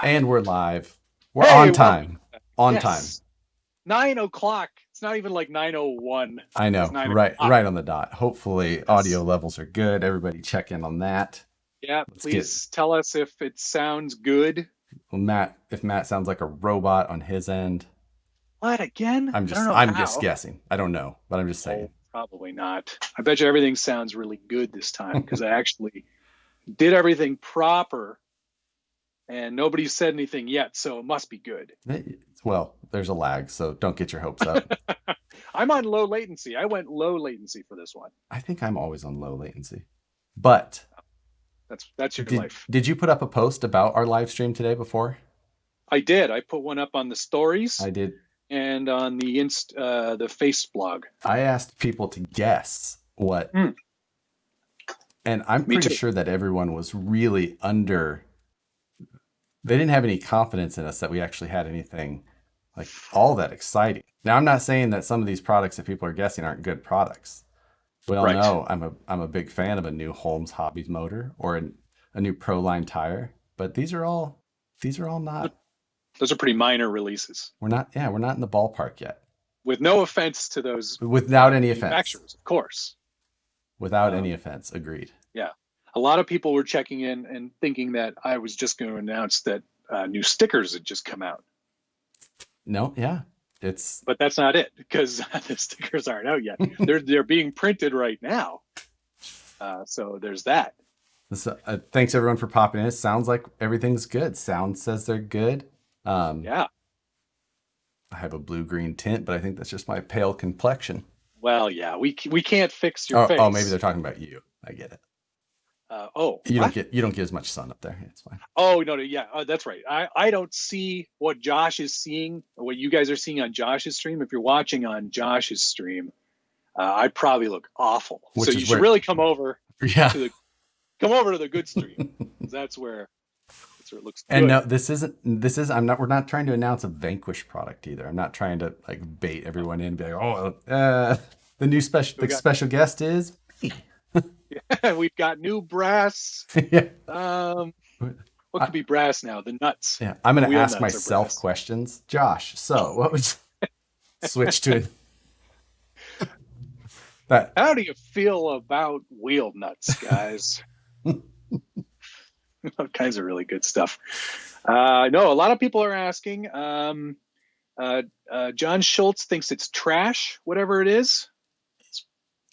And we're live. We're Hey, on well, time. On time. yes, 9 o'clock. It's not even like 9:01. I It's know. nine Right, o'clock. right on the dot. Hopefully audio Yes. levels are good. Everybody check in on that. Yeah. Let's get Please tell us if it sounds good. Matt, if Matt sounds like a robot on his end. What again? I'm I don't just know I'm just how. guessing. I don't know, but I'm just saying. Oh, probably not. I bet you everything sounds really good this time because I actually did everything proper and nobody said anything yet, so it must be good. Well, there's a lag, so don't get your hopes up. I'm on low latency. I went low latency for this one. I think I'm always on low latency. But That's your did life. did you put up a post about our live stream today before? I did. I put one up on the stories I did. and on the Face blog. I asked people to guess what. Mm, And I'm me pretty too. sure that everyone was really under, they didn't have any confidence in us that we actually had anything like all that exciting. Now, I'm not saying that some of these products that people are guessing aren't good products. We all Right. know I'm a big fan of a new Holmes Hobbies motor or a new Proline tire, but these are all not, Those are pretty minor releases. we're not in the ballpark yet. With no offense to those Without any offense. manufacturers, of course. Without any Um, offense. Agreed. yeah. A lot of people were checking in and thinking that I was just going to announce that new stickers had just come out. No, yeah. It's But that's not it because the stickers aren't out yet. They're being printed right now. So there's that. So, thanks everyone for popping in. It sounds like everything's good. Sound says they're good. Um, Yeah. I have a blue-green tint, but I think that's just my pale complexion. Well, yeah. We can't fix your Oh, maybe face. they're talking about you. I get it. Oh, You don't what? get as much sun up there. It's fine. Oh no, no, yeah, that's right. I don't see what Josh is seeing, what you guys are seeing on Josh's stream. If you're watching on Josh's stream, I probably look awful. So Which you is should where, really yeah. come over to the good stream. That's where it looks And no, good. I'm not. We're not trying to announce a Vanquish product either. I'm not trying to like bait everyone in and be like, oh, We the got special guest is me. we've got new brass. Yeah. Um, what I, could be brass now? The nuts, yeah. I'm the gonna wheel ask nuts are myself brass. questions. Josh, so what would you switch to that? How do you feel about wheel nuts, guys? All kinds of really good stuff. No, a lot of people are asking. John Schultz thinks it's trash, whatever it is.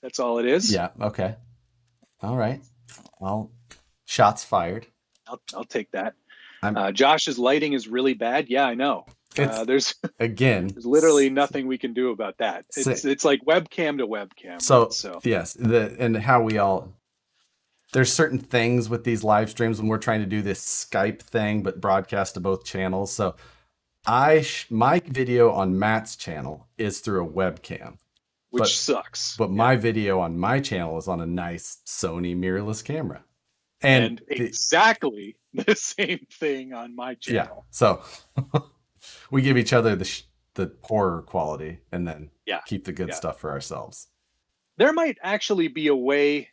That's all it is. Yeah. Okay. All right. Well, shots fired. I'll take that. I'm. Josh's lighting is really bad. Yeah, I know. It's There's again. there's literally nothing we can do about that. It's like webcam to webcam, right? So So yes, and how we all there's certain things with these live streams when we're trying to do this Skype thing, but broadcast to both channels. So my video on Matt's channel is through a webcam, which but sucks. but Yeah. my video on my channel is on a nice Sony mirrorless camera, and And exactly the same thing on my yeah, channel. so we give each other the poorer quality, and then Yeah. keep the good Yeah. stuff for ourselves. There might actually be a way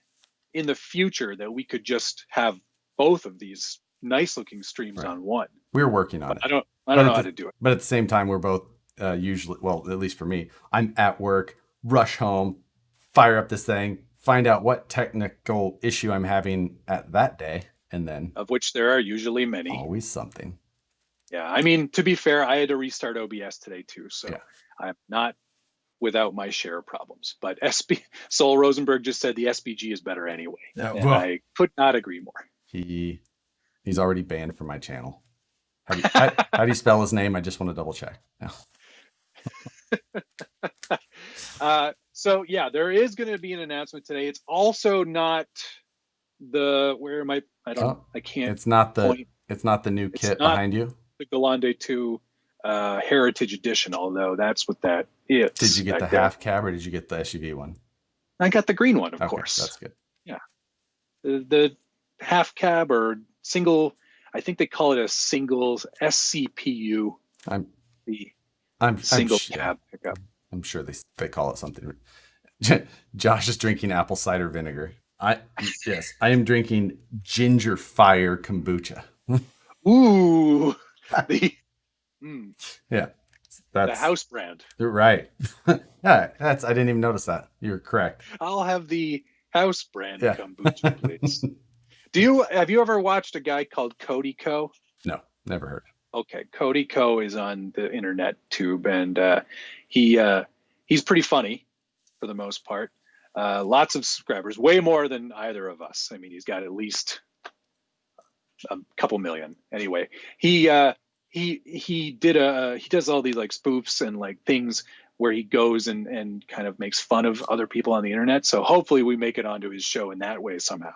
in the future that we could just have both of these nice looking streams Right. on one. We're working on But it. I don't know how to do it. But at the same time, we're both usually, well, at least for me, I'm at work, rush home, fire up this thing, find out what technical issue I'm having at that day, and then Of which there are usually many. always something. Yeah. I mean, to be fair, I had to restart OBS today too. So Yeah. I'm not without my share of problems. But Sol Rosenberg just said the SBG is better anyway. Yeah, And well, I could not agree more. he's already banned from my channel. How do you spell his name? I just want to double check. So yeah, there is going to be an announcement today. It's also not where am I? Oh, I can't it's not point. the new It's kit not behind you. the Galande 2 Heritage Edition, although that's what that is. Did you get the back there. half cab or did you get the SUV one? I got the green one, of Okay, course. that's good. Yeah. The half cab or single, I think they call it a single SCPU, I'm the I'm single yeah, cab pickup. I'm sure they call it something. Josh is drinking apple cider vinegar. Yes, I am drinking ginger fire kombucha. Ooh, The mm, Yeah, the that's house brand. right. Yeah, I didn't even notice that. You're correct. I'll have the house brand Yeah. kombucha, please. Have you ever watched a guy called Cody Co? No, never heard. Okay, Cody Co is on the internet tube, and he he's pretty funny for the most part. Lots of subscribers, way more than either of us. I mean, he's got at least a couple million. Anyway, he does all these like spoofs and like things where he goes and kind of makes fun of other people on the internet. So hopefully we make it onto his show in that way somehow.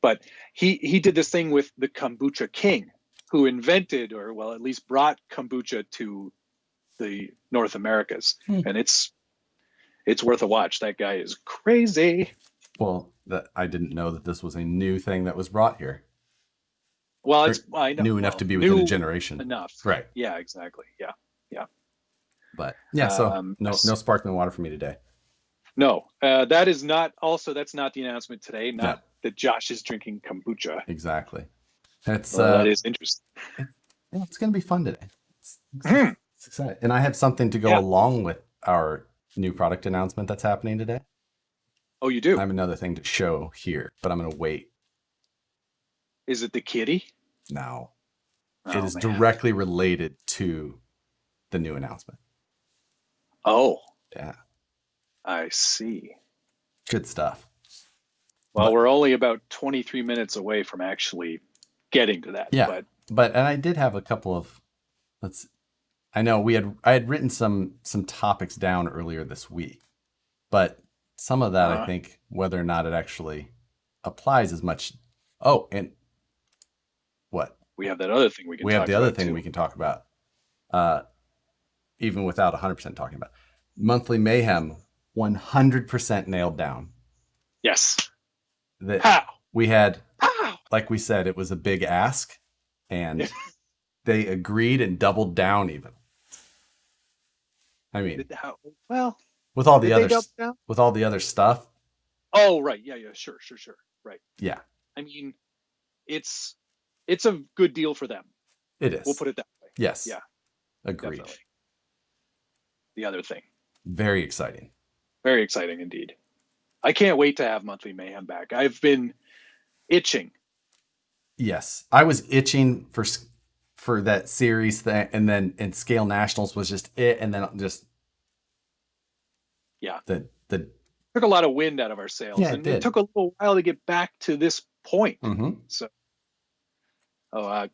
But he did this thing with the kombucha king, who invented, or well, at least brought kombucha to the North Americas, and it's worth a watch. That guy is crazy. Well, I didn't know that this was a new thing that was brought here. Well, it's I know, new enough to be within a generation. Enough, right? Yeah, exactly. Yeah. But yeah, so no sparkling water for me today. No, that's not the announcement today. Not that Josh is drinking kombucha. Exactly. That's that is interesting. It's going to be fun today. It's exciting, and I have something to go along with our new product announcement that's happening today. Oh, you do? I have another thing to show here, but I'm going to wait. Is it the kitty? No. It is directly related to the new announcement. Oh. Yeah. I see. Good stuff. Well, we're only about 23 minutes away from actually getting to that. Yeah. But and I did have a couple of I know I had written some topics down earlier this week, but some of that I think whether or not it actually applies as much. Oh, and what? We have that other thing we can. We have the other thing we can talk about, even without 100% talking about. Monthly Mayhem, 100% nailed down. Yes. We had, like we said, it was a big ask, and they agreed and doubled down even. I mean, with all the other stuff. Oh, right. Yeah. Sure. Right. Yeah. I mean, it's a good deal for them. It is. We'll put it that way. Yes. Yeah. Agreed. Definitely. The other thing. Very exciting. Very exciting indeed. I can't wait to have Monthly Mayhem back. I've been itching. Yes. I was itching for that series thing, and Scale Nationals was just it, and then just the took a lot of wind out of our sails, and it took a little while to get back to this point. Mm-hmm. So,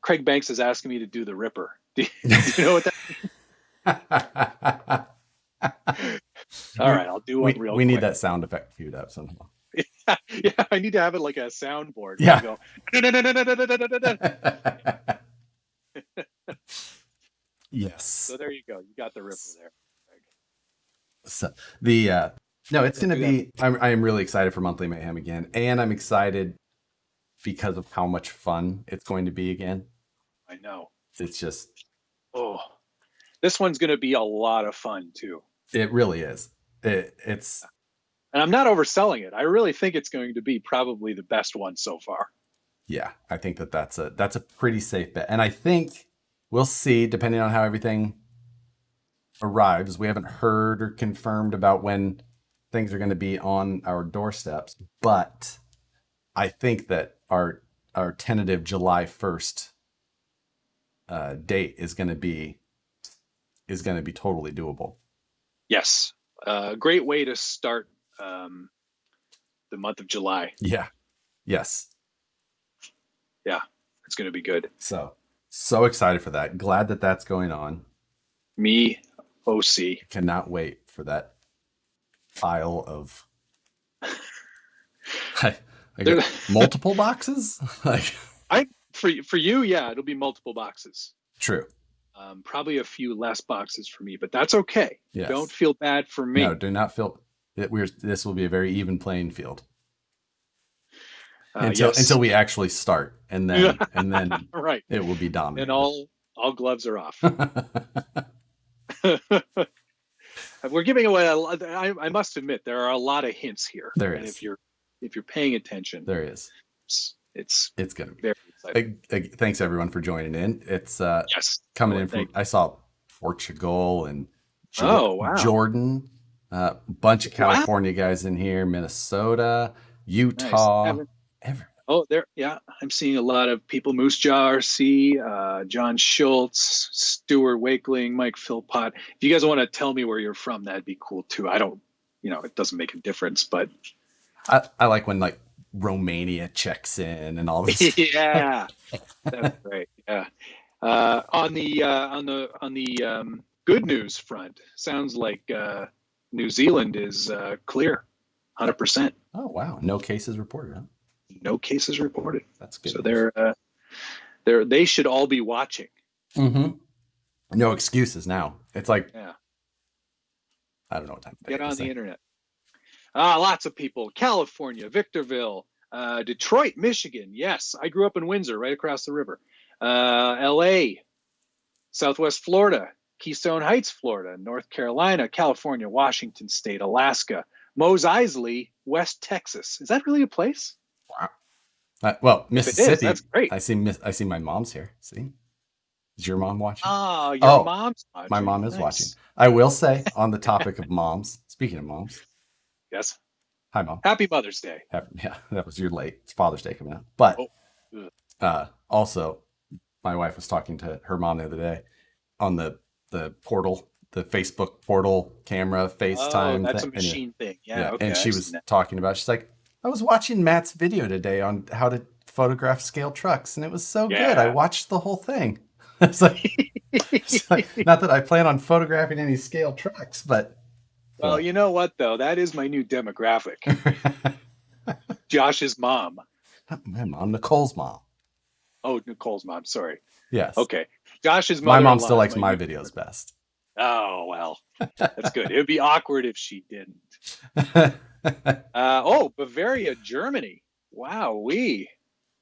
Craig Banks is asking me to do the Ripper. Do you know what that means? All right, I'll do one real quick. We need that sound effect queued up somehow. Yeah, I need to have it like a soundboard. Yeah. Go, yes. So there you go. You got the Ripper there. So no, it's going to be. I am really excited for Monthly Mayhem again, and I'm excited because of how much fun it's going to be again. I know. It's just. Oh, this one's going to be a lot of fun too. It really is. It's. And I'm not overselling it. I really think it's going to be probably the best one so far. Yeah, I think that's a pretty safe bet, and I think we'll see depending on how everything arrives. We haven't heard or confirmed about when things are going to be on our doorsteps, but I think that our tentative July 1st date is going to be totally doable. Yes, great way to start the month of July. Yeah. Yes. Yeah, it's going to be good. So excited for that. Glad that that's going on. Me, OC. Cannot wait for that pile of. I get multiple boxes. For you, yeah, it'll be multiple boxes. True. Probably a few less boxes for me, but that's okay. Yes. Don't feel bad for me. No, do not feel that this will be a very even playing field. Until we actually start, and then right. It will be dominant. And all gloves are off. We're giving away I must admit there are a lot of hints here. There and is. if you're paying attention, there is. It's gonna very exciting. be. Thanks everyone for joining in. It's Yes. coming Well, in from. thank I saw Portugal and Oh, wow. Jordan. A bunch of Wow. California guys in here. Minnesota, Nice. Utah. Haven't Every, Oh, there. Yeah, I'm seeing a lot of people. Moose Jaw RC, John Schultz, Stuart Wakeling, Mike Philpott. If you guys want to tell me where you're from, that'd be cool too. I don't, it doesn't make a difference, but I like when like Romania checks in and all this. yeah, that's great. Yeah. On the good news front, sounds like New Zealand is clear, 100%. Oh wow, no cases reported. Huh? No cases reported. That's good So news. they should all be watching. Mm-hmm. No excuses now. It's like Yeah. I don't know what time of day Get it is. on the internet. Lots of people. California, Victorville, Detroit, Michigan. Yes, I grew up in Windsor, right across the river. L.A., Southwest Florida, Keystone Heights, Florida, North Carolina, California, Washington State, Alaska, Mos Eisley, West Texas. Is that really a place? Wow. Well, If it is, Mississippi. that's great. I see my mom's here. See, is your mom watching? Oh, your Oh, mom's my watching. mom is watching. Nice. I will say on the topic of moms. Speaking of moms, Yes. hi mom. Happy Mother's Day. Yeah, that was your late. It's Father's Day coming up. But Oh, ugh. also, my wife was talking to her mom the other day on the portal, the Facebook portal camera Oh, FaceTime that's thing. a Anyway, machine thing. Yeah. yeah, Okay. and she I've seen was that. talking about. She's like, I was watching Matt's video today on how to photograph scale trucks, and it was so good. I Yeah. watched the whole thing. It's like not that I plan on photographing any scale trucks, but Well, you know what though? That is my new demographic. Josh's mom. my mom, Nicole's mom. Oh, Nicole's mom. Sorry. Yes, Okay. Josh's my mom mother-in-law still is likes my my new videos best. Oh, well. That's good. It would be awkward if she didn't. Bavaria, Germany. Wow,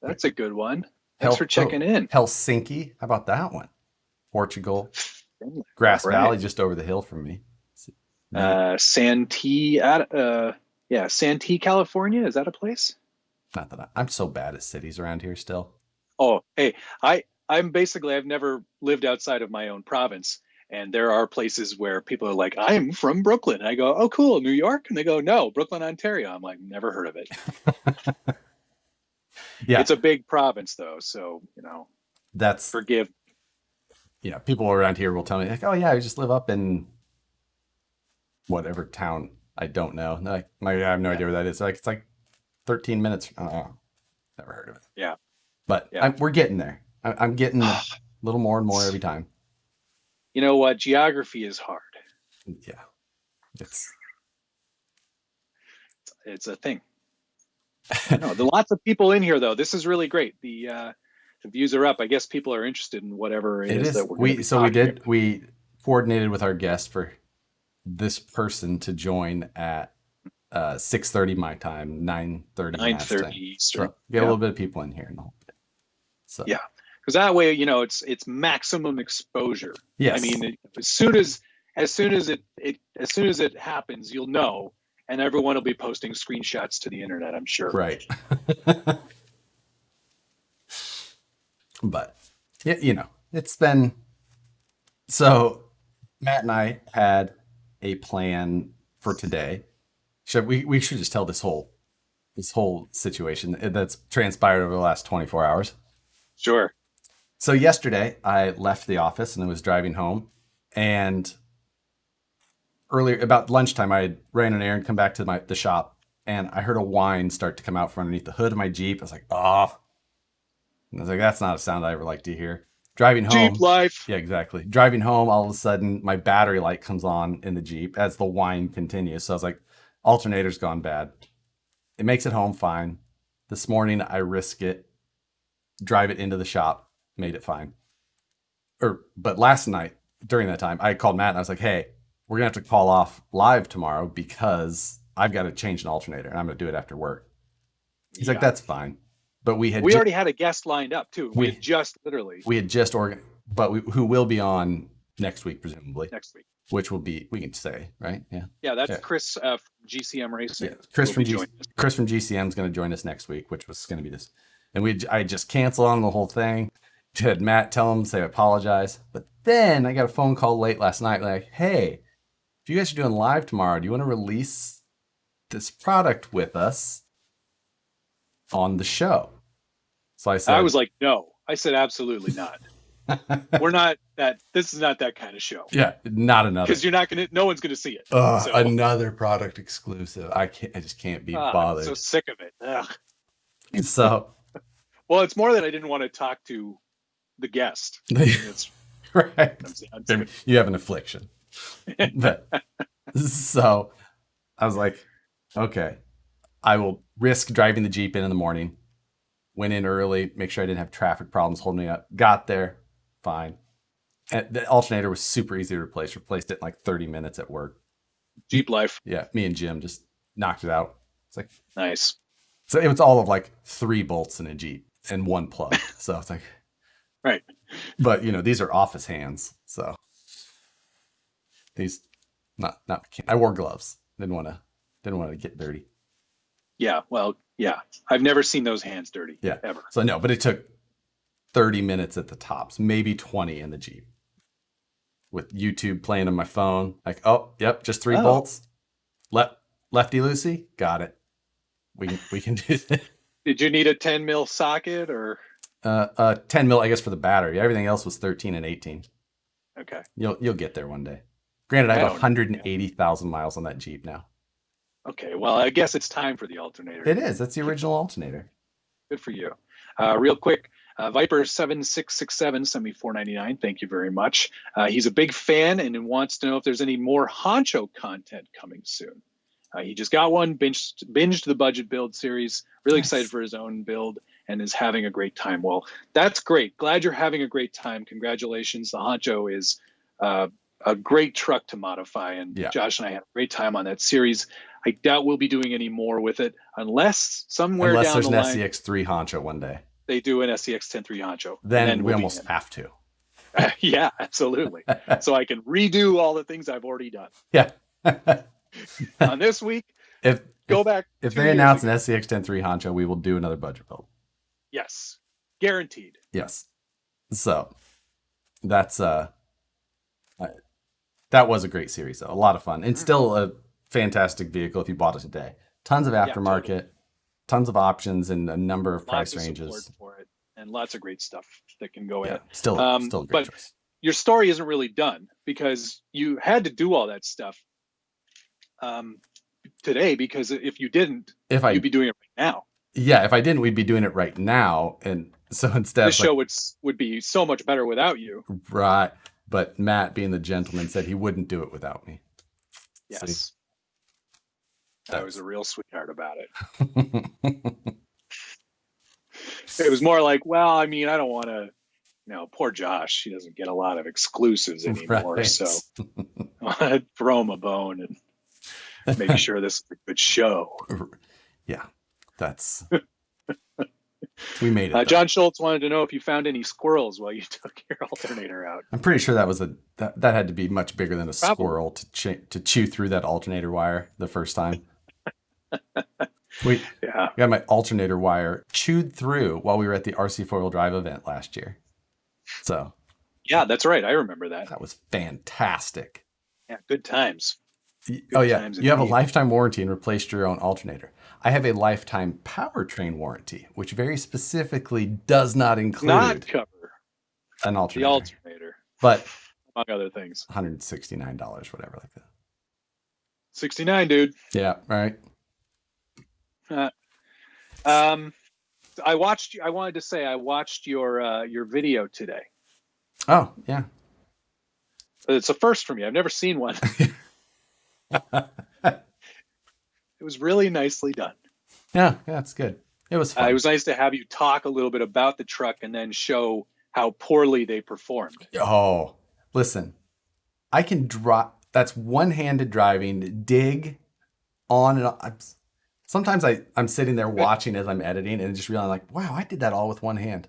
that's a good one. Thanks for checking in. Helsinki. How about that one? Portugal. Finland. Grass All right. Valley, just over the hill from me. Santee, Santee, California. Is that a place? Not that I'm so bad at cities around here still. Oh, hey, I've never lived outside of my own province. And there are places where people are like, I'm from Brooklyn. And I go, oh, cool, New York? And they go, no, Brooklyn, Ontario. I'm like, never heard of it. Yeah. It's a big province, though. So, That's forgive. Yeah. People around here will tell me, like, oh, yeah, I just live up in whatever town. I don't know. Like, I have no idea where that is. Like, it's like 13 minutes. Never heard of it. Yeah. But Yeah. we're getting there. I'm getting a little more and more every time. You know what? Geography is hard. Yeah. It's a thing. There are lots of people in here, though. This is really great. The views are up. I guess people are interested in whatever it is that we're going to be talking about. We coordinated with our guest for this person to join at 6:30 my time, 9:30 9:30 Eastern. So get a little bit of people in here and all. So yeah, because that way, it's maximum exposure. Yes. I mean, as soon as it happens, you'll know, and everyone will be posting screenshots to the internet, I'm sure. Right. But yeah, it's been so. Matt and I had a plan for today. We should just tell this whole situation that's transpired over the last 24 hours. Sure. So yesterday I left the office and I was driving home, and earlier about lunchtime I ran an errand, come back to the shop, and I heard a whine start to come out from underneath the hood of my Jeep. I was like, oh. And I was like, that's not a sound I ever like to hear. Driving home. Jeep life. Yeah, exactly. Driving home, all of a sudden, my battery light comes on in the Jeep as the whine continues. So I was like, alternator's gone bad. It makes it home fine. This morning, I risk it, drive it into the shop, made it fine. But last night, during that time, I called Matt and I was like, hey, we're going to have to call off live tomorrow because I've got to change an alternator and I'm going to do it after work. He's like, that's fine. But we already had a guest lined up too. We had just organized, but who will be on next week, presumably. Next week. Which will be, we can say, right? Yeah. Yeah, that's Chris from GCM Racing. Yeah, Chris from GCM is going to join us next week, which was going to be this And I just canceled on the whole thing. Had Matt tell him, say I apologize. But then I got a phone call late last night, like, hey, if you guys are doing live tomorrow, do you want to release this product with us on the show? So I said, I was like, no. I said, absolutely not. We're not that. This is not that kind of show. Yeah, not another. Because you're not gonna. No one's gonna see it. So. Another product exclusive. I just can't be bothered. I'm so sick of it. Ugh. So. Well, it's more that I didn't want to talk to the guest. Right. You have an affliction. But, so I was like, okay, I will risk driving the Jeep in the morning. Went in early, make sure I didn't have traffic problems holding me up. Got there, fine. And the alternator was super easy to replace. Replaced it in like 30 minutes at work. Jeep life. Yeah, me and Jim just knocked it out. It's like nice. So it was all of like 3 bolts in a Jeep and 1 plug. So it's like, right. But these are office hands, so these not. I wore gloves. Didn't want to get dirty. Yeah, well, yeah. I've never seen those hands dirty. Yeah, ever. So no, but it took 30 minutes at the tops, maybe 20 in the Jeep, with YouTube playing on my phone. Like, oh, yep, just 3 bolts. Lefty loosey, got it. We can do that. Did you need a 10 mil socket or? 10 mil, I guess, for the battery. Everything else was 13 and 18. Okay. You'll get there one day. Granted, I have 180,000 miles on that Jeep now. Okay, well, I guess it's time for the alternator. It is. That's the original alternator. Good for you. Real quick, Viper7667 sent me $4.99. Thank you very much. He's a big fan and wants to know if there's any more Honcho content coming soon. He just got one, binged the budget build series, really excited for his own build, and is having a great time. Well, that's great. Glad you're having a great time. Congratulations. The Honcho is a great truck to modify, and Josh and I had a great time on that series. I doubt we'll be doing any more with it unless somewhere down the line. Unless there's an SCX3 Honcho one day. They do an SCX 10.3 Honcho. Then we almost have to. Yeah, absolutely. So I can redo all the things I've already done. Yeah. On this week, if they announce an SCX 10.3 Honcho, we will do another budget build. Yes. Guaranteed. Yes. So that's that was a great series, though. A lot of fun. And still a fantastic vehicle if you bought it today. Tons of aftermarket, tons of options, and a number of price ranges. Support for it, and lots of great stuff that can go in. Still a great choice. Your story isn't really done because you had to do all that stuff today, because if you didn't, you'd be doing it right now. Yeah, if I didn't, we'd be doing it right now. And so instead, the show would be so much better without you. Right. But Matt, being the gentleman, said he wouldn't do it without me. Yes. I was a real sweetheart about it. It was more like, well, I mean, I don't want to, poor Josh, he doesn't get a lot of exclusives anymore. Right. So I'd throw him a bone and make sure this is a good show. Yeah, that's... We made it. John Schultz wanted to know if you found any squirrels while you took your alternator out. I'm pretty sure that was that had to be much bigger than a squirrel to chew through that alternator wire the first time. We got my alternator wire chewed through while we were at the RC 4-wheel drive event last year. So. Yeah, that's right. I remember that. That was fantastic. Yeah, good times. You have a lifetime warranty and replaced your own alternator. I have a lifetime powertrain warranty, which very specifically does not include cover an alternator. The alternator, but among other things, $169, whatever, like that. 69, dude. Yeah, right. I wanted to say I watched your video today. Oh yeah, it's a first for me. I've never seen one. It was really nicely done. Yeah, it's good. It was fun. It was nice to have you talk a little bit about the truck and then show how poorly they performed. Oh, listen, I can drop. That's one-handed driving, dig on and on. Sometimes I'm sitting there watching as I'm editing and just realizing, like, wow, I did that all with one hand.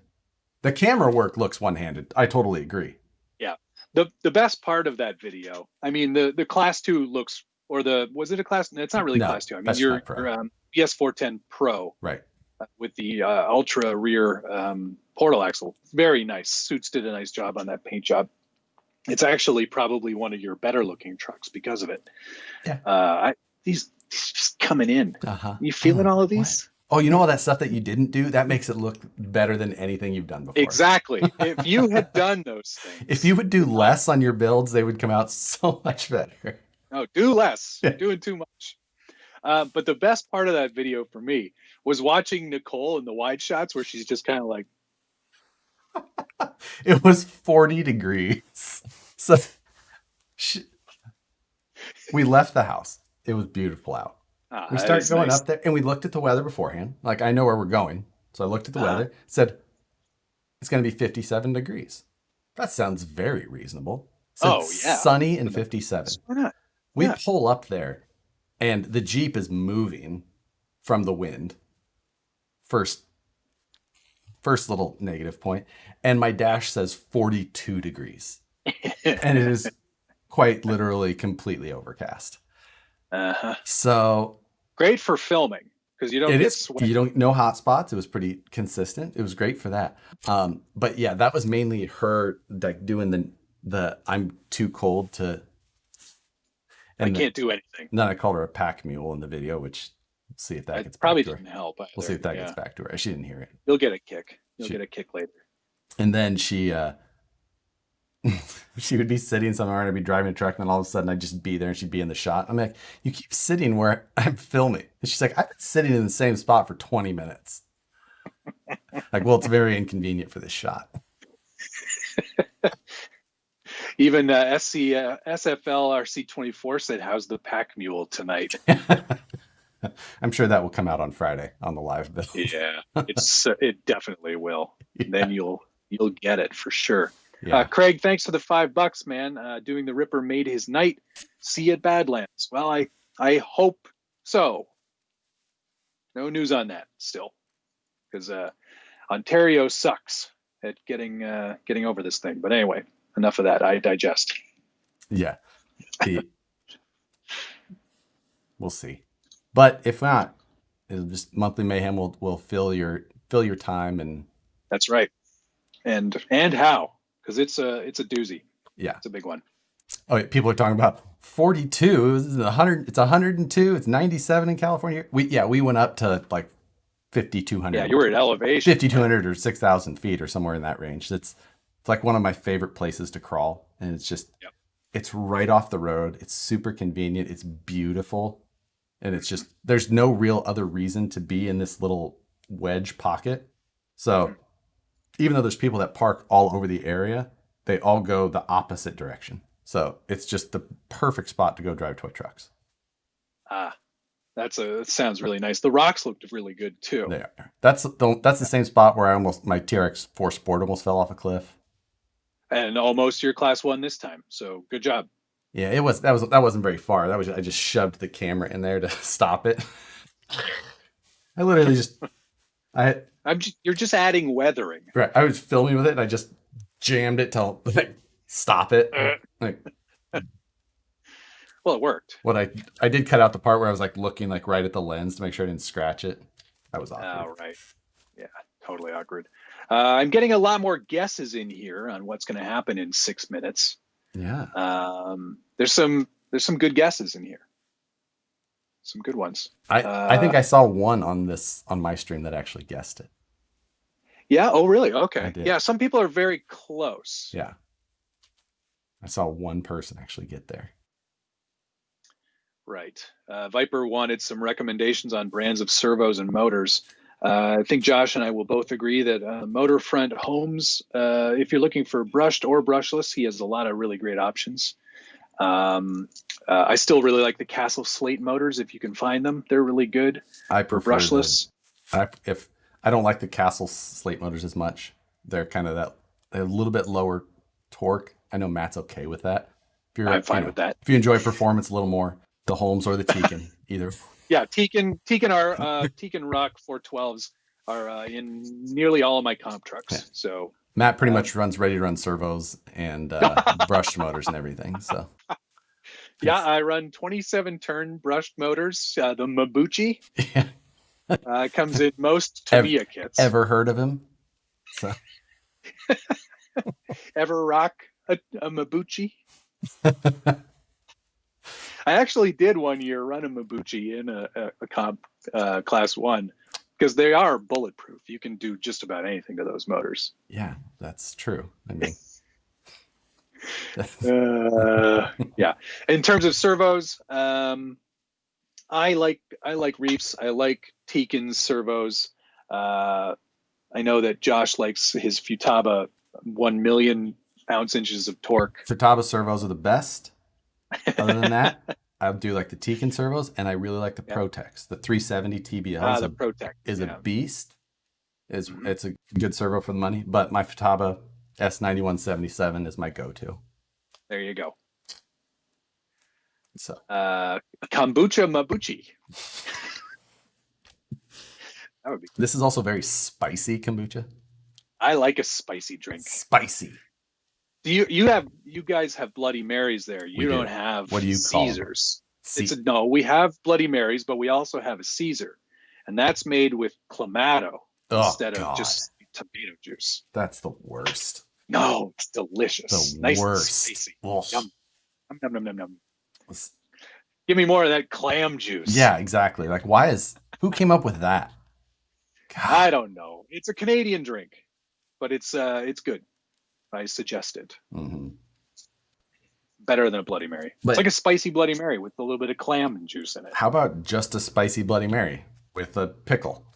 The camera work looks one-handed. I totally agree. Yeah. The best part of that video, I mean, the Class 2 looks... was it a class? It's not really Class 2. I mean, your BS410 Pro. Right. with the ultra rear portal axle. Very nice. Suits did a nice job on that paint job. It's actually probably one of your better looking trucks because of it. Yeah. These just coming in. Uh-huh. You feeling all of these? Oh, you know all that stuff that you didn't do? That makes it look better than anything you've done before. Exactly. If you had done those things. If you would do less on your builds, they would come out so much better. No, do less. You're doing too much. But the best part of that video for me was watching Nicole in the wide shots where she's just kind of like. It was 40 degrees. So we left the house. It was beautiful out. We started going up there and we looked at the weather beforehand. Like, I know where we're going. So I looked at the weather, said, it's going to be 57 degrees. That sounds very reasonable. Said, sunny and 57. Why not? We pull up there and the Jeep is moving from the wind. First little negative point. And my dash says 42 degrees. And it is quite literally completely overcast. So great for filming because you don't get sweat. You don't know hot spots. It was pretty consistent. It was great for that. But yeah, that was mainly her like doing the I'm too cold to. And I can't do anything. Then I called her a pack mule in the video, which we'll see if that gets probably back to her. Didn't help. Either. We'll see if that gets back to her. She didn't hear it. You'll get a kick. You'll get a kick later. And then she would be sitting somewhere and I'd be driving a truck and then all of a sudden I'd just be there and she'd be in the shot. I'm like, you keep sitting where I'm filming. And she's like, I've been sitting in the same spot for 20 minutes. Like, well, it's very inconvenient for this shot. Even SFL RC24 said, how's the pack mule tonight? I'm sure that will come out on Friday on the live build. Yeah, it definitely will. Yeah. Then you'll get it for sure. Yeah. Craig, thanks for the $5, man. Doing the Ripper made his night. See you at Badlands. Well, I hope so. No news on that still, because Ontario sucks at getting over this thing. But anyway, enough of that. I digest. Yeah, we'll see. But if not, it'll just monthly mayhem will fill your time and. That's right, and how. Because it's a doozy. Yeah, it's a big one. Oh, people are talking about 42. It's 100. It's 102. It's 97 in California. We went up to like 5,200. Yeah, you were at elevation. 5,200 or 6,000 feet or somewhere in that range. It's like one of my favorite places to crawl, and it's just it's right off the road. It's super convenient. It's beautiful, and it's just there's no real other reason to be in this little wedge pocket. So. Even though there's people that park all over the area, they all go the opposite direction. So it's just the perfect spot to go drive toy trucks. That sounds really nice. The rocks looked really good too. They are. That's the same spot where my TRX 4 Sport almost fell off a cliff. And almost your class 1 this time. So good job. Yeah, that wasn't very far. I just shoved the camera in there to stop it. I literally just you're just adding weathering. Right. I was filming with it and I just jammed it till stop it. Well, it worked. What I did cut out the part where I was like looking like right at the lens to make sure I didn't scratch it. That was awkward. Oh, right. Yeah, totally awkward. I'm getting a lot more guesses in here on what's going to happen in 6 minutes. Yeah. There's some good guesses in here. Some good ones. I think I saw one on my stream that actually guessed it. Yeah. Oh, really? Okay. Yeah. Some people are very close. Yeah. I saw one person actually get there. Right. Viper wanted some recommendations on brands of servos and motors. I think Josh and I will both agree that Motorfront Homes, if you're looking for brushed or brushless, he has a lot of really great options. I still really like the Castle Slate motors if you can find them. They're really good. I prefer brushless. I don't like the Castle Slate motors as much. They're kind of they're a little bit lower torque. I know Matt's okay with that. I'm fine with that. If you enjoy performance a little more, the Holmes or the Tekin, either. Yeah, Tekin Rock 412s are in nearly all of my comp trucks. Yeah. So Matt pretty much runs ready to run servos and brushed motors and everything. So yeah, I run 27 turn brushed motors, the Mabuchi. Yeah. Comes in most Tamiya kits. Ever heard of him? So. Ever rock a Mabuchi? I actually did one year run a Mabuchi in a comp class 1 because they are bulletproof. You can do just about anything to those motors. Yeah, that's true. I mean, yeah. In terms of servos, I like Reefs. I like Tekin's servos. I know that Josh likes his Futaba 1 million ounce-inches of torque. Futaba servos are the best. Other than that, I'll do like the Tekin servos, and I really like the Protex. The 370 TBL is a beast. It's a good servo for the money, but my Futaba S9177 is my go-to. There you go. So kombucha Mabuchi. That would be cool. This is also very spicy kombucha. I like a spicy drink. Spicy. Do you guys have Bloody Marys there? You don't have what do you Caesars. No, we have Bloody Marys, but we also have a Caesar, and that's made with Clamato instead of just tomato juice. That's the worst. No, it's delicious. The nice worst. And spicy. Yum. Nom, nom, nom, nom. Give me more of that clam juice. Yeah, exactly. Like, who came up with that? God. I don't know. It's a Canadian drink, but it's good. I suggest it. Mm-hmm. Better than a Bloody Mary. It's like a spicy Bloody Mary with a little bit of clam juice in it. How about just a spicy Bloody Mary with a pickle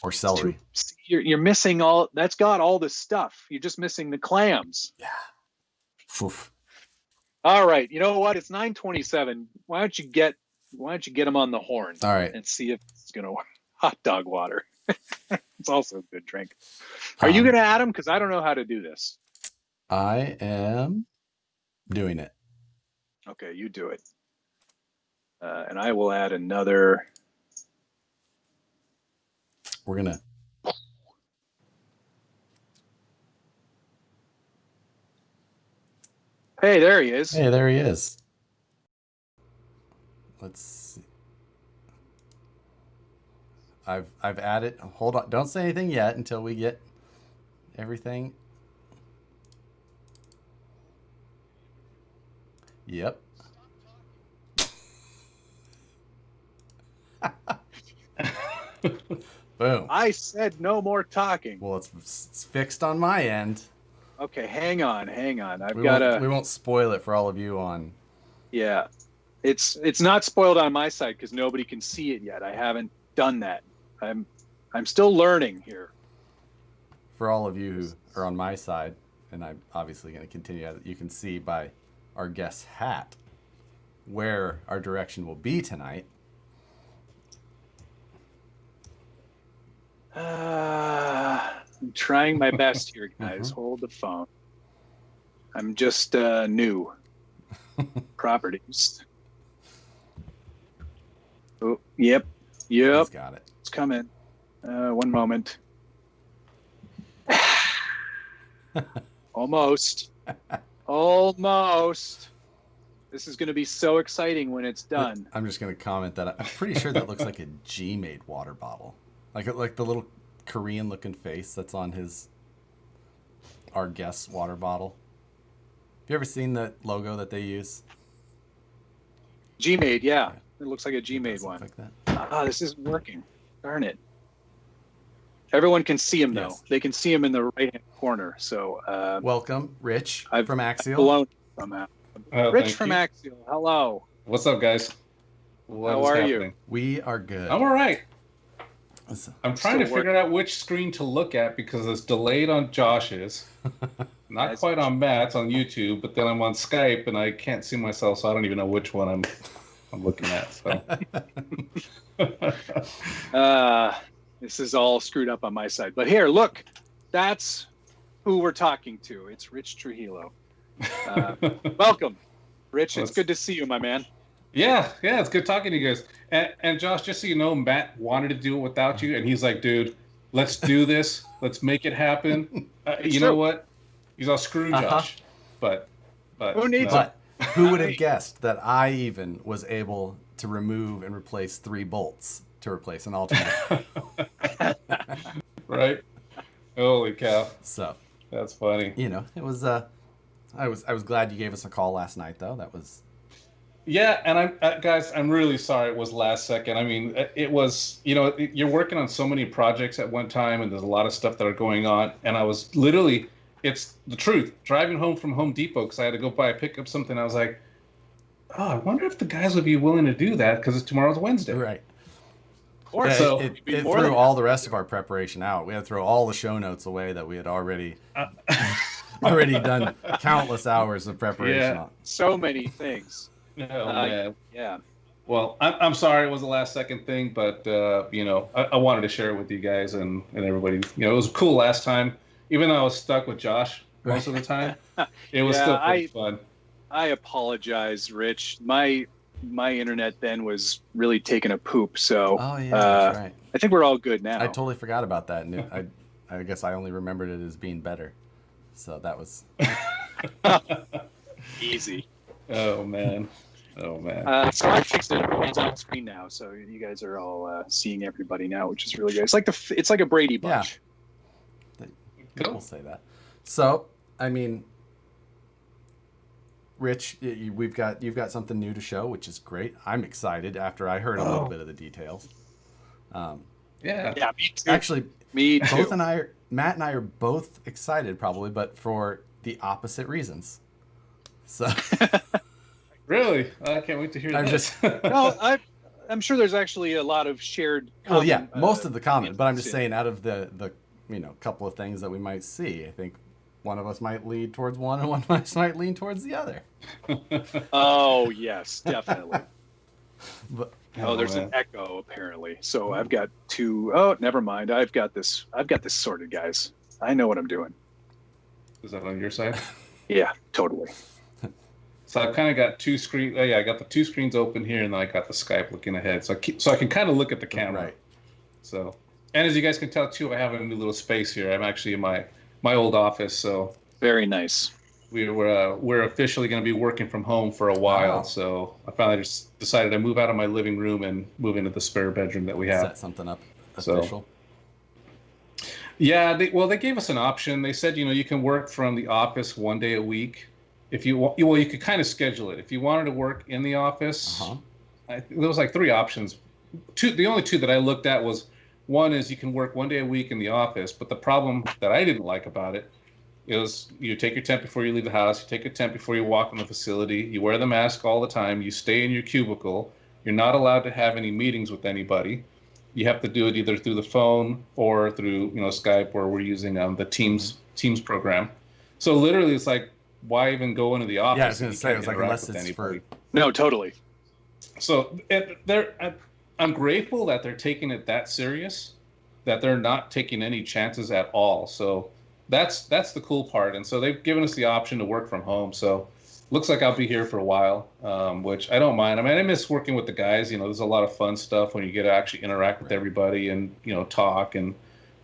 or celery? You're missing all. That's got all the stuff. You're just missing the clams. Yeah. Oof. All right. You know what? It's 9:27. Why don't you get them on the horn? All right. And see if it's gonna work. Hot dog water. It's also a good drink. Are you gonna add them? Because I don't know how to do this. I am doing it. Okay, you do it. And I will add another. We're going to. Hey, there he is. Hey, there he is. Let's see. I've added. Hold on. Don't say anything yet until we get everything. Yep. Boom. I said no more talking. Well, it's fixed on my end. Okay, hang on. We won't spoil it for all of you on. Yeah, it's not spoiled on my side because nobody can see it yet. I haven't done that. I'm still learning here. For all of you who are on my side, and I'm obviously going to continue, as you can see by our guest's hat where our direction will be tonight. I'm trying my best here, guys. Hold the phone. I'm just new. Properties. Oh, yep. He's got it. It's coming. One moment. Almost. Almost. This is going to be so exciting when it's done. I'm just going to comment that I'm pretty sure that looks like a G-made water bottle. Like the little Korean-looking face that's on our guest's water bottle. Have you ever seen the logo that they use? G-made, yeah. It looks like a G-made one. Like that. This isn't working. Darn it. Everyone can see him, though. Yes. They can see him in the right-hand corner. So, welcome, Rich from Axial. Blown somehow. Rich from Axial, hello. What's up, guys? How are you? We are good. I'm all right. I'm trying to figure out which screen to look at because it's delayed on Josh's, not quite on Matt's on YouTube, but then I'm on Skype and I can't see myself, so I don't even know which one I'm looking at. So. This is all screwed up on my side. But here, look, that's who we're talking to. It's Rich Trujillo. Welcome, Rich. It's good to see you, my man. Yeah, it's good talking to you guys. And Josh, just so you know, Matt wanted to do it without you, and he's like, dude, let's do this. Let's make it happen. You know what? He's all screw Josh. But who needs it? Who would have guessed that I even was able to remove and replace 3 bolts to replace an alternate. Right. Holy cow. So that's funny. You know, it was. I was glad you gave us a call last night, though. That was. Yeah, and guys, I'm really sorry it was last second. I mean, it was, you're working on so many projects at one time, and there's a lot of stuff that are going on. And I was literally, it's the truth, driving home from Home Depot because I had to go pick up something. I was like, oh, I wonder if the guys would be willing to do that because tomorrow's Wednesday. Right. Of course. So it threw all the rest of our preparation out. We had to throw all the show notes away that we had already done countless hours of preparation on. So many things. Oh, man. Yeah. Well, I'm sorry it was a last second thing, but I wanted to share it with you guys and everybody. It was cool last time, even though I was stuck with Josh most of the time. It was still pretty fun. I apologize, Rich. My internet then was really taking a poop, so that's right. I think we're all good now. I totally forgot about that, and I guess I only remembered it as being better. So that was easy. Oh man. So I fixed it. Everyone's on screen now, so you guys are all seeing everybody now, which is really good. It's like a Brady Bunch. Yeah. We'll say that. So, I mean, Rich, you've got something new to show, which is great. I'm excited after I heard a little bit of the details. Yeah, me too. Actually, me too. Matt and I are both excited, probably, but for the opposite reasons. So. Really? I can't wait to hear that. No, I'm sure there's actually a lot of shared. Well, yeah, most of the comment, but I'm just saying, out of the couple of things that we might see, I think one of us might lead towards one, and one of us might lean towards the other. Oh yes, definitely. There's man. An echo apparently. So I've got two. Oh, never mind. I've got this sorted, guys. I know what I'm doing. Is that on your side? Yeah, totally. So I've kind of got two screens. Oh, yeah, I got the two screens open here, and then I got the Skype looking ahead. So I can kind of look at the camera. Right. So, and as you guys can tell too, I have a new little space here. I'm actually in my old office. So very nice. We're officially going to be working from home for a while. Wow. So I finally just decided to move out of my living room and move into the spare bedroom that we have. Set something up official. Yeah, they gave us an option. They said, you can work from the office one day a week. If you want, you could kind of schedule it. If you wanted to work in the office, there was like three options. The only two that I looked at was, one is you can work one day a week in the office, but the problem that I didn't like about it is you take your temp before you leave the house, you take a temp before you walk in the facility, you wear the mask all the time, you stay in your cubicle, you're not allowed to have any meetings with anybody. You have to do it either through the phone or through Skype, where we're using the Teams program. So literally, it's like, why even go into the office? Yeah, I was going to say, it was like, unless it's anybody. No, totally. So I'm grateful that they're taking it that serious, that they're not taking any chances at all. So that's the cool part. And so they've given us the option to work from home. So looks like I'll be here for a while, which I don't mind. I mean, I miss working with the guys. There's a lot of fun stuff when you get to actually interact with everybody and, talk. And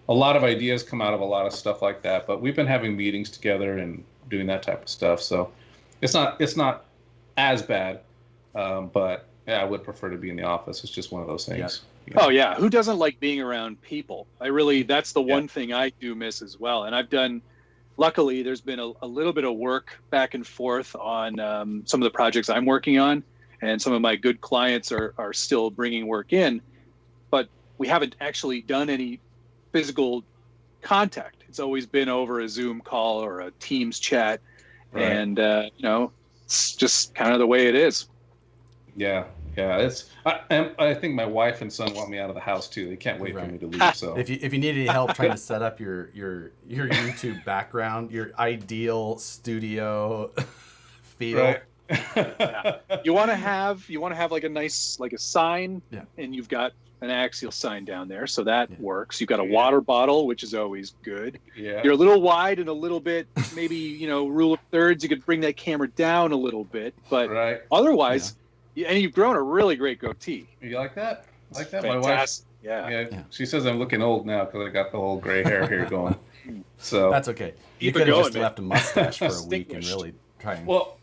a lot of ideas come out of a lot of stuff like that. But we've been having meetings together and doing that type of stuff. So it's not as bad. But yeah, I would prefer to be in the office. It's just one of those things. Yeah. Oh yeah. Who doesn't like being around people? That's the one thing I do miss as well. And luckily there's been a little bit of work back and forth on some of the projects I'm working on, and some of my good clients are still bringing work in, but we haven't actually done any physical contact. It's always been over a Zoom call or a Teams chat. Right. And it's just kind of the way it is. Yeah. I think my wife and son want me out of the house too. They can't wait for me to leave. So if you need any help trying to set up your YouTube background, your ideal studio feel. Right. Yeah. You want to have like a nice, like a sign, and you've got an axial sign down there, so that works. You've got a water bottle, which is always good. Yeah. You're a little wide and a little bit, maybe rule of thirds. You could bring that camera down a little bit, but otherwise. Yeah, and you've grown a really great goatee. You like that? I like that? Fantastic. My wife. Yeah. She says I'm looking old now because I got the whole gray hair here going. So that's okay. You could have just left a mustache for a week and really try and. Well,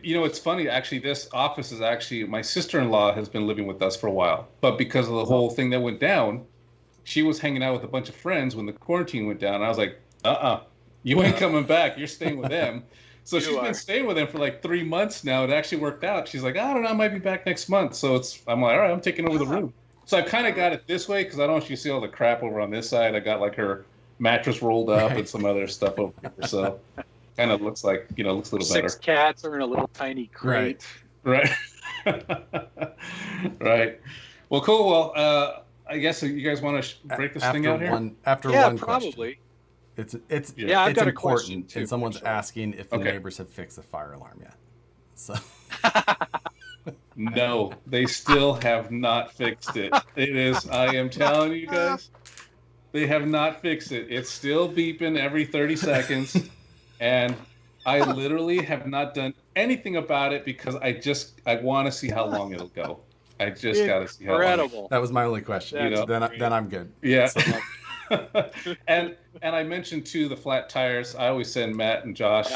You know, it's funny, actually, this office is actually, my sister-in-law has been living with us for a while, but because of the whole thing that went down, she was hanging out with a bunch of friends when the quarantine went down. And I was like, you ain't coming back. You're staying with them. So she's been staying with them for like 3 months now. It actually worked out. She's like, I don't know, I might be back next month. So I'm like, all right, I'm taking over the room. So I kind of got it this way because I don't want you to see all the crap over on this side. I got like her mattress rolled up and some other stuff over here. So kind of looks like, looks a little better. 6 cats are in a little tiny crate. Right. Right. Well, cool. Well, I guess you guys want to break this thing out here? After one probably. It's I've got important, a question too, and someone's asking if the neighbors have fixed the fire alarm yet. So no, they still have not fixed it. I am telling you guys, they have not fixed it. It's still beeping every 30 seconds, and I literally have not done anything about it because I want to see how long it'll go. I just got to see how long. That was my only question. Then I'm good. Yeah. And I mentioned too the flat tires. I always send Matt and Josh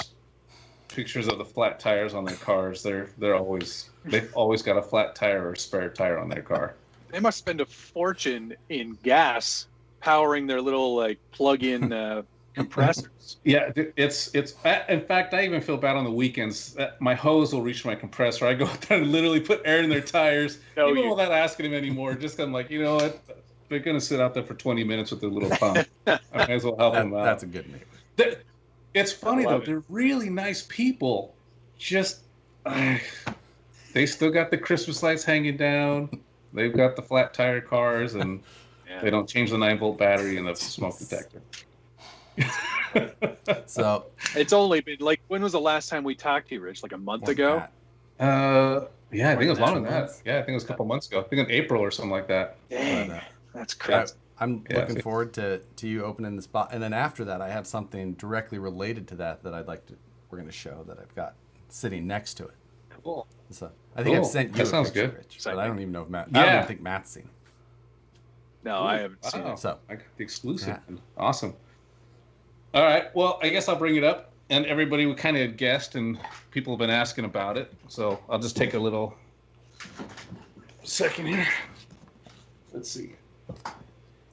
pictures of the flat tires on their cars. They've always got a flat tire or a spare tire on their car. They must spend a fortune in gas powering their little like plug-in compressors. Yeah, it's. In fact, I even feel bad on the weekends. My hose will reach my compressor. I go out there and literally put air in their tires, even without asking them anymore. Just I'm like, you know what? They're gonna sit out there for 20 minutes with their little pump. I may as well help them out. That's a good neighbor. It's funny though. They're really nice people. Just they still got the Christmas lights hanging down. They've got the flat tire cars, and they don't change the 9-volt battery in the smoke detector. So it's only been like, when was the last time we talked to you, Rich? Like a month ago? Yeah, I think it was longer than that. Yeah, I think it was a couple months ago. I think in April or something like that. Dang, that's crazy. I'm looking forward to you opening the spot, and then after that, I have something directly related to that we're going to show that I've got sitting next to it. Cool. So I think I've sent you that a sounds picture, good. Rich, but I don't even know if Matt. I don't even think Matt's seen it. No, I haven't seen it. So I got the exclusive. Yeah. Awesome. All right. Well, I guess I'll bring it up, and everybody kind of guessed, and people have been asking about it. So I'll just take a little second here. Let's see.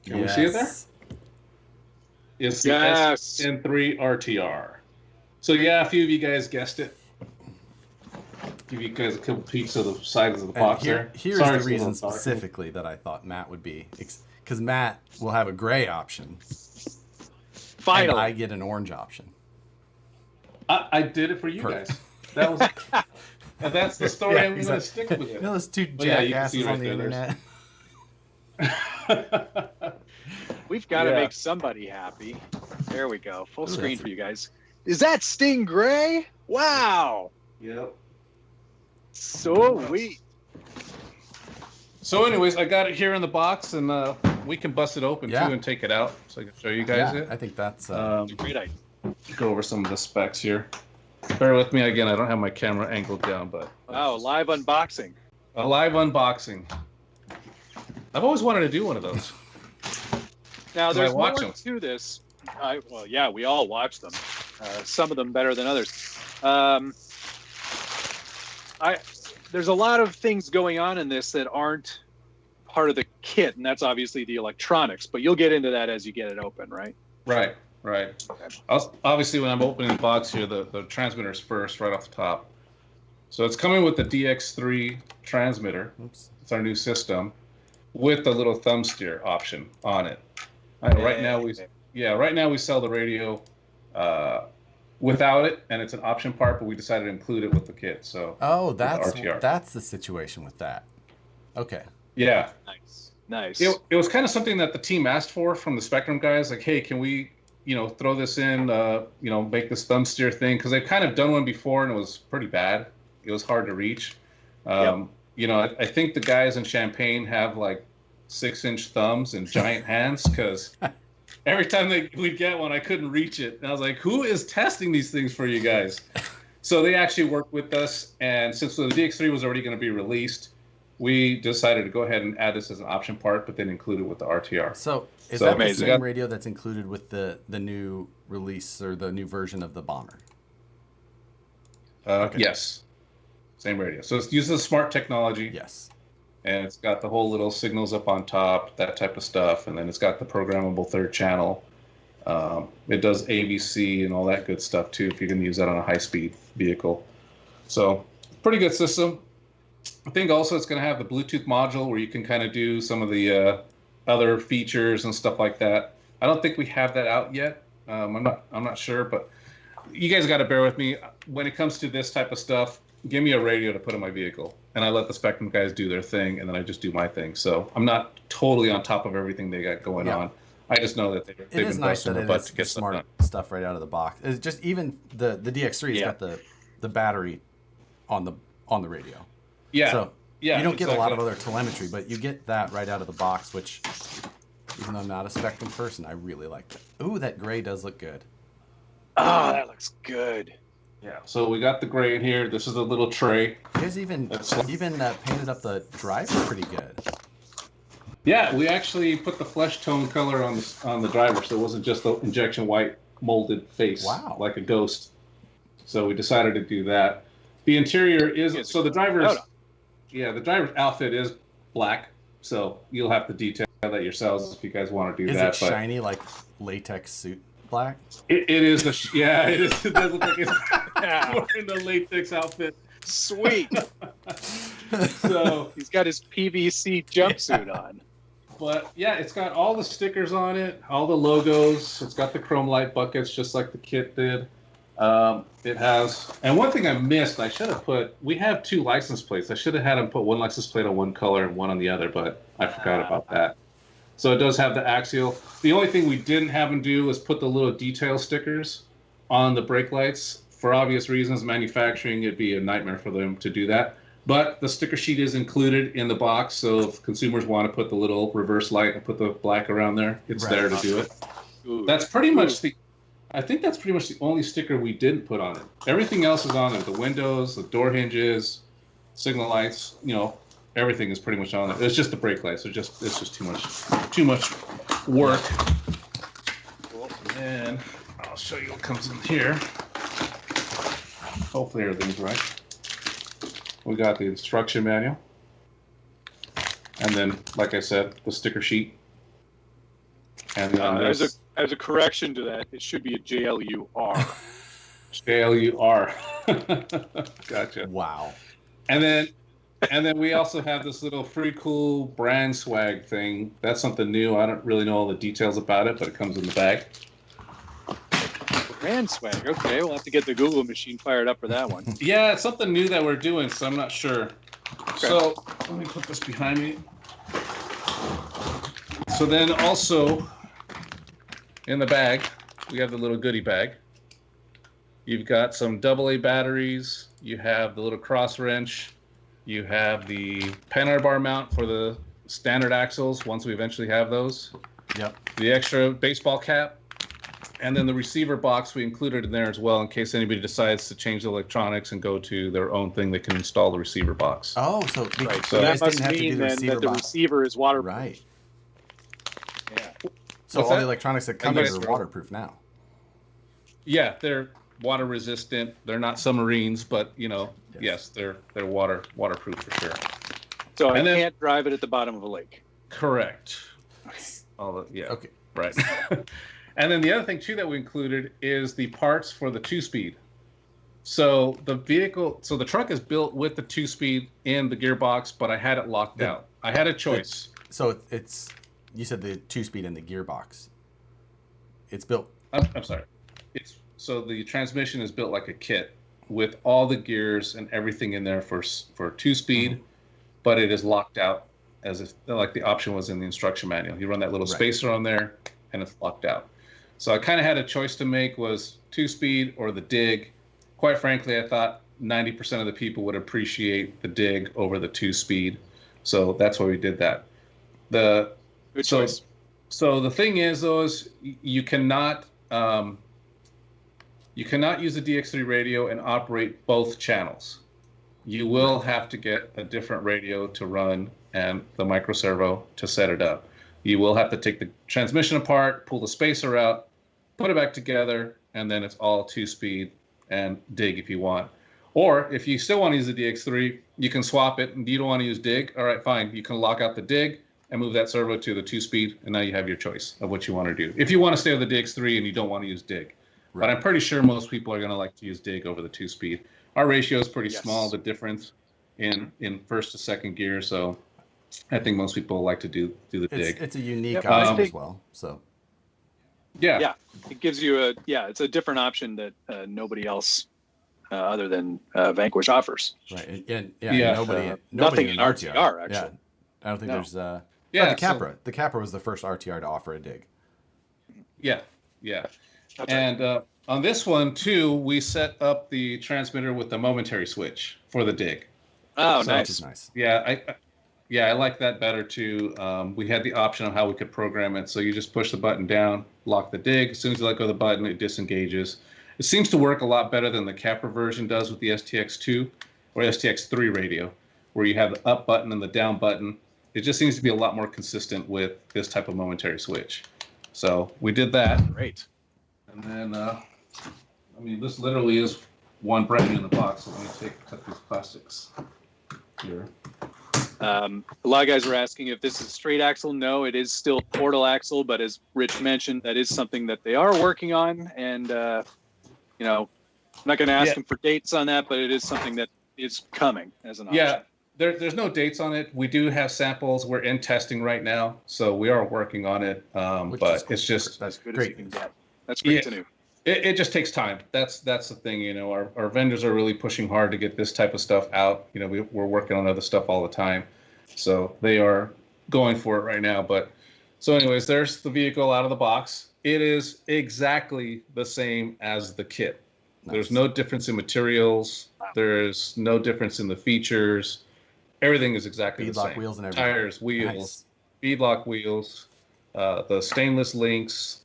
Can we see it there? It's the SN3 RTR. So yeah, a few of you guys guessed it. Give you guys a couple peeks of the sides of the box there. Here's the reason specifically that I thought Matt would be, because Matt will have a gray option. Finally, and I get an orange option. I did it for you guys. That was, and that's the story. I'm going to stick with it. You know those two jackasses on the internet. We've got to make somebody happy. There we go. Full screen for you guys. Is that Stingray? Wow. Yep. Sweet. So anyways, I got it here in the box, and we can bust it open too and take it out so I can show you guys it. I think that's a great idea. Go over some of the specs here. Bear with me again. I don't have my camera angled down, but live unboxing. A live unboxing. I've always wanted to do one of those. Now there's more to this. We all watch them. Some of them better than others. There's a lot of things going on in this that aren't part of the kit, and that's obviously the electronics. But you'll get into that as you get it open, right? Right. Okay. Obviously, when I'm opening the box here, the transmitter's first, right off the top. So it's coming with the DX3 transmitter. Oops. It's our new system with the little thumb steer option on it. Right now we sell the radio without it, and it's an option part, but we decided to include it with the kit. So that's the situation with that. Okay. Yeah. Nice. It was kind of something that the team asked for from the Spectrum guys. Like, hey, can we, throw this in, make this thumb steer thing? Because they've kind of done one before, and it was pretty bad. It was hard to reach. I think the guys in Champaign have like 6-inch thumbs and giant hands, because every time we'd get one, I couldn't reach it. And I was like, who is testing these things for you guys? So they actually worked with us. And since the DX3 was already going to be released, we decided to go ahead and add this as an option part, but then include it with the RTR. So is that the same radio that's included with the new release or the new version of the Bomber? Yes. Same radio. So it uses smart technology. Yes. And it's got the whole little signals up on top, that type of stuff. And then it's got the programmable third channel. It does ABC and all that good stuff too, if you can use that on a high-speed vehicle. So pretty good system. I think also it's going to have the Bluetooth module where you can kind of do some of the other features and stuff like that. I don't think we have that out yet. I'm not sure, but you guys got to bear with me. When it comes to this type of stuff, give me a radio to put in my vehicle, and I let the Spectrum guys do their thing, and then I just do my thing. So I'm not totally on top of everything they got going on. I just know that they've been busting their butt to get smart stuff right out of the box. It's just even the DX3's got the battery on the radio. Yeah. So you don't get a lot of other telemetry, but you get that right out of the box, which, even though I'm not a Spectrum person, I really like that. Ooh, that gray does look good. Oh, that looks good. Yeah. So we got the gray in here. This is a little tray. You guys even painted up the driver pretty good. Yeah, we actually put the flesh tone color on the driver, so it wasn't just the injection white molded face like a ghost. So we decided to do that. The interior is the driver's outfit is black, so you'll have to detail that yourselves if you guys want to do that. Is it shiny like latex suit black? It is it is. It does look like it's wearing the latex outfit. Sweet. So he's got his PVC jumpsuit on. But yeah, it's got all the stickers on it, all the logos. It's got the chrome light buckets, just like the kit did. It has, and one thing I missed, I should have put. We have 2 license plates. I should have had them put one license plate on one color and one on the other, but I forgot about that. So it does have the axial. The only thing we didn't have them do was put the little detail stickers on the brake lights. For obvious reasons, manufacturing, it'd be a nightmare for them to do that. But the sticker sheet is included in the box, so if consumers want to put the little reverse light and put the black around there, it's there to do it. Ooh. That's pretty much I think that's pretty much the only sticker we didn't put on it. Everything else is on it. The windows, the door hinges, signal lights, everything is pretty much on it. It's just the brake lights. It's just too much work. Cool. And then I'll show you what comes in here. Hopefully everything's right. We got the instruction manual. And then, like I said, the sticker sheet. And then as a correction to that, it should be a JLUR. JLUR. Gotcha. Wow. And then we also have this little free cool brand swag thing. That's something new. I don't really know all the details about it, but it comes in the bag. Brand swag. Okay, we'll have to get the Google machine fired up for that one. Yeah, it's something new that we're doing, so I'm not sure. Okay. So let me put this behind me. So then also in the bag, we have the little goodie bag. You've got some AA batteries. You have the little cross wrench. You have the Panhard bar mount for the standard axles once we eventually have those. Yep. The extra baseball cap. And then the receiver box we included in there as well in case anybody decides to change the electronics and go to their own thing, they can install the receiver box. Oh, so so that must mean then that the receiver is waterproof. Right. Yeah. So all the electronics that come in are waterproof now. Yeah, they're water resistant. They're not submarines, but yes, they're waterproof for sure. So I can't drive it at the bottom of a lake. Correct. Okay. Right. And then the other thing too that we included is the parts for the 2-speed. So the truck is built with the 2-speed in the gearbox, but I had it locked out. I had a choice. So you said the 2-speed in the gearbox. It's built. I'm sorry. So the transmission is built like a kit with all the gears and everything in there for 2-speed, but it is locked out as if like the option was in the instruction manual. You run that little spacer on there, and it's locked out. So I kind of had a choice to make, was 2-speed or the dig. Quite frankly, I thought 90% of the people would appreciate the dig over the 2-speed. So that's why we did that. Good choice. So the thing is, though, is you cannot use the DX3 radio and operate both channels. You will have to get a different radio to run and the micro servo to set it up. You will have to take the transmission apart, pull the spacer out, put it back together, and then it's all 2-speed and dig if you want. Or if you still want to use the DX3, you can swap it. And you don't want to use dig? All right, fine. You can lock out the dig and move that servo to the 2-speed, and now you have your choice of what you want to do. If you want to stay with the DX3 and you don't want to use dig. Right. But I'm pretty sure most people are going to like to use dig over the 2-speed. Our ratio is pretty small, the difference in first to second gear. So I think most people like to do the dig. It's a unique option as well. So yeah, it gives you it's a different option that nobody else other than Vanquish offers. Right, and nobody nothing in RTR actually. Yeah. I don't think there's the Capra. The Capra was the first RTR to offer a dig. Yeah. That's and right. On this one too, we set up the transmitter with the momentary switch for the dig. Oh, so, nice. Which is nice. Yeah, I like that better too. We had the option of how we could program it. So you just push the button down, lock the dig. As soon as you let go of the button, it disengages. It seems to work a lot better than the Capra version does with the STX2 or STX3 radio, where you have the up button and the down button. It just seems to be a lot more consistent with this type of momentary switch. So we did that. Great. And then, this literally is one brand new in the box. So let me cut these plastics here. A lot of guys were asking if this is straight axle. No, it is still portal axle, but as Rich mentioned, that is something that they are working on. And, I'm not going to ask them for dates on that, but it is something that is coming as an option. Yeah, there's no dates on it. We do have samples. We're in testing right now, so we are working on it. But it's just that's good as you can get. That's great to know. It just takes time. That's the thing. Our vendors are really pushing hard to get this type of stuff out. We're working on other stuff all the time, so they are going for it right now. But so anyways, there's the vehicle out of the box. It is exactly the same as the kit. Nice. There's no difference in materials. Wow. There's no difference in the features. Everything is exactly the same. Beadlock wheels and everything. Tires, wheels, beadlock wheels, the stainless links,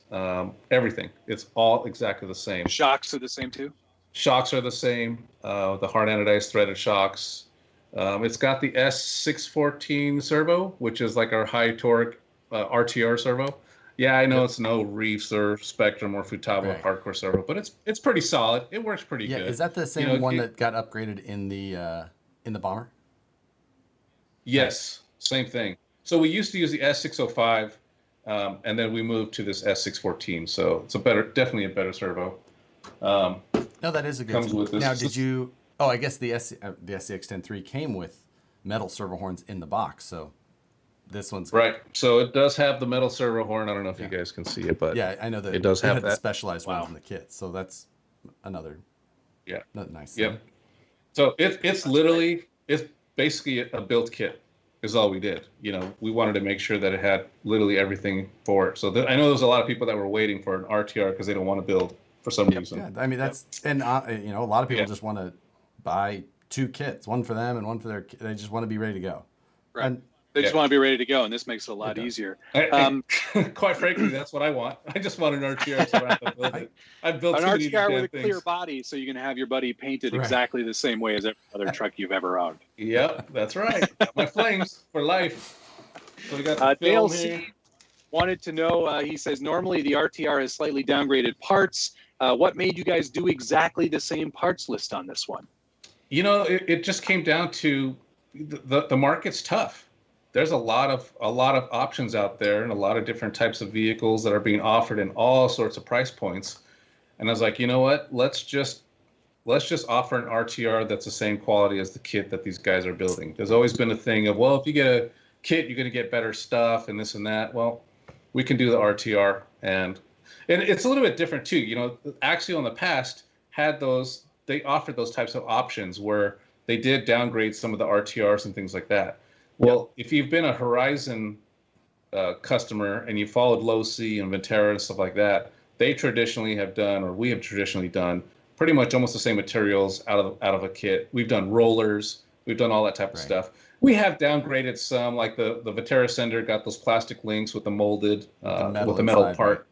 everything. It's all exactly the same. Shocks are the same too? Shocks are the same. The hard anodized threaded shocks. It's got the S614 servo, which is like our high torque RTR servo. Yeah, I know it's no Reefs or Spectrum or Futaba hardcore servo, but it's pretty solid. It works pretty good. Is that the same one that got upgraded in the Bomber? Yes, same thing. So we used to use the S605, and then we moved to this S614. So it's definitely a better servo. No, that is a good. Comes with this. Now, did you? Oh, I guess the SCX-10.3 came with metal servo horns in the box, so. This one's right. So it does have the metal servo horn. I don't know if you guys can see it, but I know that it does have that. The specialized ones in the kit. So that's another nice thing. So it's literally it's basically a built kit is all we did. We wanted to make sure that it had literally everything for it. So I know there's a lot of people that were waiting for an RTR because they don't want to build for some reason. Yeah, that's and a lot of people just want to buy two kits, one for them and one for their. They just want to be ready to go. Right. And, they just want to be ready to go, and this makes it a lot easier. Quite frankly, that's what I want. I just want an RTR so I have to build it. I've built an RTR with a things. clear body, so you can have your buddy painted exactly the same way as every other truck you've ever owned. Yep, that's right. My flames for life. So we got Dale C. wanted to know. He says normally the RTR has slightly downgraded parts. What made you guys do exactly the same parts list on this one? It just came down to the market's tough. There's a lot of options out there and a lot of different types of vehicles that are being offered in all sorts of price points. And I was like, you know what? Let's just offer an RTR that's the same quality as the kit that these guys are building. There's always been a thing of, well, if you get a kit, you're going to get better stuff and this and that. Well, we can do the RTR, and it's a little bit different too. Axial in the past they offered those types of options where they did downgrade some of the RTRs and things like that. Well, if you've been a Horizon customer and you followed Low C and Ventera and stuff like that, they traditionally have done, or we have traditionally done, pretty much almost the same materials out of a kit. We've done rollers, we've done all that type of stuff. We have downgraded some, like the Ventera Sender got those plastic links with the molded, with the metal part.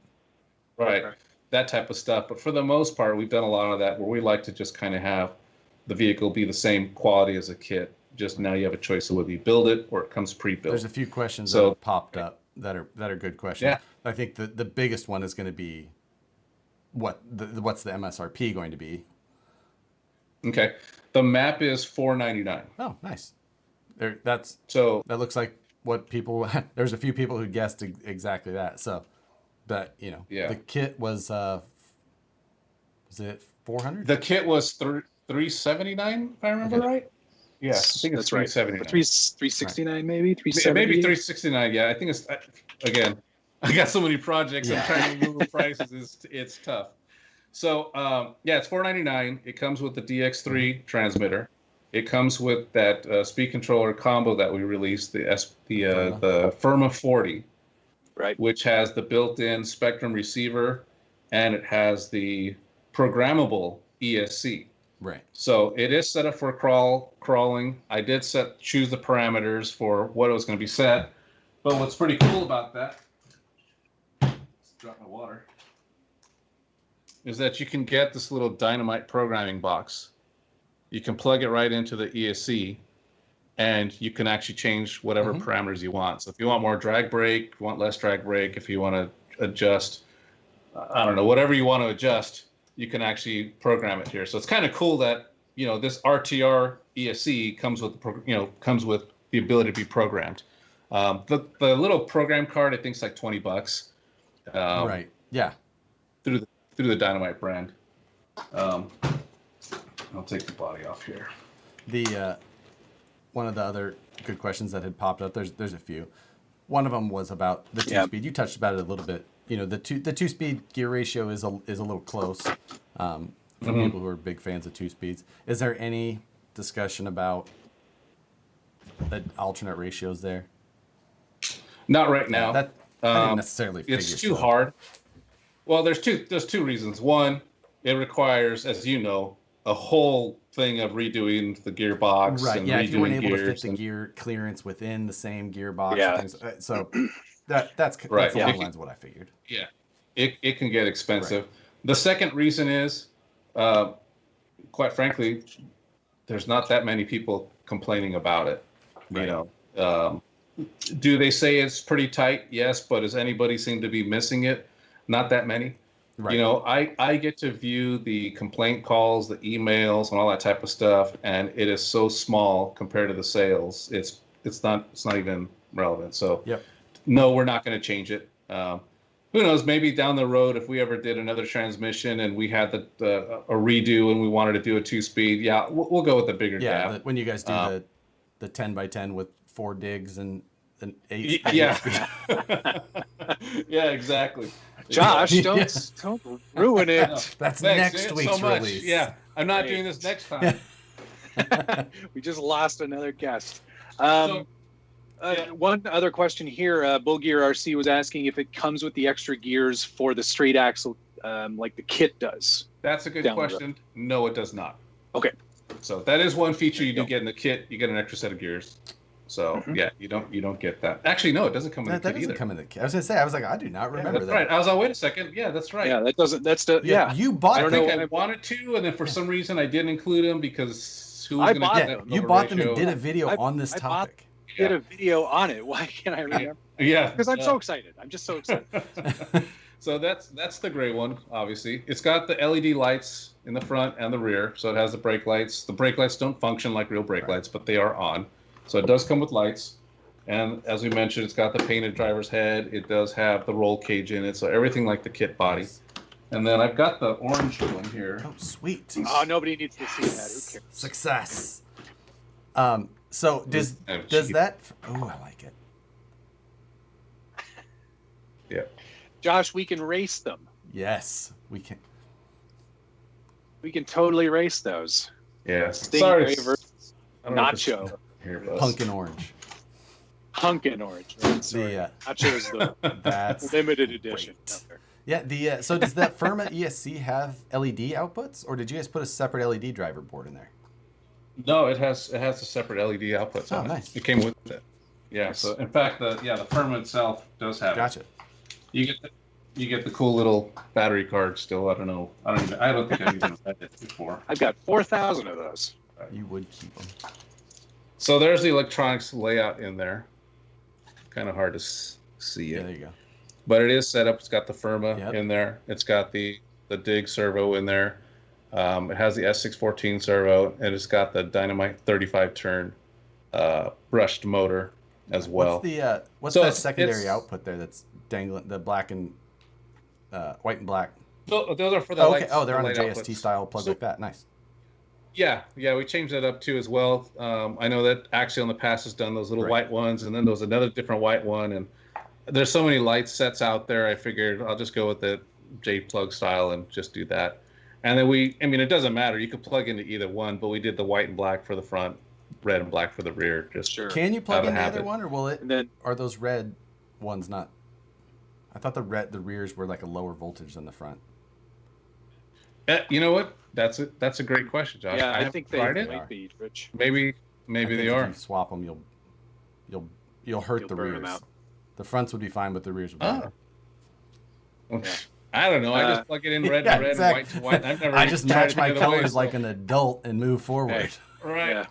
Right. That type of stuff. But for the most part, we've done a lot of that where we like to just kind of have the vehicle be the same quality as a kit. Just now you have a choice of whether you build it or it comes pre-built. There's a few questions that have popped up that are good questions. Yeah. I think the biggest one is going to be what's the MSRP going to be? Okay. The map is $4.99. Oh, nice. That looks like what people. There's a few people who guessed exactly that. So, but the kit was it 400? The kit was $379, if I remember right. Yeah, I think it's $379. $369 maybe. Maybe $369. Yeah, I think it's again. I got so many projects. I'm trying to move prices. It's tough. So it's $4.99. It comes with the DX3 transmitter. It comes with that speed controller combo that we released, the Firma 40, right, which has the built-in Spectrum receiver, and it has the programmable ESC. Right. So it is set up for crawling. I did choose the parameters for what it was going to be set. But what's pretty cool about that, let's drop my water, is that you can get this little dynamite programming box. You can plug it right into the ESC, and you can actually change whatever parameters you want. So if you want more drag brake, if you want less drag brake, if you want to adjust, I don't know, whatever you want to adjust, you can actually program it here. So it's kind of cool that this RTR ESC comes with the ability to be programmed. The little program card, I think, is like $20. Right. Yeah. Through the Dynamite brand. I'll take the body off here. The one of the other good questions that had popped up. There's a few. One of them was about the two-speed. You touched about it a little bit. The two-speed gear ratio is a little close for people who are big fans of two-speeds. Is there any discussion about the alternate ratios there? Not right now. I didn't necessarily figure it's too hard. Well, there's two reasons. One, it requires, as you know, a whole thing of redoing the gearbox. Right. And yeah. If you weren't able to gears fit the gear clearance within the same gearbox. Yeah. And things, so that's right. Along the lines of what I figured. Yeah. It can get expensive. Right. The second reason is, quite frankly, there's not that many people complaining about it. Right. Do they say it's pretty tight? Yes, but does anybody seem to be missing it? Not that many. Right. I get to view the complaint calls, the emails, and all that type of stuff, and it is so small compared to the sales. It's not even relevant. So no, we're not going to change it. Who knows? Maybe down the road, if we ever did another transmission and we had a redo and we wanted to do a 2-speed, we'll go with the bigger gap. When you guys do the 10x10 with 4 digs and 8. Yeah. Yeah, exactly. Josh, don't ruin it. That's Thanks next week's release. Yeah, I'm not doing this next time. We just lost another guest. One other question here. Bull Gear RC was asking if it comes with the extra gears for the straight axle, like the kit does. That's a good question. No, it does not. Okay. So that is one feature you do get in the kit. You get an extra set of gears. So you don't get that. Actually, no, it doesn't come in the kit either. That doesn't come in the kit. I was gonna say, I was like, I do not remember that. Right. I was like, wait a second. Yeah, that's right. Yeah, that doesn't. That's the You bought. I think I wanted to, and then for some reason I didn't include them because who was going to get them? You bought them and did a video on this topic. Did a video on it. Why can't I remember? Yeah, because I'm so excited. I'm just so excited. So that's the gray one. Obviously, it's got the LED lights in the front and the rear, so it has the brake lights. The brake lights don't function like real brake lights, but they are on. So it does come with lights. And as we mentioned, it's got the painted driver's head. It does have the roll cage in it, so everything like the kit body. And then I've got the orange one here. Oh, sweet. Oh, nobody needs to see that. Who cares? Success. So does that? Oh, I like it. Yeah. Josh, we can race them. Yes, we can. We can totally race those. Yes. Sorry. Nacho. Pumpkin orange. Pumpkin orange. Right? Sorry. Nacho is the limited edition. Yeah. So does that Firma ESC have LED outputs, or did you guys put a separate LED driver board in there? No, it has a separate LED outputs. Oh, nice. It came with it. Yeah. So in fact, the Firma itself does have. Gotcha. You get the cool little battery card still. I don't think I've even read it before. I've got 4,000 of those. You would keep them. So there's the electronics layout in there. Kind of hard to see it. Yeah, there you go. But it is set up. It's got the Firma in there. It's got the dig servo in there. It has the S614 servo, and it's got the Dynamite 35 turn brushed motor as well. What's that secondary output there that's dangling, the black and white and black? Those are for the lights. Okay. Oh, they're on a JST outputs. style plug like that. Nice. Yeah, we changed that up too as well. I know that Axial in the past has done those little white ones, and then there was another different white one, and there's so many light sets out there. I figured I'll just go with the J plug style and just do that. And then it doesn't matter. You could plug into either one, but we did the white and black for the front, red and black for the rear. Just sure. Can you plug into either one, or will it? And then are those red ones not? I thought the rears were like a lower voltage than the front. You know what? That's a great question, Josh. Yeah, I think they might be, Rich. Maybe they are. If you swap them, you'll hurt the rears. The fronts would be fine, but the rears would be better. Yeah. I don't know. I just plug it in red and red and white to white. I just match my colors like an adult and move forward. Right.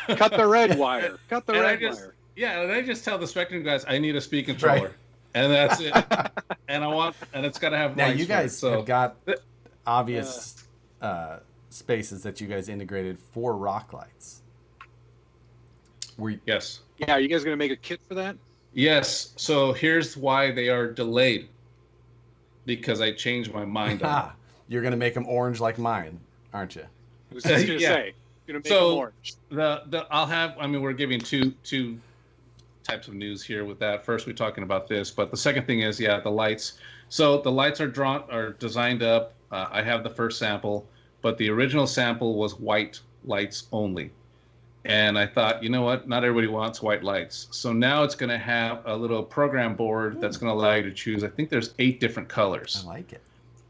Yeah. Cut the red wire. Cut the red wire. Yeah, and I just tell the Spectrum guys, I need a speed controller, right. And that's it. and it's got to have. Now you guys have got obvious spaces that you guys integrated for rock lights. Yes. Yeah. Are you guys going to make a kit for that? Yes. So here's why they are delayed. Because I changed my mind on it. You're going to make them orange like mine, aren't you? I was just going to say. You're going to make them orange. We're giving two types of news here with that. First, we're talking about this. But the second thing is, the lights. So the lights are designed up. I have the first sample. But the original sample was white lights only. And I thought, you know what? Not everybody wants white lights. So now it's going to have a little program board that's going to allow you to choose. I think there's 8 different colors. I like it.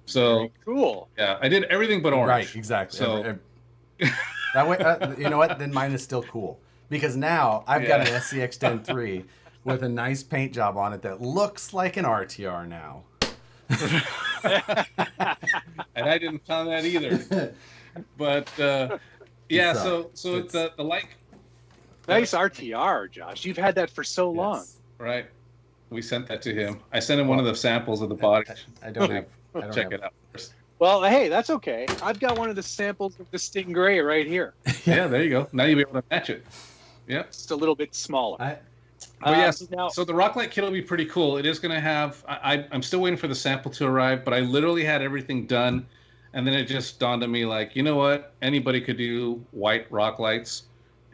So very cool. Yeah, I did everything but orange. Right, exactly. So that way, you know what? Then mine is still cool because now I've got an SCX 10.3 with a nice paint job on it that looks like an RTR now. And I didn't find that either. But. Yeah, so the light. Nice RTR, Josh. You've had that for so long. Right. We sent that to him. I sent him one of the samples of the body. I don't have. Check it out first. Well, hey, that's okay. I've got one of the samples of the Stingray right here. Yeah, there you go. Now you'll be able to match it. Yeah. Just a little bit smaller. So the rock light kit will be pretty cool. It is going to have. I'm still waiting for the sample to arrive, but I literally had everything done. And then it just dawned on me, like, you know what? Anybody could do white rock lights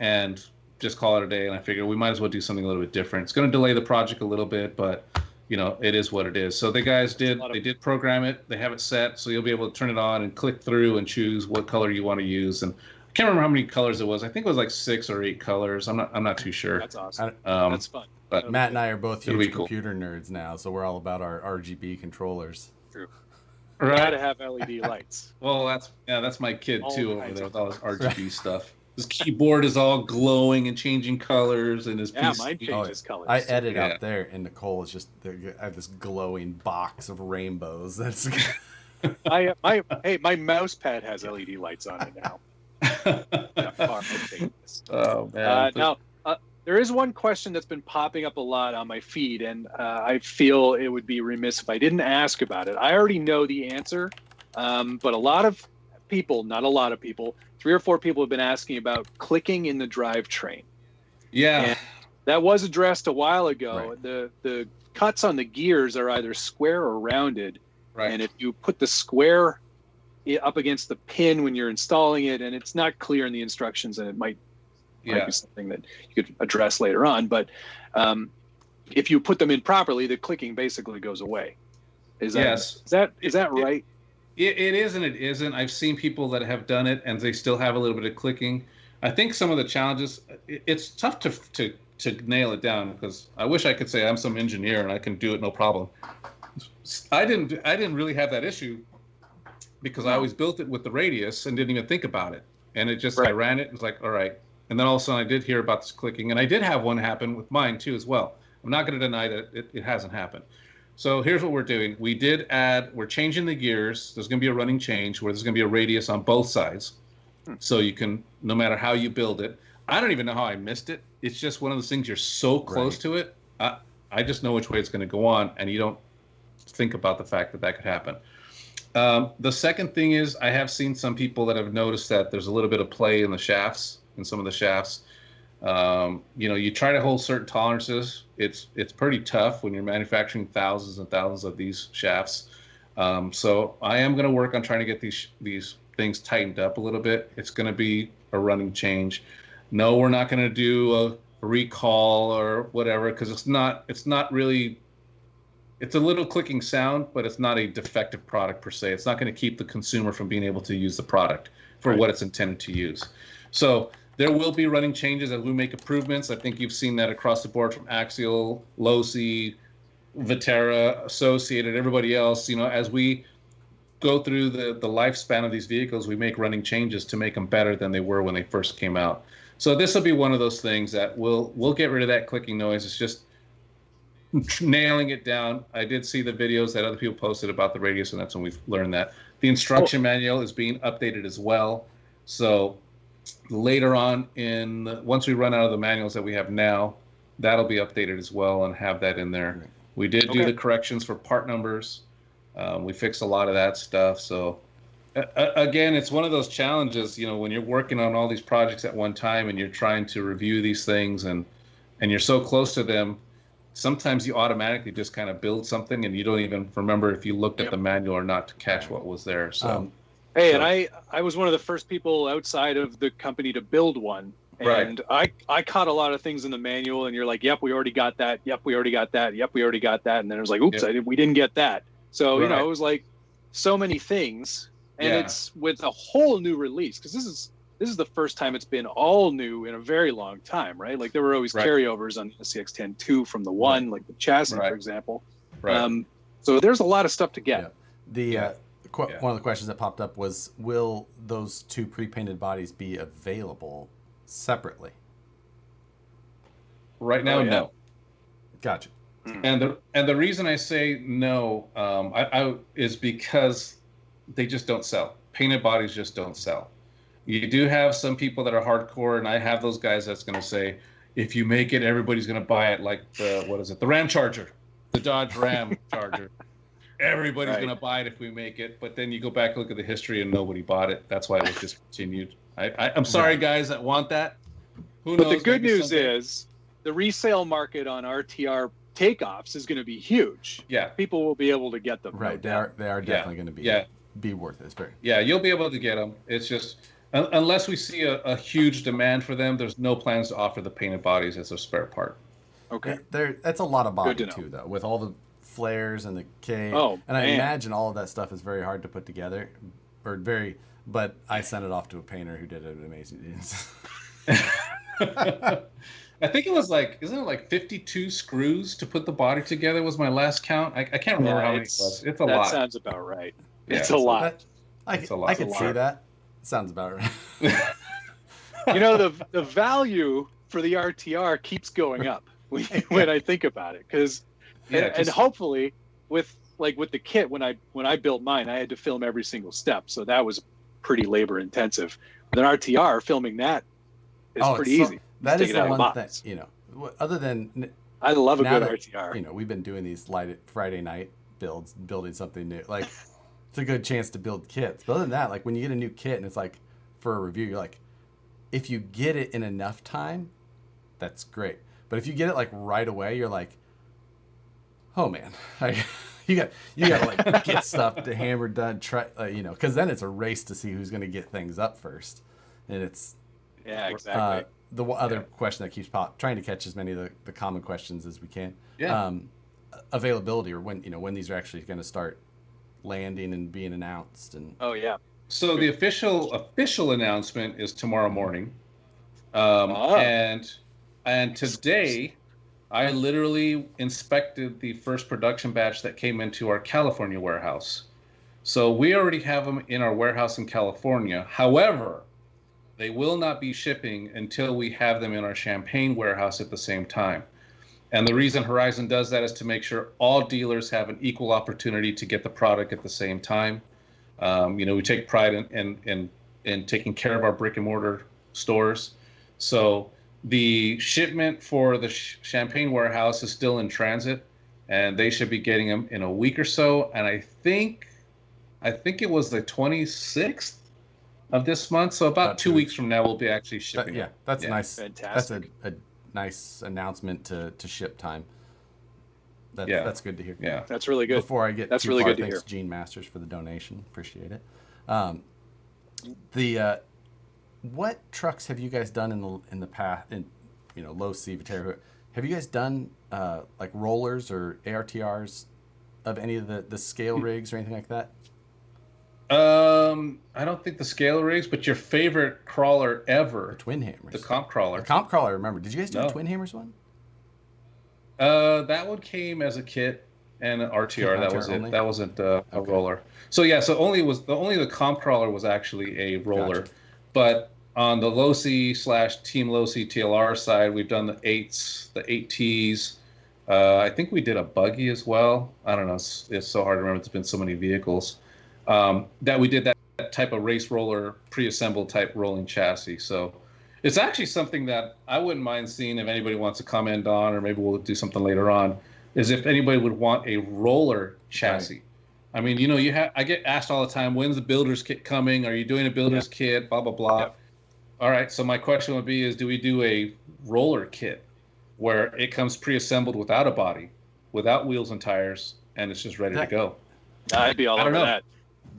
and just call it a day. And I figured we might as well do something a little bit different. It's going to delay the project a little bit, but, it is what it is. So the guys did program it. They have it set, so you'll be able to turn it on and click through and choose what color you want to use. And I can't remember how many colors it was. I think it was like 6 or 8 colors. I'm not too sure. That's awesome. That's fun. But Matt and I are both huge computer nerds now, so we're all about our RGB controllers. True. Right. Gotta have LED lights. Well, that's my kid too over there with all his RGB stuff. His keyboard is all glowing and changing colors, and his PC. Mine changes colors. I edit out there, and Nicole is I have this glowing box of rainbows. That's my mouse pad has LED lights on it now. Oh man! Now. There is one question that's been popping up a lot on my feed, and I feel it would be remiss if I didn't ask about it. I already know the answer, but a lot of people, not a lot of people, 3 or 4 people have been asking about clicking in the drivetrain. Yeah. And that was addressed a while ago. Right. The cuts on the gears are either square or rounded. Right. And if you put the square up against the pin when you're installing it, and it's not clear in the instructions, and it might be something that you could address later on. But if you put them in properly, the clicking basically goes away. Is that right? It is and it isn't. I've seen people that have done it and they still have a little bit of clicking. I think some of the challenges, it's tough to nail it down because I wish I could say I'm some engineer and I can do it no problem. I didn't really have that issue because I always built it with the radius and didn't even think about it. And it just, I ran it and was like, all right. And then all of a sudden I did hear about this clicking, and I did have one happen with mine too as well. I'm not going to deny that it hasn't happened. So here's what we're doing. We're changing the gears. There's going to be a running change where there's going to be a radius on both sides. So you can, no matter how you build it, I don't even know how I missed it. It's just one of those things, you're so close to it. I just know which way it's going to go on, and you don't think about the fact that could happen. The second thing is I have seen some people that have noticed that there's a little bit of play in the shafts, in some of the shafts. You try to hold certain tolerances. It's pretty tough when you're manufacturing thousands and thousands of these shafts. So I am going to work on trying to get these things tightened up a little bit. It's going to be a running change. No, we're not going to do a recall or whatever, because it's not really. It's a little clicking sound, but it's not a defective product per se. It's not going to keep the consumer from being able to use the product for what it's intended to use. So there will be running changes as we make improvements. I think you've seen that across the board from Axial, Losi, Viterra, Associated, everybody else. As we go through the lifespan of these vehicles, we make running changes to make them better than they were when they first came out. So this will be one of those things that we'll get rid of that clicking noise. It's just nailing it down. I did see the videos that other people posted about the radius, and that's when we've learned that. The instruction manual is being updated as well. So later on, once we run out of the manuals that we have now, that'll be updated as well and have that in there. Right. We did do the corrections for part numbers. We fixed a lot of that stuff. So again, it's one of those challenges, when you're working on all these projects at one time and you're trying to review these things and you're so close to them. Sometimes you automatically just kind of build something and you don't even remember if you looked at the manual or not to catch what was there. So, and I was one of the first people outside of the company to build one. And I caught a lot of things in the manual, and you're like, yep, we already got that. Yep, we already got that. Yep, we already got that. And then it was like, oops, we didn't get that. So, it was like so many things. And it's with a whole new release, because this is the first time it's been all new in a very long time, right? Like there were always carryovers on the CX-10-2 from the one, like the chassis, for example. Right. So there's a lot of stuff to get. Yeah. One of the questions that popped up was, will those two pre-painted bodies be available separately? Right now, no. Gotcha. And the reason I say no is because they just don't sell. Painted bodies just don't sell. You do have some people that are hardcore, and I have those guys that's going to say, if you make it, everybody's going to buy it, like the Ram Charger, the Dodge Ram Charger. Everybody's going to buy it if we make it. But then you go back and look at the history, and nobody bought it. That's why it was discontinued. I'm sorry, guys, that want that. Who knows? But the good news is the resale market on RTR takeoffs is going to be huge. Yeah. People will be able to get them. Right. They are definitely going to be worth it. It's very. Yeah, you'll be able to get them. It's just, unless we see a huge demand for them, there's no plans to offer the painted bodies as a spare part. Okay. That's a lot of body too, though, with all the flares and the K. I imagine all of that stuff is very hard to put together, but I sent it off to a painter who did an amazing job. I think it was isn't it like 52 screws to put the body together was my last count? I can't remember how many it was. It's a lot. That sounds about right. Yeah, it's a lot. I can see that. Sounds about right. The value for the RTR keeps going up when I think about it, because and hopefully with the kit, when I built mine, I had to film every single step, so that was pretty labor intensive. With an RTR, filming that is pretty easy. That is the one thing, other than I love a good RTR. We've been doing these Friday night builds, building something new. Like, it's a good chance to build kits. But other than that, like when you get a new kit and it's like for a review, you're like, if you get it in enough time, that's great. But if you get it like right away, you're like, oh man, you got to like get stuff to hammered done. Try, because then it's a race to see who's going to get things up first, and it's exactly. The other question that keeps trying to catch as many of the common questions as we can. Availability, or when these are actually going to start landing and being announced. And so the official announcement is tomorrow morning. And today I literally inspected the first production batch that came into our California warehouse. So we already have them in our warehouse in California. However, they will not be shipping until we have them in our Champaign warehouse at the same time. And the reason Horizon does that is to make sure all dealers have an equal opportunity to get the product at the same time. We take pride in taking care of our brick and mortar stores. So the shipment for the Champaign warehouse is still in transit, and they should be getting them in a week or so. And I think I think it was the 26th of this month. So about 2 weeks from now, we'll be actually shipping it. That's nice. Fantastic. That's a nice announcement to ship time. That's good to hear. Yeah, that's really good. Before I get that's too really far, good to thanks hear. Gene Masters for the donation. Appreciate it. What trucks have you guys done in the past? In low C Viterbo, have you guys done like rollers or ARTRs of any of the scale rigs or anything like that? I don't think the scale rigs, but your favorite crawler ever, The twin hammers, the comp crawler. The comp crawler, I remember. Did you guys do a twin hammers one? That one came as a kit and an RTR. That was only? it. That wasn't a roller. So yeah, so only the comp crawler was actually a roller, Gotcha. but on the low C / Team Low C TLR side, we've done the 8s, the 8Ts. I think we did a buggy as well. I don't know. It's so hard to remember. There's been so many vehicles that we did that type of race roller, pre-assembled type rolling chassis. So it's actually something that I wouldn't mind seeing if anybody wants to comment on, or maybe we'll do something later on, is if anybody would want a roller chassis. Right. I mean, I get asked all the time, when's the builder's kit coming? Are you doing a builder's kit? Blah, blah, blah. Yep. All right, so my question would be do we do a roller kit where it comes pre-assembled without a body, without wheels and tires, and it's just ready to go? I'd be all over that.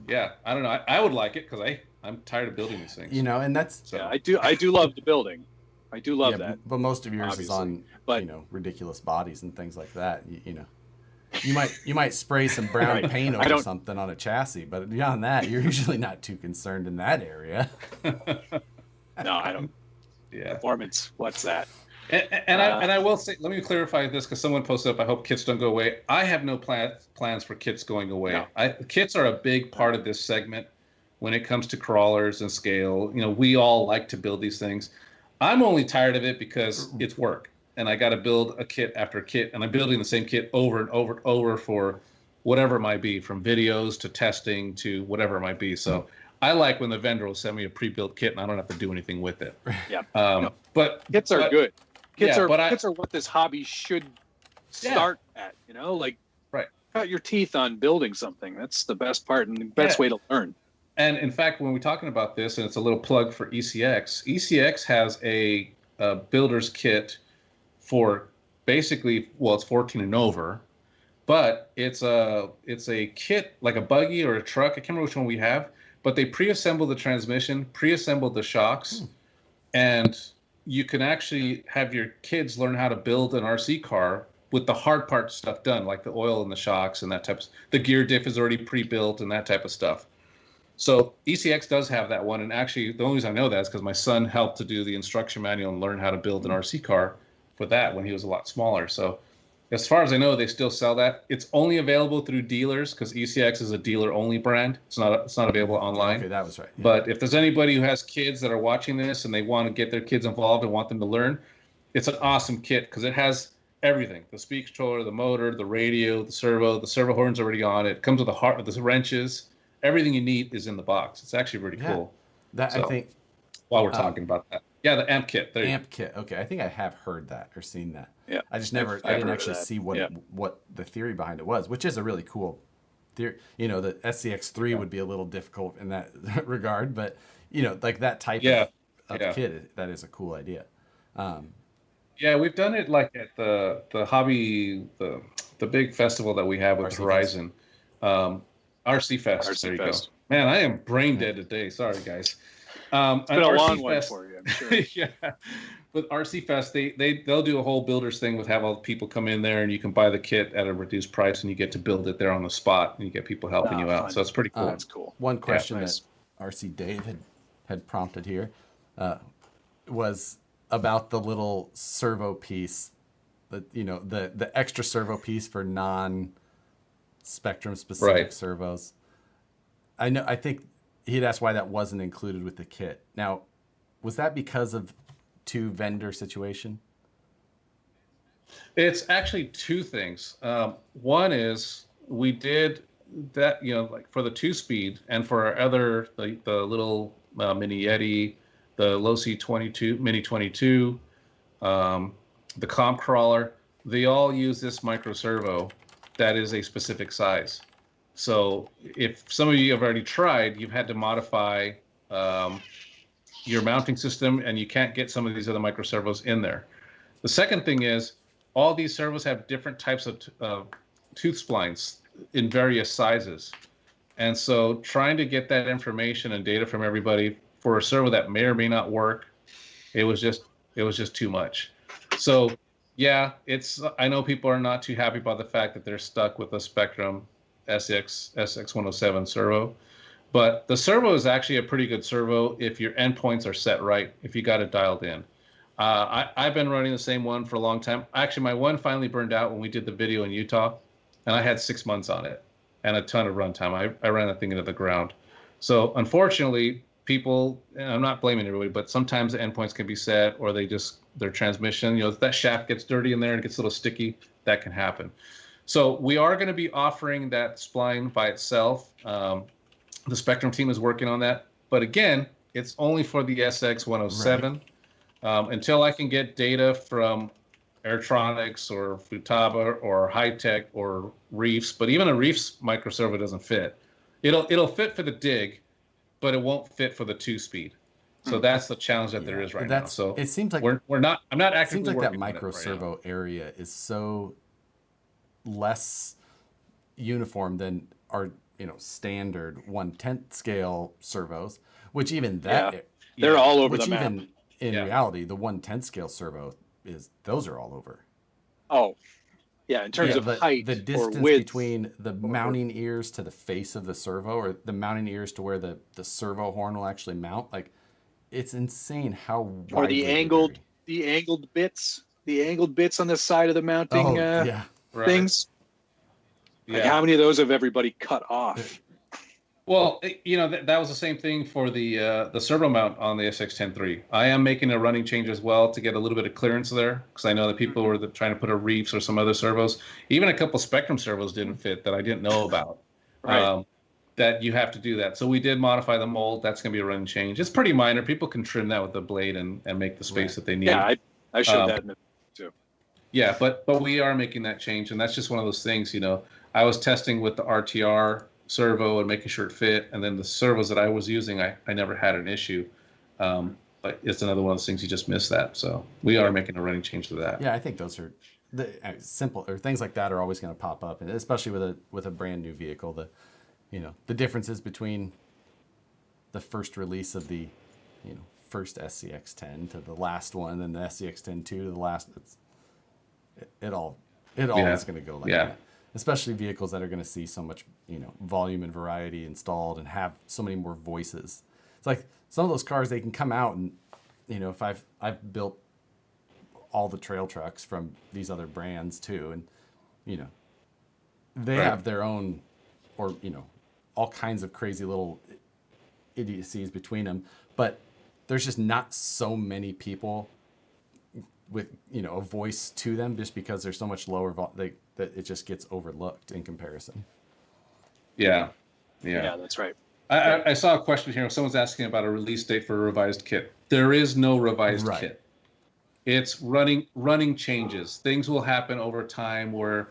Yeah, I don't know. I would like it because I'm tired of building these things. And that's... So. Yeah, I do love the building. I do love that. But most of yours is on, ridiculous bodies and things like that. You might spray some brown paint over something on a chassis, but beyond that, you're usually not too concerned in that area. No, I don't. Yeah. Performance. What's that? And I will say, let me clarify this because someone posted up. I hope kits don't go away. I have no plans for kits going away. No. Kits are a big part of this segment when it comes to crawlers and scale. We all like to build these things. I'm only tired of it because it's work, and I got to build a kit after kit, and I'm building the same kit over and over and over for whatever it might be, from videos to testing to whatever it might be. So I like when the vendor will send me a pre-built kit and I don't have to do anything with it. Yeah. But kits are good. Kits are what this hobby should start at. Cut your teeth on building something. That's the best part and the best way to learn. And in fact, when we're talking about this, and it's a little plug for ECX, ECX has a builder's kit for basically, it's 14 and over, but it's a kit like a buggy or a truck. I can't remember which one we have, but they pre-assemble the transmission, pre-assemble the shocks, and you can actually have your kids learn how to build an RC car with the hard part stuff done, like the oil and the shocks and that type of. The gear diff is already pre-built and that type of stuff. So ECX does have that one, and actually the only reason I know that is because my son helped to do the instruction manual and learn how to build an RC car for that when he was a lot smaller. So as far as I know, they still sell that. It's only available through dealers because ECX is a dealer-only brand. It's not available online. Okay, that was right. Yeah. But if there's anybody who has kids that are watching this and they want to get their kids involved and want them to learn, it's an awesome kit because it has everything: the speed controller, the motor, the radio, the servo horn's already on it. It comes with the wrenches. Everything you need is in the box. It's actually really cool. I think while we're talking about that. Yeah, the amp kit. Kit. Okay, I think I have heard that or seen that. Yeah. I just I didn't actually see what the theory behind it was, which is a really cool theory. The SCX3 would be a little difficult in that regard, but like that type of kit, that is a cool idea. Yeah, we've done it like at the hobby, the big festival that we have with RC Horizon. RC Fest. There you go. Man, I am brain dead today. Sorry, guys. It's been a long one for you, I'm sure. Yeah. With RC Fest, they'll do a whole builders thing with have all the people come in there and you can buy the kit at a reduced price and you get to build it there on the spot and you get people helping you out. Fun. So that's pretty cool. That's cool. One question that RC Dave had prompted here was about the little servo piece, the extra servo piece for non-spectrum specific servos. I think he'd asked why that wasn't included with the kit. Now, was that because of two vendor situation? It's actually two things. One is we did that, like for the 2-speed and for our other, the little mini Yeti, the Low C22, Mini 22, the comp crawler, they all use this micro servo that is a specific size. So if some of you have already tried, you've had to modify your mounting system, and you can't get some of these other micro servos in there. The second thing is all these servos have different types of tooth splines in various sizes. And so trying to get that information and data from everybody for a servo that may or may not work, it was just too much. So yeah, I know people are not too happy about the fact that they're stuck with a Spectrum SX107 servo, but the servo is actually a pretty good servo if your endpoints are set right, if you got it dialed in. I've been running the same one for a long time. Actually, my one finally burned out when we did the video in Utah, and I had 6 months on it and a ton of runtime. I ran that thing into the ground. So unfortunately, people, and I'm not blaming everybody, but sometimes the endpoints can be set, or their transmission, if that shaft gets dirty in there and it gets a little sticky, that can happen. So we are going to be offering that spline by itself. The Spectrum team is working on that. But again, it's only for the SX107. Right. Until I can get data from Airtronics or Futaba or High-Tech or Reefs, but even a Reefs microservo doesn't fit. It'll fit for the dig, but it won't fit for the 2-speed. So that's the challenge that there is right now. So it seems like I'm not actively. It seems like that working micro on it right servo now. area is so less uniform than our standard 1/10 scale servos, which even that they're all over which the map. even in reality, the 1/10 scale servo those are all over. Oh, yeah. In terms of height, the distance or width between the mounting ears to the face of the servo, or the mounting ears to where the servo horn will actually mount, like it's insane how wide. Or the angled bits on the side of the mounting things. Yeah. Like how many of those have everybody cut off? Well, that was the same thing for the servo mount on the SX10 III. I am making a running change as well to get a little bit of clearance there, because I know that people were trying to put a Reefs or some other servos. Even a couple Spectrum servos didn't fit that I didn't know about. Right. That you have to do that. So we did modify the mold. That's going to be a running change. It's pretty minor. People can trim that with the blade and make the space that they need. Yeah, I showed that in the too. Yeah, but we are making that change, and that's just one of those things. I was testing with the RTR servo and making sure it fit, and then the servos that I was using, I never had an issue. But it's another one of those things, you just miss that. So we are making a running change to that. Yeah, I think those are simple, or things like that are always going to pop up, and especially with a brand new vehicle. The differences between the first release of the first SCX10 to the last one, and the SCX10 2 to the last. It all is going to go like that. Especially vehicles that are going to see so much volume and variety installed and have so many more voices. It's like some of those cars, they can come out and if I've built all the trail trucks from these other brands too, and they have their own, or all kinds of crazy little idiocies between them, but there's just not so many people with a voice to them, just because they're so much lower that it just gets overlooked in comparison. Yeah, that's right. I saw a question here. Someone's asking about a release date for a revised kit. There is no revised kit. It's running changes. Things will happen over time where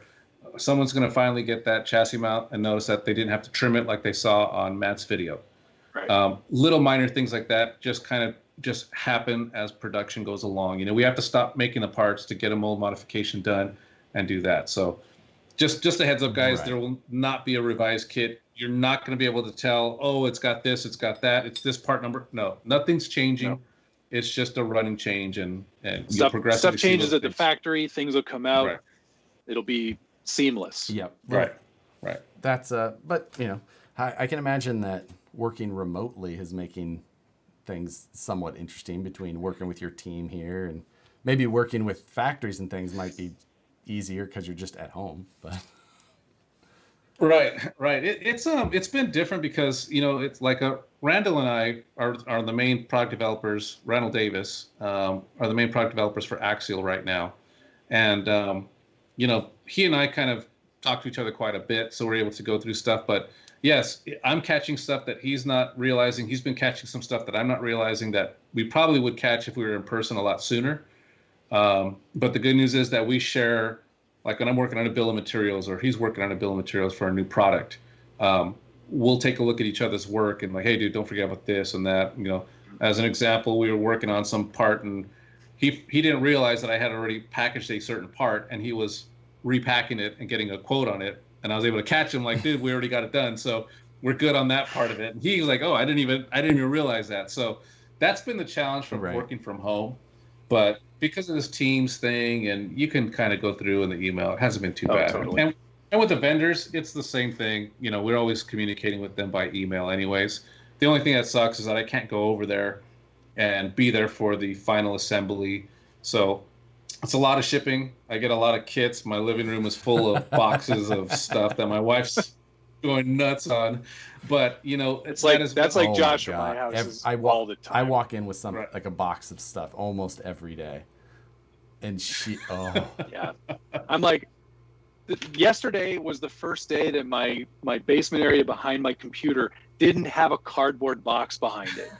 someone's going to finally get that chassis mount and notice that they didn't have to trim it like they saw on Matt's video. Right. Little minor things like that just happen as production goes along. We have to stop making the parts to get a mold modification done and do that. So just a heads up, guys, there will not be a revised kit. You're not going to be able to tell, oh, it's got this, it's got that, it's this part number. No, nothing's changing. No. It's just a running change, and stuff changes at the factory. Things will come out. Right. It'll be seamless. Yep. Right. That's but I can imagine that working remotely is making things somewhat interesting, between working with your team here and maybe working with factories and things might be easier because you're just at home. But right. It's been different because it's like Randall and I are the main product developers. Randall Davis are the main product developers for Axial right now, and he and I kind of talk to each other quite a bit, so we're able to go through stuff. But yes, I'm catching stuff that he's not realizing. He's been catching some stuff that I'm not realizing that we probably would catch if we were in person a lot sooner. But the good news is that we share, like when I'm working on a bill of materials or he's working on a bill of materials for a new product, we'll take a look at each other's work and like, hey, dude, don't forget about this and that. As an example, we were working on some part and he didn't realize that I had already packaged a certain part and he was repacking it and getting a quote on it. And I was able to catch him like, dude, we already got it done. So we're good on that part of it. And he was like, oh, I didn't even realize that. So that's been the challenge from working from home. But because of this Teams thing, and you can kind of go through in the email, it hasn't been too bad. Totally. And with the vendors, it's the same thing. We're always communicating with them by email anyways. The only thing that sucks is that I can't go over there and be there for the final assembly. So it's a lot of shipping. I get a lot of kits. My living room is full of boxes of stuff that my wife's going nuts on. But it's like that's like Josh at my house all the time. I walk in with like a box of stuff almost every day, and yeah, I'm like, yesterday was the first day that my basement area behind my computer didn't have a cardboard box behind it.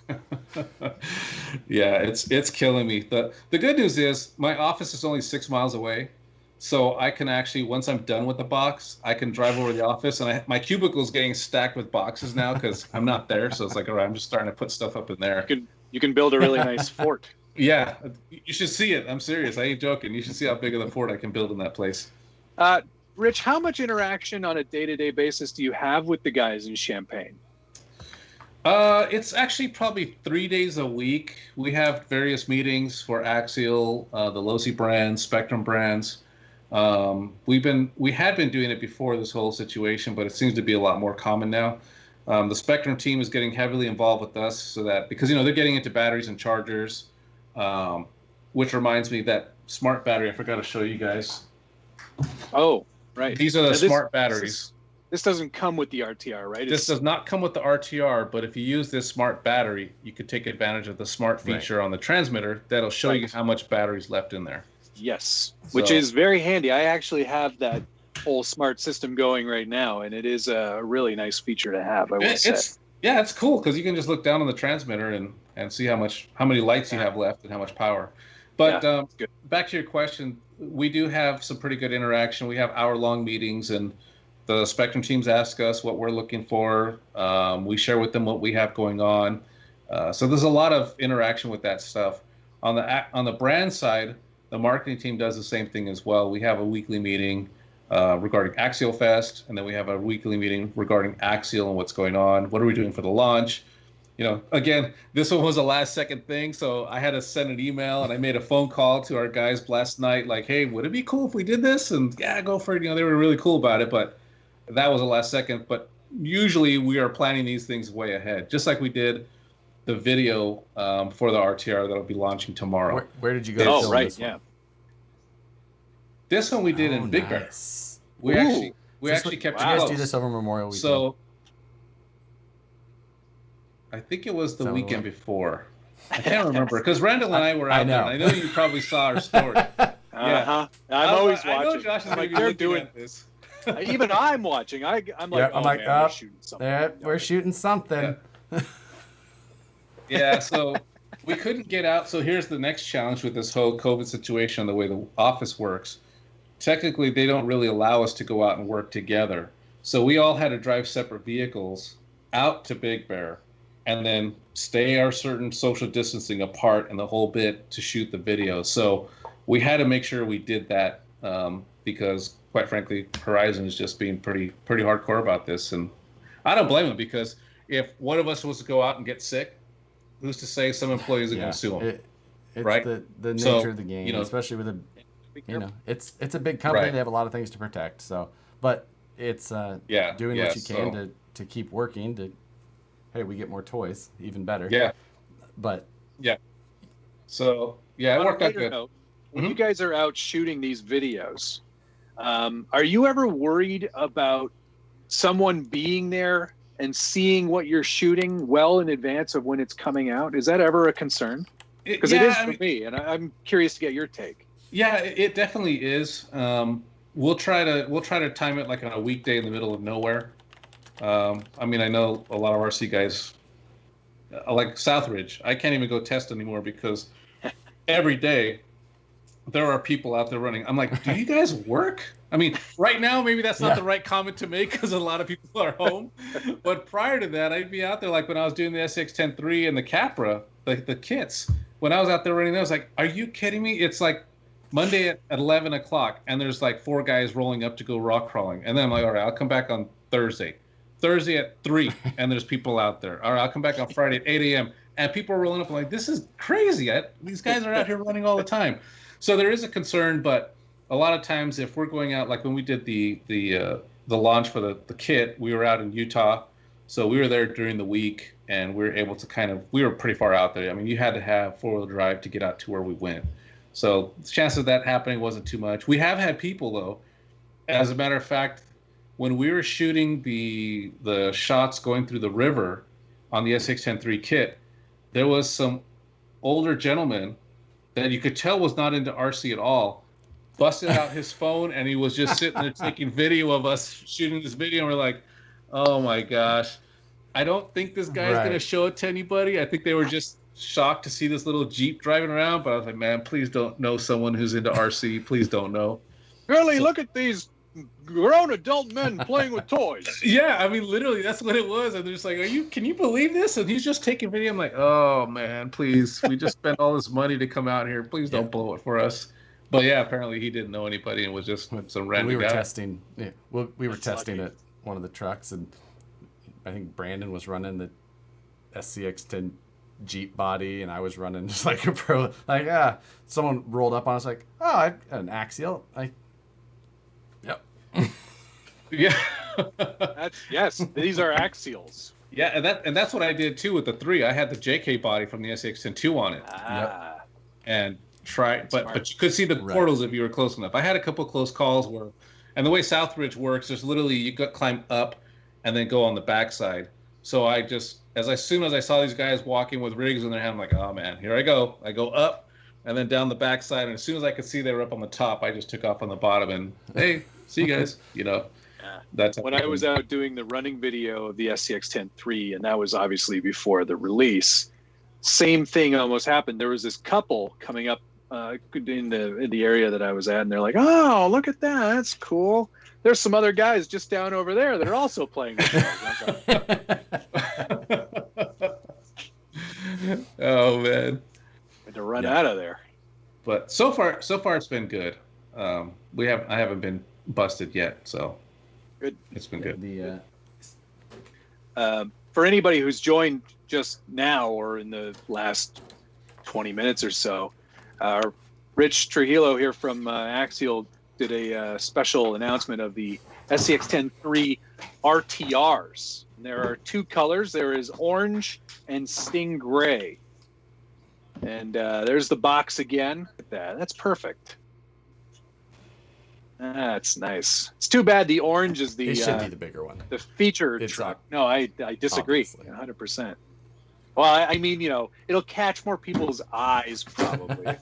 Yeah, it's killing me. The good news is my office is only 6 miles away. So I can actually, once I'm done with the box, I can drive over to the office, and my cubicle is getting stacked with boxes now because I'm not there. So it's like, all right, I'm just starting to put stuff up in there. You can build a really nice fort. Yeah, you should see it. I'm serious. I ain't joking. You should see how big of the fort I can build in that place. Rich, how much interaction on a day-to-day basis do you have with the guys in Champaign? It's actually probably 3 days a week. We have various meetings for Axial, the Losi brands, Spectrum brands. We had been doing it before this whole situation, but it seems to be a lot more common now. The Spectrum team is getting heavily involved with us so that, because, they're getting into batteries and chargers, which reminds me that smart battery, I forgot to show you guys. Oh, right. These are the smart batteries. This doesn't come with the RTR, right? This does not come with the RTR, but if you use this smart battery, you could take advantage of the smart feature on the transmitter that'll show you how much battery's left in there. Yes, which is very handy. I actually have that whole smart system going right now, and it is a really nice feature to have, I will say. Yeah, it's cool because you can just look down on the transmitter and see how many lights you have left and how much power. But back to your question, we do have some pretty good interaction. We have hour-long meetings, and the Spectrum teams ask us what we're looking for. We share with them what we have going on. So there's a lot of interaction with that stuff. On the brand side, the marketing team does the same thing as well. We have a weekly meeting regarding Axial Fest, and then we have a weekly meeting regarding Axial and what's going on. What are we doing for the launch? Again, this one was a last-second thing, so I had to send an email, and I made a phone call to our guys last night, like, hey, would it be cool if we did this? And yeah, go for it. They were really cool about it, but that was a last second. But usually we are planning these things way ahead, just like we did the video for the RTR that'll be launching tomorrow. Where did you go? Oh, right, yeah. This one we did in Big Bear. We actually kept it close. You guys do this over Memorial Weekend? So I think it was the weekend before. I can't remember because Randall and I were out there. And I know you probably saw our story. Yeah, I'm always watching. I know Josh is they're doing this. Even I'm watching. I'm like, we're shooting something. We're shooting something. Yeah, so we couldn't get out. So here's the next challenge with this whole COVID situation, the way the office works. Technically, they don't really allow us to go out and work together. So we all had to drive separate vehicles out to Big Bear and then stay our certain social distancing apart and the whole bit to shoot the video. So we had to make sure we did that because, quite frankly, Horizon is just being pretty hardcore about this. And I don't blame them because if one of us was to go out and get sick, who's to say some employees are going to sue them? It's right? the nature of the game, especially with it's a big company. Right. They have a lot of things to protect. So, but it's doing what you can to keep working. To hey, we get more toys, even better. Yeah, but so it worked out good. Note, when you guys are out shooting these videos, are you ever worried about someone being there and seeing what you're shooting well in advance of when it's coming out? Is that ever a concern? Because it is for me, and I'm curious to get your take. Yeah, it definitely is. We'll try to time it like on a weekday in the middle of nowhere. I mean, I know a lot of RC guys, like Southridge. I can't even go test anymore because every day there are people out there running. I'm like, do you guys work? I mean, right now, maybe that's not the right comment to make because a lot of people are home. But prior to that, I'd be out there like when I was doing the SCX-10-3 and the Capra, the kits. When I was out there running, I was like, are you kidding me? It's like Monday at 11 o'clock, and there's like 4 guys rolling up to go rock crawling. And then I'm like, all right, I'll come back on Thursday. Thursday at 3, and there's people out there. All right, I'll come back on Friday at 8 a.m., and people are rolling up. I'm like, this is crazy. These guys are out here running all the time. So there is a concern, but a lot of times if we're going out, like when we did the launch for the kit, we were out in Utah. So we were there during the week, and we were able to we were pretty far out there. I mean, you had to have 4-wheel drive to get out to where we went. So the chances of that happening wasn't too much. We have had people, though. As a matter of fact, when we were shooting the shots going through the river on the SX-10-3 kit, there was some older gentleman that you could tell was not into RC at all, busted out his phone, and he was just sitting there taking video of us shooting this video, and we're like, oh my gosh. I don't think this guy's going to show it to anybody. I think they were just shocked to see this little Jeep driving around, but I was like, man, please don't know someone who's into RC. Please don't know. Really, look at these grown adult men playing with toys. Yeah, I mean, literally, that's what it was. And they're just like, can you believe this? And he's just taking video. I'm like, oh, man, please. We just spent all this money to come out here. Please don't blow it for us. But yeah, apparently he didn't know anybody and was just some random We were guy. testing. Yeah, we were testing at one of the trucks, and I think Brandon was running the SCX-10 Jeep body, and I was running just like a pro. Like, someone rolled up on us like, oh, an axial. Yep. Yeah. Yes, these are axials. Yeah, and that's what I did too with the 3. I had the JK body from the SCX-10-2 on it. Yep. And but you could see the portals if you were close enough. I had a couple close calls where, and the way Southbridge works, there's literally you got climb up and then go on the backside. So I just as soon as I saw these guys walking with rigs in their hand, I'm like, oh man, here I go. I go up and then down the backside, and as soon as I could see they were up on the top, I just took off on the bottom and hey, see you guys, That's when I was out doing the running video of the SCX-10-3, and that was obviously before the release. Same thing almost happened. There was this couple coming up in the area that I was at, and they're like, "Oh, look at that! That's cool." There's some other guys just down over there that are also playing with Oh man, had to run out of there. But so far it's been good. I haven't been busted yet, so good. It's been good. For anybody who's joined just now or in the last 20 minutes or so, Rich Trujillo here from Axial did a special announcement of the SCX-10-3 RTRs. And there are 2 colors. There is orange and stingray. And there's the box again. Look at that. That's perfect. That's nice. It's too bad the orange is the. It should be the bigger one. The featured truck. No, I disagree. Obviously. 100%. Well, I mean, it'll catch more people's eyes probably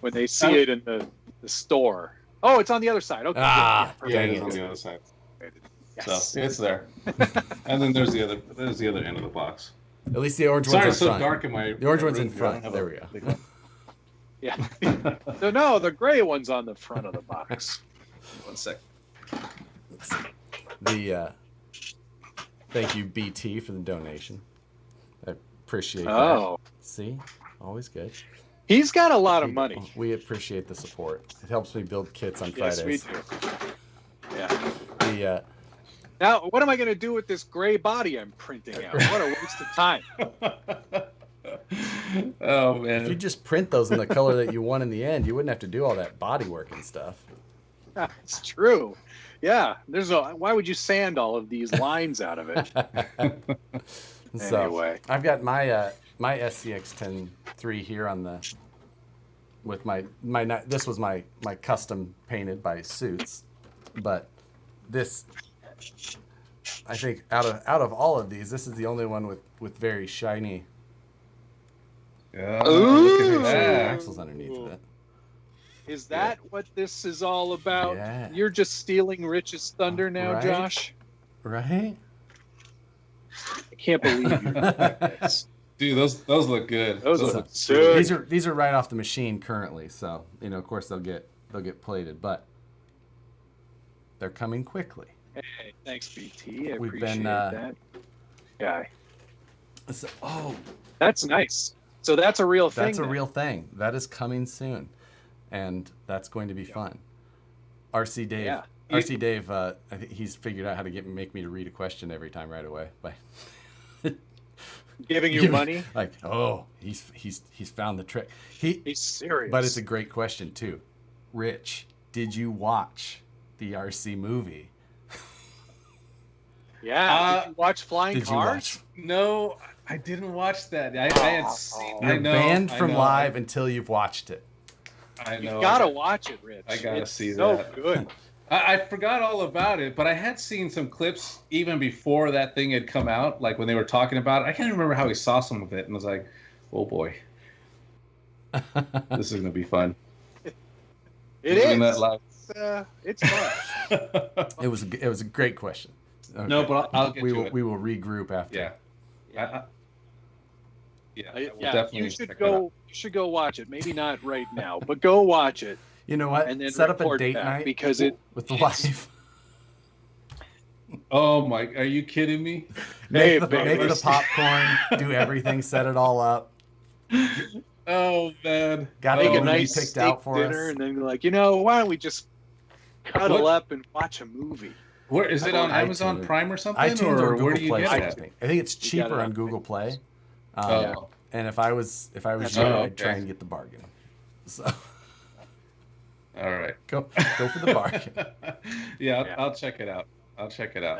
when they see it in the store. Oh, it's on the other side. Okay. Yeah, it's on the other side. Yes. So it's there. And then there's the other end of the box. At least the orange Sorry, one's it's in so front. dark in my. The orange one's in front. There we go. Yeah. So no, the gray one's on the front of the box. 1 sec. Thank you, BT, for the donation. I appreciate that. Oh. See? Always good. He's got a lot of money. We appreciate the support. It helps me build kits on Fridays. Yes, we do. Yeah. The Now, what am I going to do with this gray body I'm printing out? What a waste of time. Oh, man. If you just print those in the color that you want in the end, you wouldn't have to do all that body work and stuff. That's true. Yeah. Why would you sand all of these lines out of it? So, anyway. I've got my SCX-10-3 here with my this was my custom painted by Suits, but this, I think out of all of these, this is the only one with very shiny. Look at that. Axles underneath of it. Is that what this is all about? Yeah. You're just stealing Rich's thunder now, Right? Josh? Right? I can't believe you're doing this. Dude, those look good. Those look look sick. These are right off the machine currently, so of course they'll get plated, but they're coming quickly. Hey, thanks, BT. I We've appreciate been, that. Guy. So, that's nice. So that's a real thing. That's a real thing. That is coming soon, and that's going to be fun. RC Dave. Yeah. RC Dave. I think he's figured out how to make me to read a question every time right away by giving you money. Like, he's found the trick. He's serious. But it's a great question too. Rich, did you watch the RC movie? Yeah. Did you watch Flying Cars? No, I didn't watch that. I had seen. You're banned from live until you've watched it. I know. You gotta watch it, Rich. I gotta see that. So good. I forgot all about it, but I had seen some clips even before that thing had come out, like when they were talking about it. I can't remember how we saw some of it, and I was like, "Oh boy, this is gonna be fun." It is. It's fun. It was a great question. Okay. No, but I'll get to it. We will regroup after. Yeah. Definitely. You should go watch it. Maybe not right now, but go watch it. You know what? And then set up a date night because with the wife. Oh my! Are you kidding me? Make the popcorn. Do everything. Set it all up. Oh man! Got make a nice picked out for dinner, us. And then you're like, why don't we just cuddle up and watch a movie? Where is it on Amazon Prime or something? iTunes or where Google do you Play. get it? I think it's cheaper on Google Play. And if I was you, I'd try and get the bargain. So. All right. Go for the bargain. I'll check it out.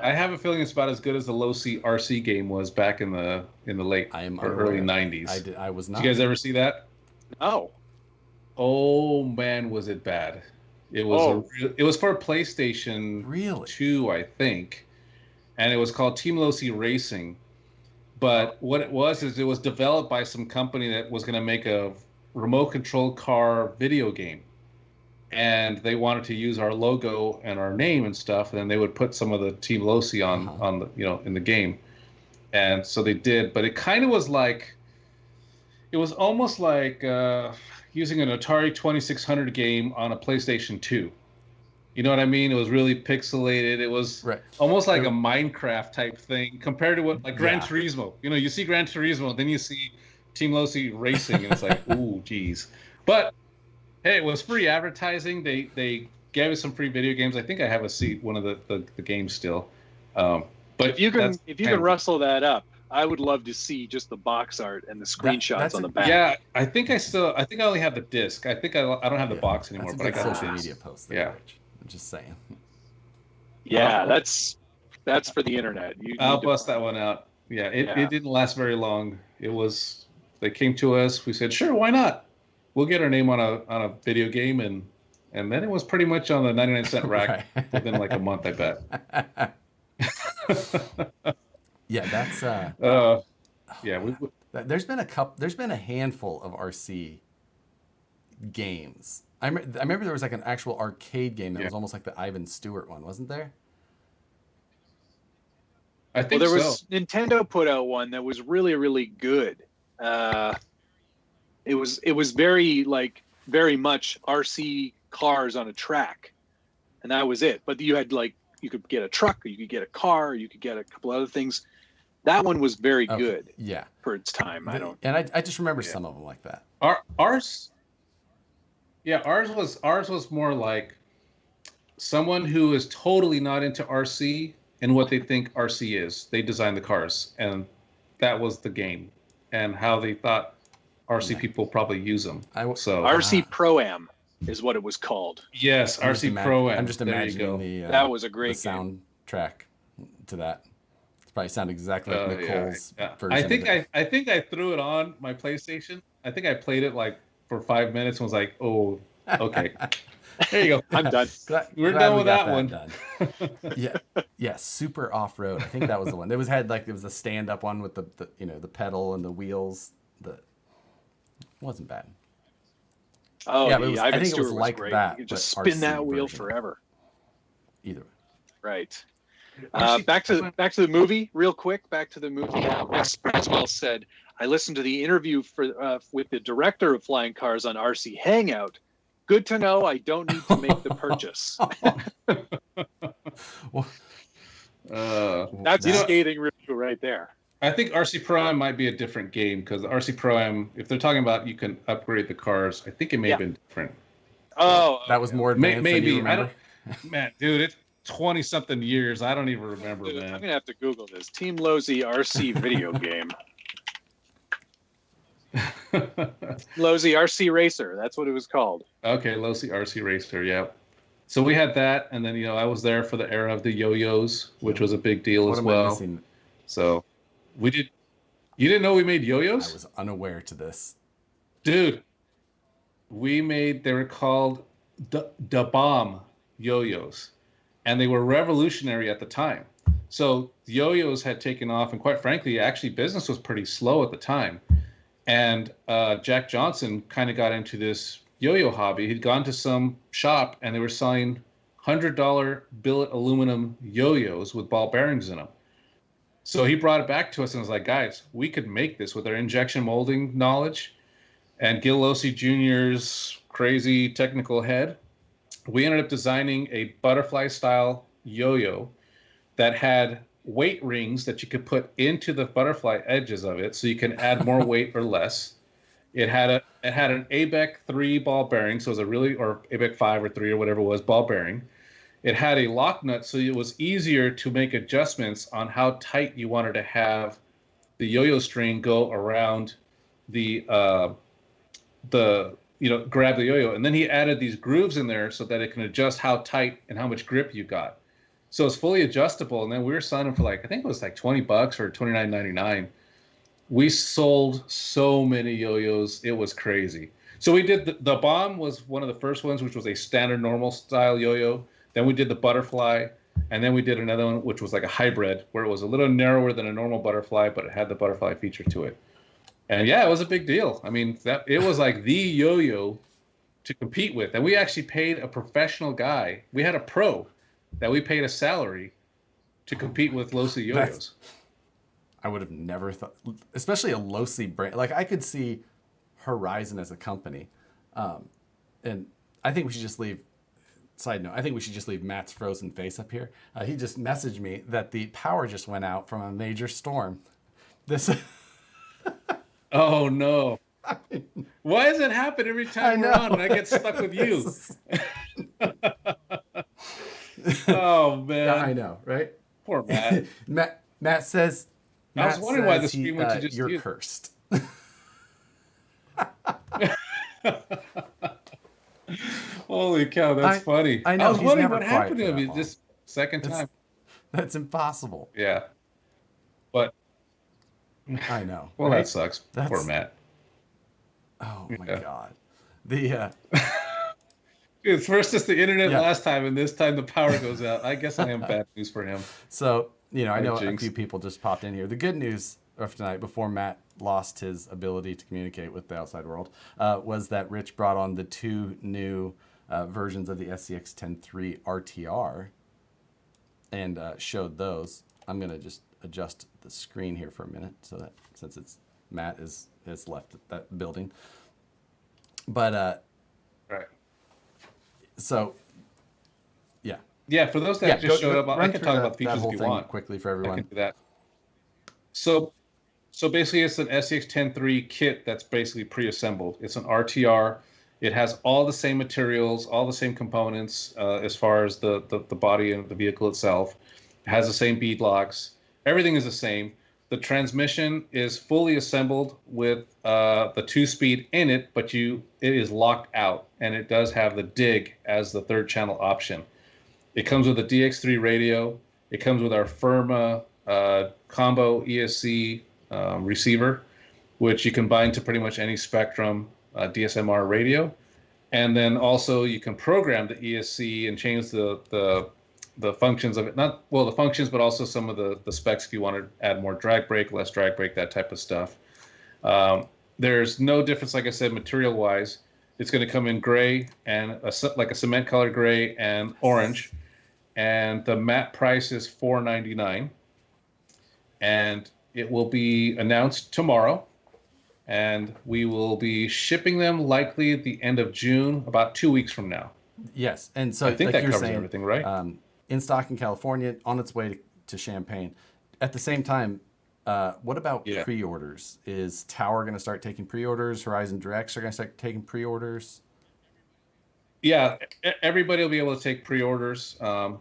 I have a feeling it's about as good as the low-C RC game was back in the late or early 90s. I was not. Did you guys ever see that? No. Oh man, was it bad? It was it was for PlayStation 2, I think, and it was called Team Low-C Racing. But what it was is it was developed by some company that was going to make a remote control car video game. And they wanted to use our logo and our name and stuff, and then they would put some of the Team Low-C on the in the game, and so they did. But it kind of was like, it was almost like using an Atari 2600 game on a PlayStation 2. You know what I mean? It was really pixelated. It was almost like a Minecraft type thing compared to what Gran Turismo. You see Gran Turismo, then you see Team Low-C Racing, and it's like, ooh, geez. But hey, it was free advertising. They gave us some free video games. I think I have one of the games still. But if you can rustle that up, I would love to see just the box art and the screenshots on the back. Yeah, I think I only have the disc. I think I don't have the box anymore. That's but I got social media post. There, Rich. I'm just saying. Yeah, that's for the internet. I'll bust that one out. Yeah, it didn't last very long. They came to us. We said, sure, why not? We'll get our name on a video game, and then it was pretty much on the 99-cent rack within like a month, I bet. Yeah, that's there's been a handful of RC games. I remember there was like an actual arcade game that was almost like the Ivan Stewart one, wasn't there? I think there was Nintendo put out one that was really, really good. It was very much RC cars on a track, and that was it. But you had you could get a truck, or you could get a car, or you could get a couple other things. That one was very good. Yeah, for its time. I just remember some of them like that. Ours was more like someone who is totally not into RC and what they think RC is. They designed the cars, and that was the game, and how they thought RC people probably use them. RC Pro-Am is what it was called. Yes, RC Pro-Am. I'm just imagining that was a great soundtrack to that. It probably sounded exactly like Nicole's version. I think I threw it on my PlayStation. I think I played it for 5 minutes and was like, oh, okay. There you go. I'm done. We're done with that one. Yeah, Super Off-Road. I think that was the one. It was a stand-up one with the pedal and the wheels. Wasn't bad. Oh, yeah, I think it was like great. that. You could just spin that wheel forever. Either way. Right. Back to the movie, real quick. Back to the movie. As well said, I listened to the interview with the director of Flying Cars on RC Hangout. Good to know I don't need to make the purchase. That's a scathing review right there. I think RC Pro-Am might be a different game, because RC Pro-Am, if they're talking about you can upgrade the cars, I think it may have been different. Oh, that was more advanced than you remember? Man, dude, it's 20-something years. I don't even remember, man. I'm going to have to Google this. Team Lozi RC video game. Lozi RC Racer. That's what it was called. Okay, Lozi RC Racer, yeah. So we had that, and then, I was there for the era of the yo-yos, which was a big deal as well. So we did. You didn't know we made yo-yos? I was unaware to this. Dude, they were called the Bomb yo-yos, and they were revolutionary at the time. So yo-yos had taken off, and quite frankly, actually business was pretty slow at the time. And Jack Johnson kind of got into this yo-yo hobby. He'd gone to some shop, and they were selling $100 billet aluminum yo-yos with ball bearings in them. So he brought it back to us and was like, guys, we could make this with our injection molding knowledge and Gil Losi Jr.'s crazy technical head. We ended up designing a butterfly-style yo-yo that had weight rings that you could put into the butterfly edges of it, so you can add more weight or less. It had an ABEC 3 ball bearing, so it was or ABEC 5 or 3 or whatever it was, ball bearing. It had a lock nut, so it was easier to make adjustments on how tight you wanted to have the yo-yo string go around the grab the yo-yo. And then he added these grooves in there so that it can adjust how tight and how much grip you got. So it's fully adjustable. And then we were selling them for I think it was $20 or $29.99. We sold so many yo-yos. It was crazy. So we did the Bomb was one of the first ones, which was a standard normal style yo-yo. Then we did the Butterfly, and then we did another one, which was like a hybrid, where it was a little narrower than a normal butterfly, but it had the butterfly feature to it. And yeah, it was a big deal. I mean, it was like the yo-yo to compete with. And we actually paid a professional guy. We had a pro that we paid a salary to compete with Losi yo-yos. I would have never thought, especially a Losi brand. Like, I could see Horizon as a company. And I think we should just leave, side note, I think we should just leave Matt's frozen face up here. He just messaged me that the power just went out from a major storm. This. Oh, no. Why does it happen every time we're on and I get stuck with you? Oh, man. I know, right? Poor Matt. Matt says, I was wondering why the screen went to just you're you. Cursed. Holy cow, that's funny. I know. I was wondering what happened to him this second time. That's impossible. Yeah. But I know. Well, right? That sucks. Poor Matt. Oh my God. The Dude, first it's the internet last time, and this time the power goes out. I guess I am bad news for him. So, I know a few people just popped in here. The good news of tonight, before Matt lost his ability to communicate with the outside world, was that Rich brought on the 2 new versions of the SCX 10.3 RTR and showed those. I'm going to just adjust the screen here for a minute so that since Matt is left that building. But right. So yeah, for those that just showed up, I can talk about features if you want quickly for everyone. I can do that. So basically, it's an SCX 10.3 kit that's basically pre-assembled. It's an RTR. It has all the same materials, all the same components as far as the body and the vehicle itself. It has the same bead locks. Everything is the same. The transmission is fully assembled with the 2-speed in it, but it is locked out, and it does have the dig as the 3rd channel option. It comes with a DX3 radio. It comes with our Firma combo ESC receiver, which you can bind to pretty much any Spectrum DSMR radio. And then also you can program the ESC and change the functions of it. Not, well, the functions, but also some of the specs if you want to add more drag brake, less drag brake, that type of stuff. There's no difference, like I said, material-wise. It's going to come in gray and like a cement color gray and orange. And the matte price is $499. And it will be announced tomorrow. and we will be shipping them likely at the end of June, about 2 weeks from now. Yes, and so I think like that you're covers saying, everything, right? In stock in California, on its way to Champaign. At the same time, what about Yeah. pre-orders? Is Tower going to start taking pre-orders? Horizon Directs are going to start taking pre-orders? Yeah, everybody will be able to take pre-orders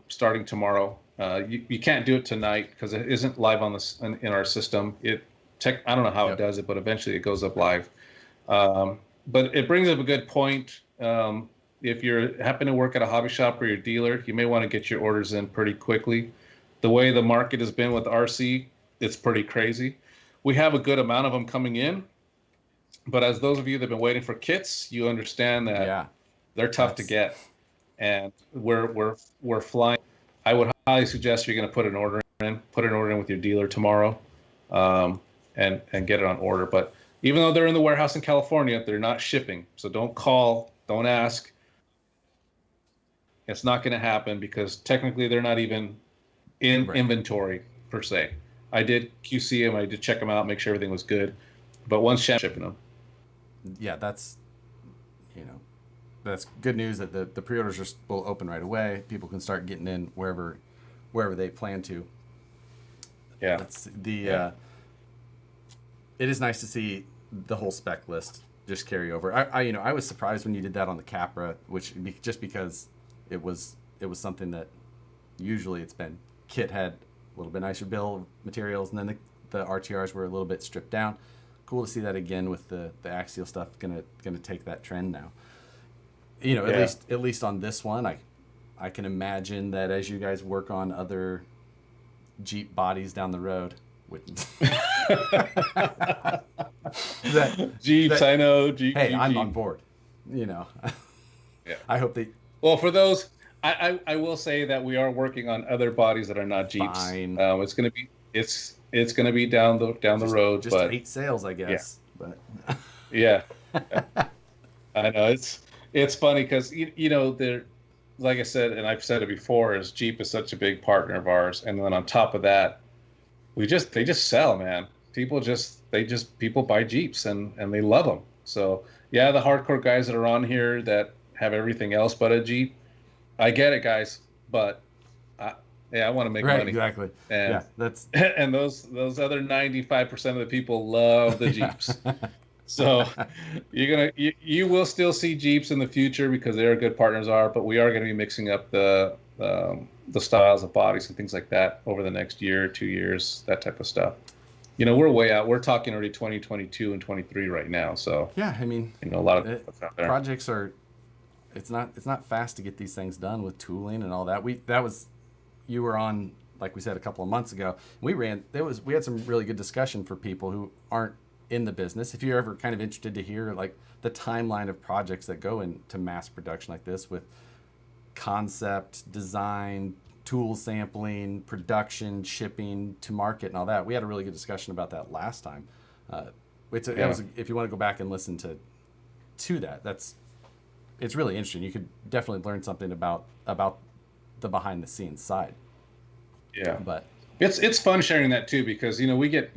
starting tomorrow. You can't do it tonight because it isn't live on in our system. I don't know how it does it, but eventually it goes up live. But it brings up a good point. If you happen to work at a hobby shop or your dealer, you may want to get your orders in pretty quickly. The way the market has been with RC, it's pretty crazy. We have a good amount of them coming in, but as those of you that have been waiting for kits, you understand that they're tough to get, and we're flying. I would highly suggest you're going to put an order in with your dealer tomorrow, and get it on order. But even though they're in the warehouse in California, they're not shipping. So don't call, don't ask. It's not going to happen because technically they're not even in inventory per se. I did QC them, I did check them out, make sure everything was good. But once shipping them. Yeah, that's good news that the pre-orders will open right away. People can start getting in wherever they plan to. Yeah. It is nice to see the whole spec list just carry over. I was surprised when you did that on the Capra, just because it was something that usually it's been kit had a little bit nicer bill of materials, and then the RTRs were a little bit stripped down. Cool to see that again with the axial stuff gonna take that trend now. At least on this one, I can imagine that as you guys work on other Jeep bodies down the road. Jeeps, I know. I'm on board. Yeah. I hope they. Well, for those, I will say that we are working on other bodies that are not Jeeps. Fine. It's gonna be down the road. Just but 8 sales, I guess. Yeah. But yeah, I know it's funny because they're, like I said, and I've said it before, is Jeep is such a big partner of ours, and then on top of that, they just sell, man. People buy Jeeps and they love them. So yeah, the hardcore guys that are on here that have everything else but a Jeep, I get it, guys, but I want to make money. Exactly. And that's and those other 95% of the people love the Jeeps. So you will still see Jeeps in the future because they're good partners but we are going to be mixing up the styles of bodies and things like that over the next year, 2 years, that type of stuff. We're way out. We're talking already 2022 and 23 right now. So yeah, I mean, a lot of stuff out there. Projects are. It's not fast to get these things done with tooling and all that. You were on, like we said a couple of months ago. We had some really good discussion for people who aren't in the business. If you're ever kind of interested to hear like the timeline of projects that go into mass production like this, with concept, design, tool sampling, production, shipping to market, and all that, we had a really good discussion about that last time. If you want to go back and listen to that, it's really interesting. You could definitely learn something about the behind the scenes side. Yeah, but it's fun sharing that too, because we get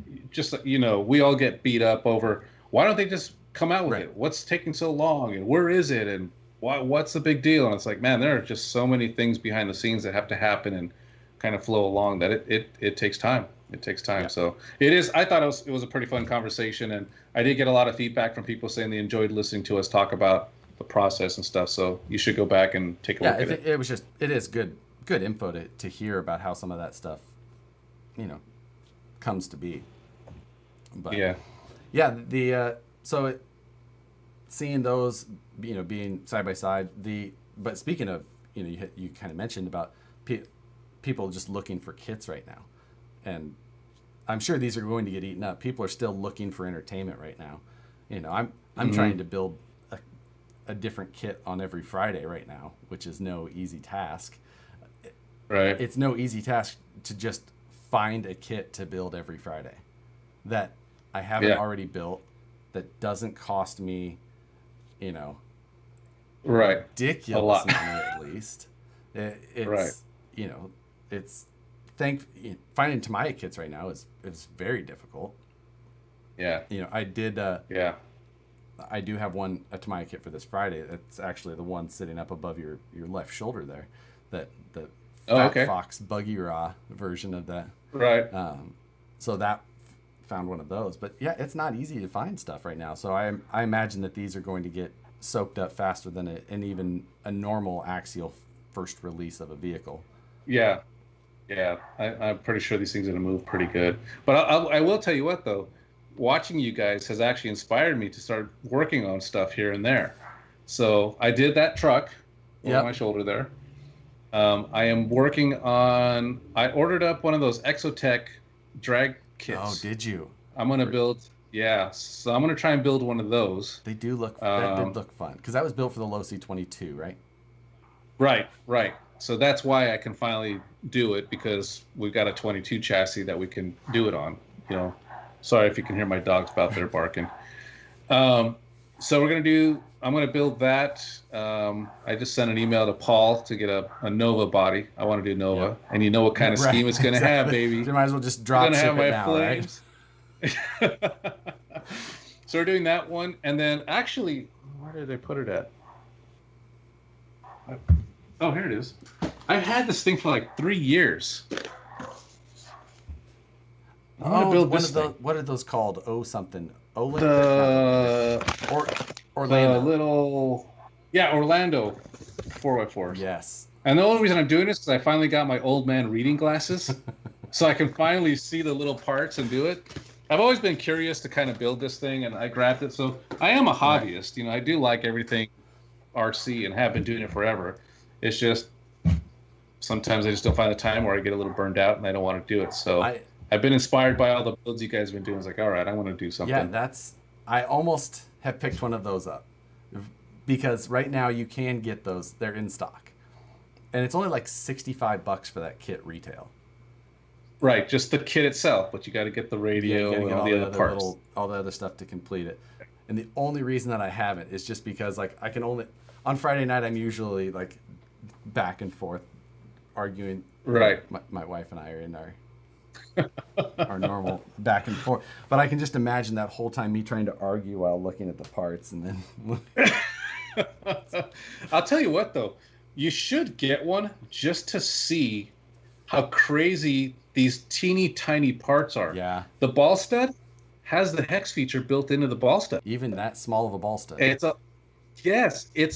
we all get beat up over why don't they just come out with it? What's taking so long, and where is it, and what's the big deal? And it's like, man, there are just so many things behind the scenes that have to happen and kind of flow along that it takes time. It takes time. Yeah. So it is. I thought it was a pretty fun conversation, and I did get a lot of feedback from people saying they enjoyed listening to us talk about the process and stuff. So you should go back and take a look at it. It is good info to hear about how some of that stuff, comes to be. But seeing those, being side by side, but speaking of, you kind of mentioned about people just looking for kits right now, and I'm sure these are going to get eaten up. People are still looking for entertainment right now. I'm trying to build a different kit on every Friday right now, which is no easy task. Right. It's no easy task to just find a kit to build every Friday that I haven't already built, that doesn't cost me, ridiculous money at least. Finding Tamiya kits right now is very difficult. Yeah. I did. Yeah. I do have one a Tamiya kit for this Friday. That's actually the one sitting up above your left shoulder there. That the Fat Fox Buggy Raw version of that. Right. So that found one of those. But yeah, it's not easy to find stuff right now. So I imagine that these are going to get soaked up faster than even a normal axial first release of a vehicle. Yeah. Yeah. I'm pretty sure these things are going to move pretty good. But I will tell you what, though. Watching you guys has actually inspired me to start working on stuff here and there. So I did that truck over my shoulder there. I am working on. I ordered up one of those Exotech drag kits. Oh, did you? I'm gonna build. Yeah, so I'm gonna try and build one of those. They do look. That did look fun because that was built for the Low C22, right? Right. So that's why I can finally do it because we've got a 22 chassis that we can do it on. Sorry if you can hear my dogs out there barking. So I'm gonna build that. I just sent an email to Paul to get a Nova body. I want to do Nova, and you know what kind of scheme it's gonna have, baby. You might as well just drop ship it now, flames. Right? So we're doing that one, and then actually, where did I put it at? Oh, here it is. I've had this thing for like 3 years. I'm gonna build this thing. What are those called? Something. Orlando. Orlando 4x4s. Yes. And the only reason I'm doing this is I finally got my old man reading glasses, so I can finally see the little parts and do it. I've always been curious to kind of build this thing, and I grabbed it. So I am a hobbyist. I do like everything RC and have been doing it forever. It's just sometimes I just don't find the time, or I get a little burned out and I don't want to do it. So I've been inspired by all the builds you guys have been doing. It's like, all right, I want to do something. Yeah, I almost have picked one of those up because right now you can get those. They're in stock. And it's only like $65 for that kit retail. Right, just the kit itself, but you got to get the radio and all the other parts. All the other stuff to complete it. And the only reason that I haven't is just because like I can only on Friday night I'm usually like back and forth arguing. Right. My wife and I are in our normal back and forth, but I can just imagine that whole time me trying to argue while looking at the parts, and then I'll tell you what though, you should get one just to see how crazy these teeny tiny parts are. Yeah, the ball stud has the hex feature built into the ball stud. Even that small of a ball stud. It's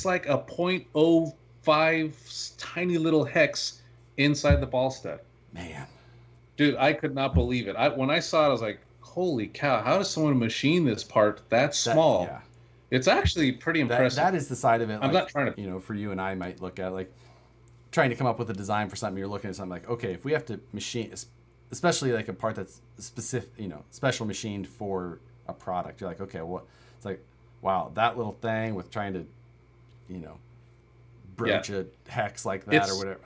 like a .05 tiny little hex inside the ball stud. Man. Dude, I could not believe it. When I saw it, I was like, holy cow, how does someone machine this part that small? Yeah. It's actually pretty impressive. That is the side of it. I'm not trying to... for you and I might look at, like, trying to come up with a design for something. You're looking at something like, okay, if we have to machine, especially like a part that's specific, special machined for a product, you're like, okay, it's like, wow, that little thing with trying to, broach a hex like that or whatever.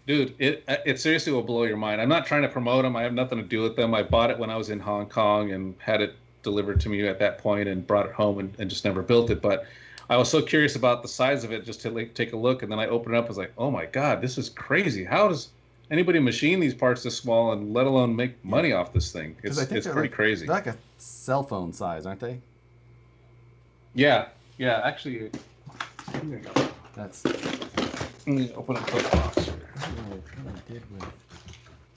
Dude, it seriously will blow your mind. I'm not trying to promote them. I have nothing to do with them. I bought it when I was in Hong Kong and had it delivered to me at that point and brought it home and just never built it. But I was so curious about the size of it just to take a look. And then I opened it up. I was like, oh my God, this is crazy. How does anybody machine these parts this small and let alone make money off this thing? It's pretty crazy. They're like a cell phone size, aren't they? Yeah. Actually, that's... Let me open up the box here.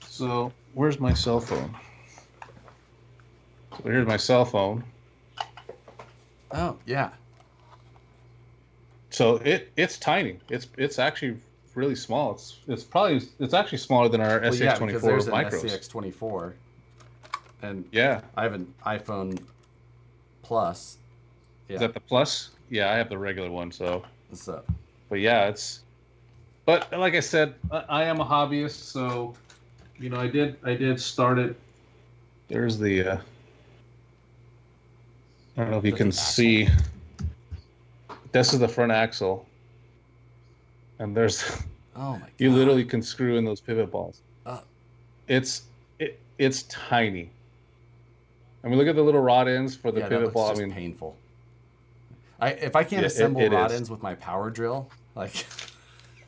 So, where's my cell phone? So here's my cell phone. Oh, yeah. So it's tiny. It's actually really small. It's actually smaller than our SCX24 because there's micros. An SCX24. And yeah, I have an iPhone Plus. Yeah. Is that the Plus? Yeah, I have the regular one, so. What's up? But yeah, but like I said, I am a hobbyist, so I did start it. There's the I don't know if you can see. This is the front axle, and there's oh my God. You literally can screw in those pivot balls. It's tiny. I mean, look at the little rod ends for the pivot ball. I mean, painful. If I can't assemble rod ends with my power drill, like.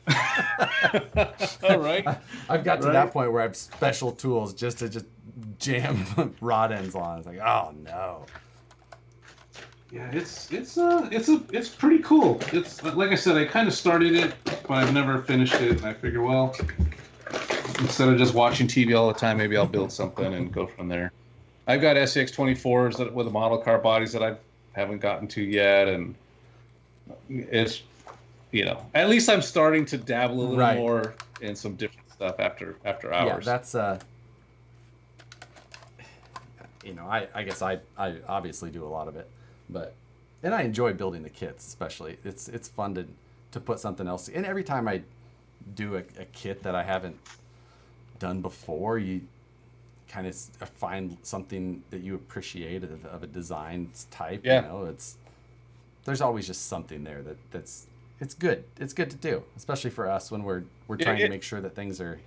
All right. I've got to that point where I have special tools just to jam rod ends on. It's like, oh no. Yeah, it's pretty cool. It's like I said, I kind of started it, but I've never finished it. And I figure, well, instead of just watching TV all the time, maybe I'll build something and go from there. I've got SCX 24s that with the model car bodies that I haven't gotten to yet, and it's at least I'm starting to dabble a little more in some different stuff after hours. Yeah, that's I guess I obviously do a lot of it, and I enjoy building the kits, especially. It's fun to put something else. And every time I do a kit that I haven't done before, you kind of find something that you appreciate of a design type. Yeah. There's always just something there that's it's good. It's good to do, especially for us when we're trying to make sure that things are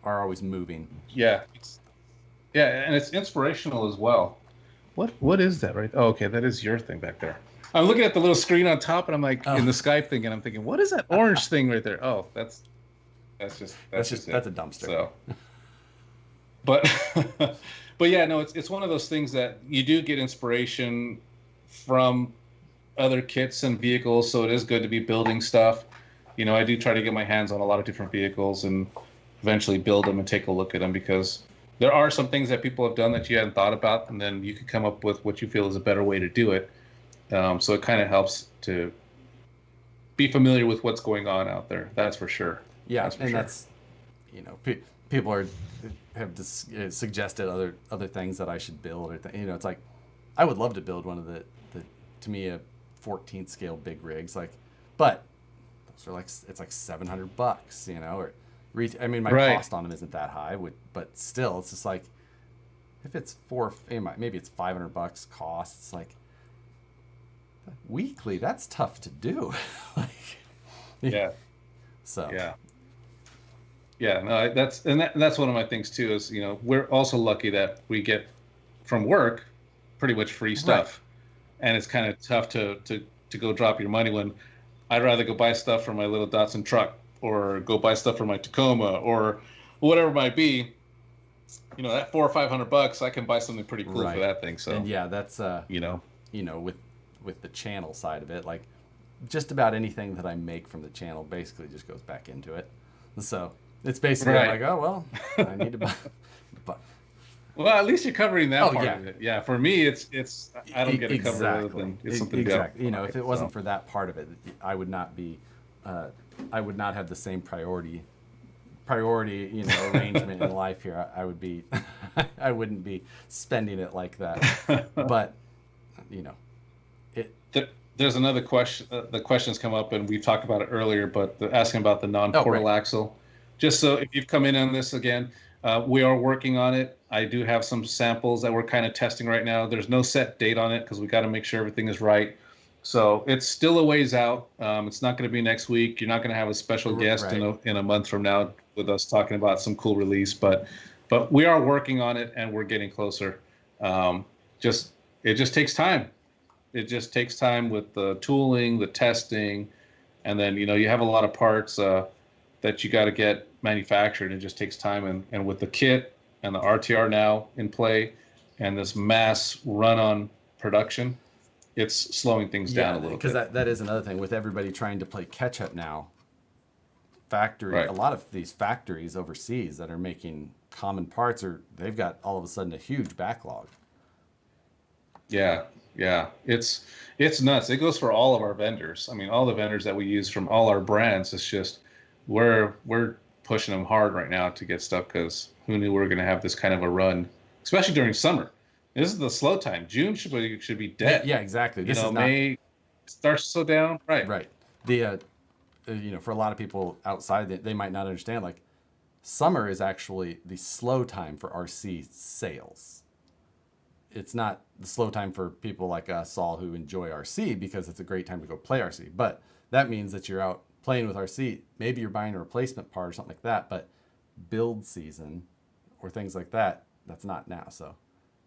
always moving. Yeah. And it's inspirational as well. What is that, right? Oh, okay, that is your thing back there. I'm looking at the little screen on top, and I'm like in the Skype thing, and I'm thinking, what is that orange thing right there? Oh, that's a dumpster. So, but yeah, no, it's one of those things that you do get inspiration from other kits and vehicles, so it is good to be building stuff. I do try to get my hands on a lot of different vehicles and eventually build them and take a look at them, because there are some things that people have done that you hadn't thought about, and then you can come up with what you feel is a better way to do it. So it kind of helps to be familiar with what's going on out there. That's for sure. Yeah, that's people have suggested other things that I should build, or it's like I would love to build one of the to me a 14th scale big rigs, but those are it's like $700, or my cost on them isn't that high, but still, it's just like if it's maybe it's $500 cost. It's like weekly. That's tough to do. Yeah. So yeah. No, that's one of my things too. Is we're also lucky that we get from work pretty much free stuff, and it's kind of tough to go drop your money when I'd rather go buy stuff for my little Datsun truck, or go buy stuff for my Tacoma, or whatever it might be. That $400 or $500, I can buy something pretty cool for that thing. So, and yeah, that's with the channel side of it, like just about anything that I make from the channel basically just goes back into it. So it's basically like, oh well, I need to buy. Well, at least you're covering that part of it. Yeah, for me, it's I don't get it covered other than it's something exactly. If it wasn't for that part of it, I would not have the same priority arrangement in life here. I would be I wouldn't be spending it like that. But there's another question. The questions come up, and we've talked about it earlier, but asking about the non-portal axle. Just so if you've come in on this again, we are working on it. I do have some samples that we're kind of testing right now. There's no set date on it because we got to make sure everything is right. So it's still a ways out. It's not going to be next week. You're not going to have a special guest in a month from now with us talking about some cool release. But we are working on it, and we're getting closer. It just takes time. It just takes time with the tooling, the testing, and then you have a lot of parts that you got to get manufactured. It just takes time, and with the kit and the RTR now in play, and this mass run on production, it's slowing things down a little bit. Because that is another thing with everybody trying to play catch up now. A lot of these factories overseas that are making common parts they've got all of a sudden a huge backlog. Yeah, it's nuts. It goes for all of our vendors. All the vendors that we use from all our brands. It's just we're pushing them hard right now to get stuff, because who knew we were going to have this kind of a run, especially during summer. This is the slow time. June should be dead. Yeah, exactly. May starts to slow down. Right. The for a lot of people outside, they might not understand. Like, summer is actually the slow time for RC sales. It's not the slow time for people like us all who enjoy RC, because it's a great time to go play RC. But that means that you're out playing with RC. Maybe you're buying a replacement part or something like that. But build season or things like that, that's not now. So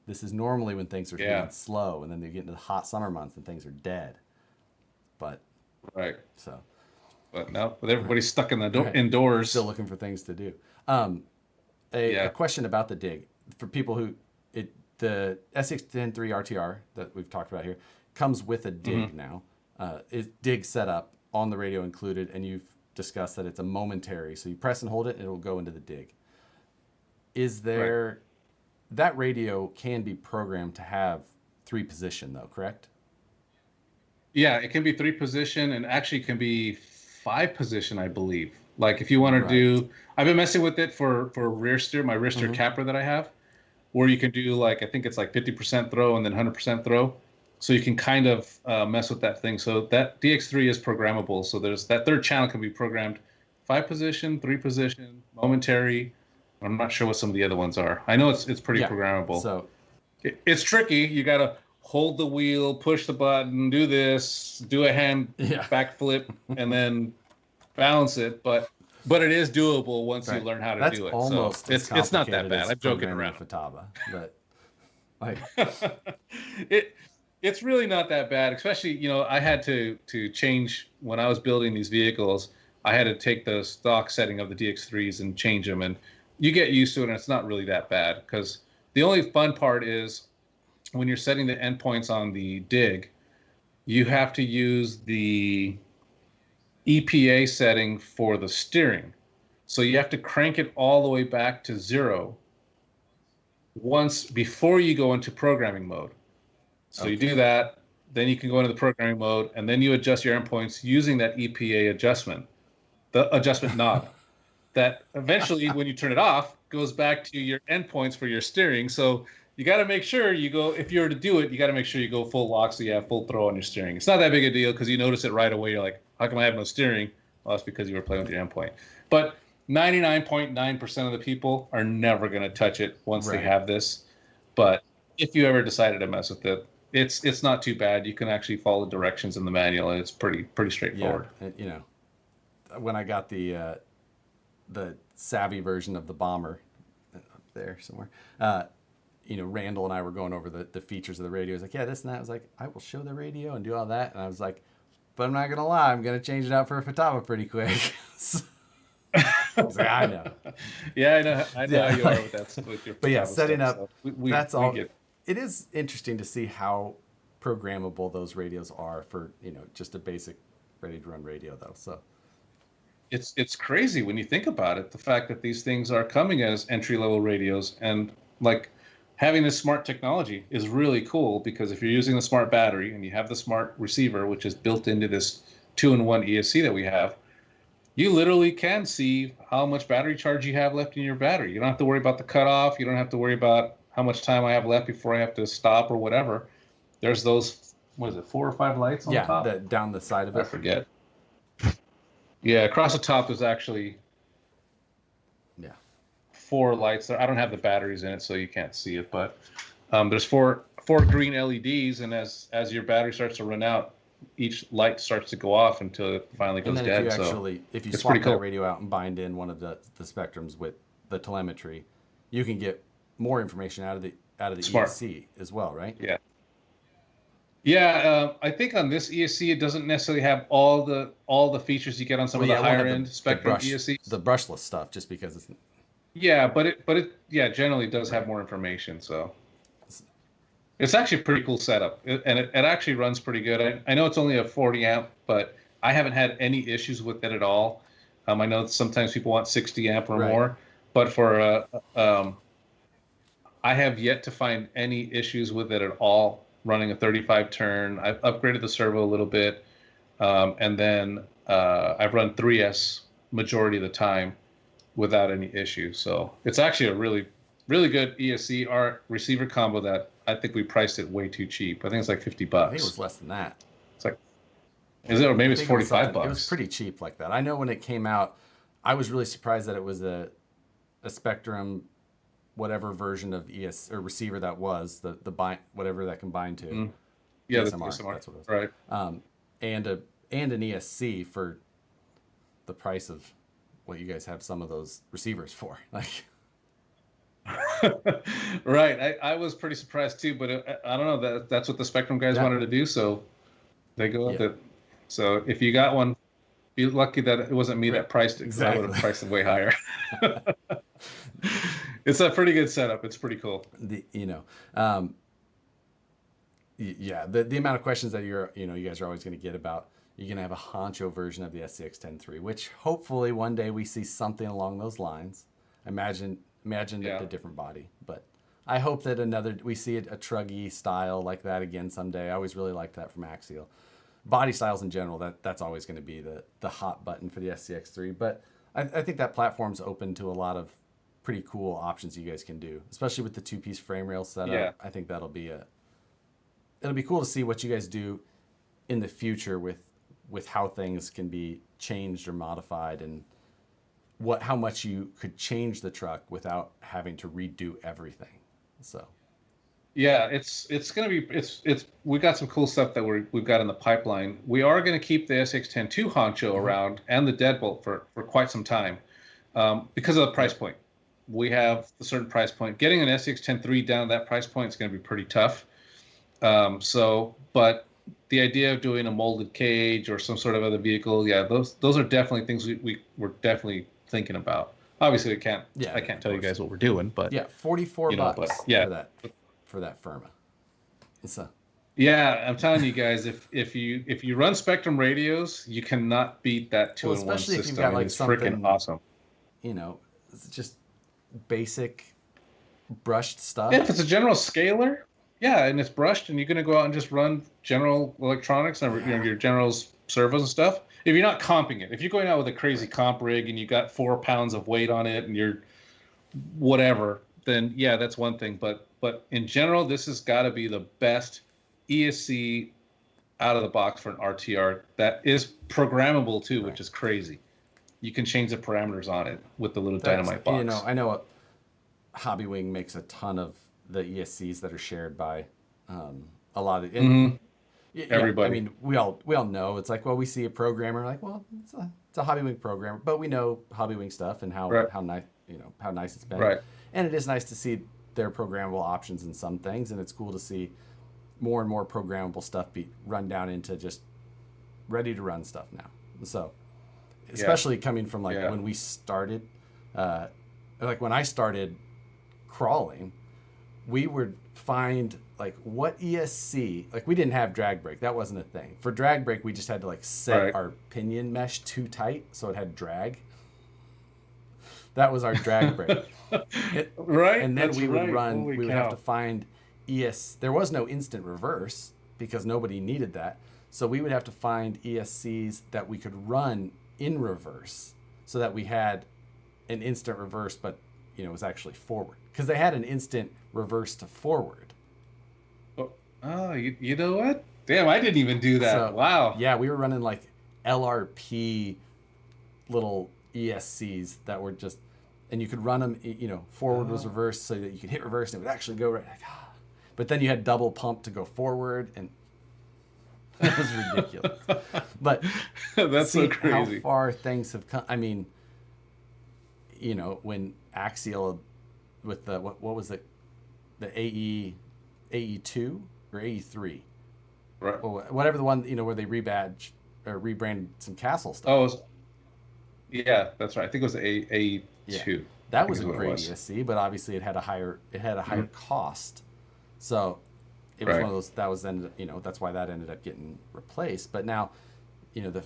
this is normally when things are getting slow, and then they get into the hot summer months and things are dead. But but now with everybody stuck in the indoors, still looking for things to do. A question about the dig. for people who the SX103 RTR that we've talked about here comes with a dig now. Is dig setup on the radio included, and you've discussed that it's a momentary. So you press and hold it, and it will go into the dig. Is there that radio can be programmed to have 3-position though, correct? Yeah, it can be 3-position, and actually can be 5-position, I believe. Like if you want to do, I've been messing with it for rear steer, my rear steer capper that I have, where you can do like, I think it's like 50% throw and then 100% throw. So you can kind of mess with that thing. So that DX3 is programmable. So there's that third channel can be programmed 5-position, 3-position, momentary. I'm not sure what some of the other ones are. I know it's pretty programmable. So it's tricky. You got to hold the wheel, push the button, do this, do a hand backflip, and then balance it. But it is doable once you learn how to do it. Almost so it's not that bad. I'm joking around. Futaba, but like it's really not that bad. Especially, I had to change when I was building these vehicles. I had to take the stock setting of the DX3s and change them, and you get used to it, and it's not really that bad. Because the only fun part is when you're setting the endpoints on the dig, you have to use the EPA setting for the steering. So you have to crank it all the way back to 0 once before you go into programming mode. So you do that, then you can go into the programming mode, and then you adjust your endpoints using that EPA adjustment, the adjustment knob. That eventually, when you turn it off, goes back to your endpoints for your steering. So you got to make sure you go, if you were to do it, you got to make sure you go full lock so you have full throw on your steering. It's not that big a deal because you notice it right away. You're like, how come I have no steering? Well, that's because you were playing with your endpoint. But 99.9% of the people are never going to touch it once they have this. But if you ever decided to mess with it, it's not too bad. You can actually follow the directions in the manual, and it's pretty straightforward. Yeah, when I got the savvy version of the Bomber up there somewhere, Randall and I were going over the features of the radio. He was like, yeah, this and that. I was like, I will show the radio and do all that. And I was like, but I'm not going to lie, I'm going to change it out for a Futaba pretty quick. He's like, I know. Yeah, I know how you are with that. With your but yeah, setting stuff, up, so that's all. Get it is interesting to see how programmable those radios are for, just a basic ready-to-run radio, though. So it's crazy when you think about it, the fact that these things are coming as entry-level radios, and like having this smart technology is really cool, because if you're using the smart battery and you have the smart receiver, which is built into this 2-in-1 ESC that we have, you literally can see how much battery charge you have left in your battery. You don't have to worry about the cutoff. You don't have to worry about how much time I have left before I have to stop or whatever. There's those, 4 or 5 lights on the top? Yeah, down the side of it. I forget. Yeah, across the top is actually 4 lights. I don't have the batteries in it, so you can't see it. But there's four green LEDs, and as your battery starts to run out, each light starts to go off until it finally goes dead. If you swap that radio out and bind in one of the spectrums with the telemetry, you can get more information out of the ESC as well, right? Yeah. Yeah, I think on this ESC it doesn't necessarily have all the features you get on some of the higher end Spectrum ESCs. The brushless stuff, just because it's. Yeah, but it generally does have more information. So it's actually a pretty cool setup, and it actually runs pretty good. I know it's only a 40 amp, but I haven't had any issues with it at all. I know that sometimes people want 60 amp or more, but for I have yet to find any issues with it at all. Running a 35 turn, I've upgraded the servo a little bit, and then I've run 3S majority of the time without any issue. So it's actually a really, really good ESC art receiver combo that I think we priced it way too cheap. I think it's like $50. I think it was less than that. It's like, is it? Or maybe it's $45. It was pretty cheap like that. I know when it came out, I was really surprised that it was a Spectrum, whatever version of ES or receiver that was, the bind, whatever that can bind to. Yeah, DSMR, the DSMR. that's what it was. Right. And an ESC for the price of what you guys have some of those receivers for. Like, right. I was pretty surprised too, but I don't know, that's what the Spectrum guys wanted to do, so they go with it. So if you got one, be lucky that it wasn't me that priced it. Exactly. I would have priced it way higher. It's a pretty good setup. It's pretty cool. Yeah, the amount of questions that you guys are always going to get about, you're going to have a honcho version of the SCX-10 III, which hopefully one day we see something along those lines. Imagine a different body, but I hope that we see a truggy style like that again someday. I always really liked that from Axial. Body styles in general, that's always going to be the hot button for the SCX-3. But I think that platform's open to a lot of pretty cool options you guys can do, especially with the 2-piece frame rail setup. Yeah. I think it'll be cool to see what you guys do in the future with how things can be changed or modified, and how much you could change the truck without having to redo everything. So yeah, it's gonna be we got some cool stuff that we've got in the pipeline. We are gonna keep the SX10 II honcho around and the deadbolt for quite some time, because of the price point. We have a certain price point. Getting an SX10 III down to that price point is gonna be pretty tough. But the idea of doing a molded cage or some sort of other vehicle, yeah, those are definitely things we're definitely thinking about. Obviously, I can't tell you guys what we're doing, but yeah, $44 for that Firma. So yeah, I'm telling you guys, if you run Spectrum radios, you cannot beat that 2-in-1 system. Especially if you've got like something freaking awesome. It's just basic brushed stuff. Yeah, if it's a general scaler, yeah, and it's brushed, and you're going to go out and just run general electronics and your general servos and stuff. If you're not comping it, if you're going out with a crazy comp rig and you got 4 pounds of weight on it and you're whatever, then yeah, that's one thing. But in general, this has got to be the best ESC out of the box for an RTR that is programmable too, which is crazy. You can change the parameters on it with the little dynamite box. I know Hobbywing makes a ton of the ESCs that are shared by a lot of everybody. I mean, we all know. It's like, well, we see a programmer, like, well, it's a Hobbywing programmer, but we know Hobbywing stuff and how nice how nice it's been. Right. And it is nice to see their programmable options in some things, and it's cool to see more and more programmable stuff be run down into just ready to run stuff now. So, especially coming from when we started, like when I started crawling, we would find like what ESC, like we didn't have drag brake. That wasn't a thing. For drag brake, we just had to like set our pinion mesh too tight so it had drag. That was our drag brake. And then we would run, we would have to find there was no instant reverse because nobody needed that. So we would have to find ESCs that we could run in reverse so that we had an instant reverse, but it was actually forward because they had an instant reverse to forward. Oh, you know what? Damn, I didn't even do that. So, wow. Yeah, we were running like LRP little ESCs that were just, and you could run them, forward was reverse so that you could hit reverse and it would actually go right. But then you had double pump to go forward, and it was ridiculous. But that's so crazy. How far things have come. I mean, when Axial with the what was it, the AE2 or AE3, right? Or whatever the one where they rebadged or rebranded some Castle stuff. Oh, yeah, that's right. I think it was the AE2. Yeah. That was a great ESC, but obviously it had a higher cost. So it was one of those that was that's why that ended up getting replaced. But now, the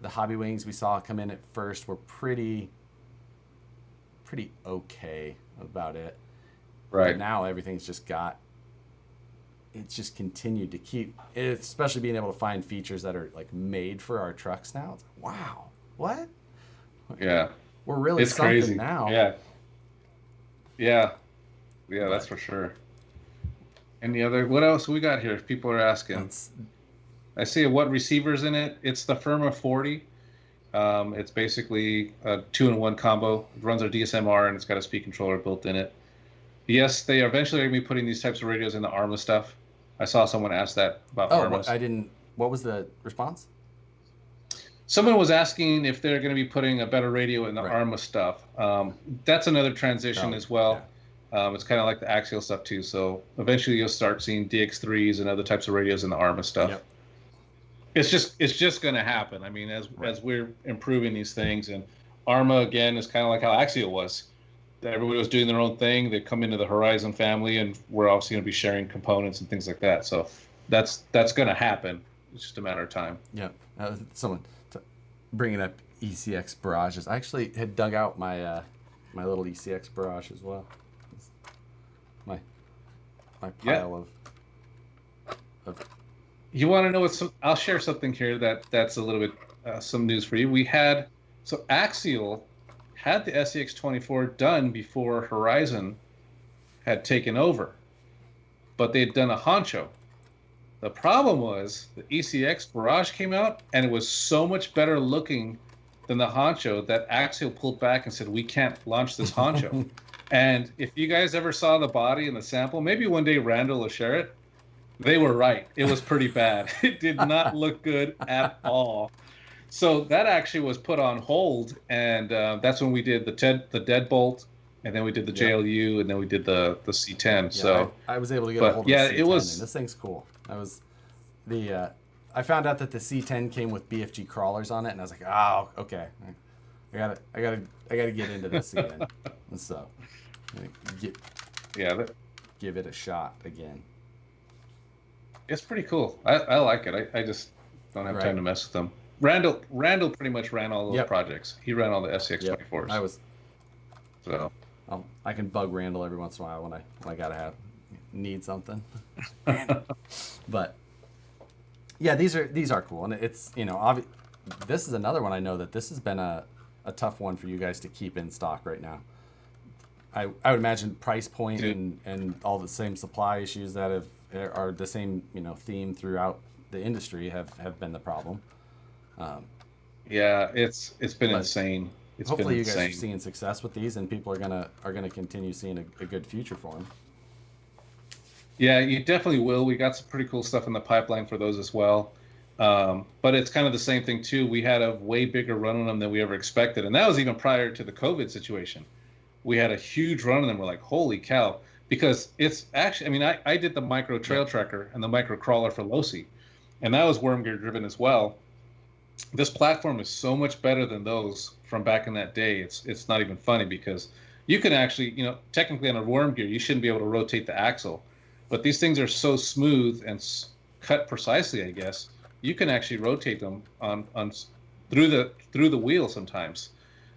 Hobbywings we saw come in at first were pretty okay about it. Right. But now everything's just continued to keep, especially being able to find features that are like made for our trucks now. It's like, wow, what? Yeah. We're really something crazy now. Yeah, that's for sure. What else we got here? People are asking. I see what receiver's in it. It's the Firma 40. It's basically a 2-in-1 combo. It runs our DSMR and it's got a speed controller built in it. Yes, they are eventually going to be putting these types of radios in the ARMA stuff. I saw someone ask that about ARMAs. What was the response? Someone was asking if they're going to be putting a better radio in the ARMA stuff. That's another transition as well. Yeah. It's kind of like the Axial stuff too. So eventually you'll start seeing DX3s and other types of radios in the ARMA stuff. Yep. It's just going to happen. I mean, as we're improving these things, and ARMA again is kind of like how Axial was. everybody was doing their own thing. They come into the Horizon family, and we're obviously going to be sharing components and things like that. So that's going to happen. It's just a matter of time. Yeah. Someone bringing up ECX barrages. I actually had dug out my my little ECX barrage as well. My pile of. You want to know what? I'll share something here that's a little bit some news for you. We had Axial had the SEX24 done before Horizon had taken over, but they'd done a honcho. The problem was the ECX Barrage came out, and it was so much better looking than the honcho that Axial pulled back and said, we can't launch this honcho. And if you guys ever saw the body in the sample, maybe one day Randall will share it, they were right. It was pretty bad. It did not look good at all. So that actually was put on hold, and that's when we did the deadbolt, and then we did the JLU, and then we did the C10. Yeah, so I was able to get a hold of the C10, it was. And this thing's cool. I found out that the C10 came with BFG crawlers on it, and I was like, oh, okay, I gotta get into this again. And so, give it a shot again. It's pretty cool. I like it. I just don't have time to mess with them. Randall pretty much ran all those projects. He ran all the SCX24s. I can bug Randall every once in a while when I need something. But yeah, these are cool, and it's this is another one I know that this has been a tough one for you guys to keep in stock right now. I would imagine price point and all the same supply issues that are the same theme throughout the industry have been the problem. It's been insane. Hopefully you guys are seeing success with these, and people are gonna continue seeing a good future for them. Yeah, you definitely will. We got some pretty cool stuff in the pipeline for those as well. But it's kind of the same thing too. We had a way bigger run on them than we ever expected, and that was even prior to the COVID situation. We had a huge run on them. We're like, holy cow. Because it's actually, I did the micro trail tracker and the micro crawler for Losi, and that was worm gear driven as well. This platform is so much better than those from back in that day. It's not even funny, because you can actually, technically on a worm gear, you shouldn't be able to rotate the axle, but these things are so smooth and cut precisely, I guess, you can actually rotate them on through the wheel sometimes,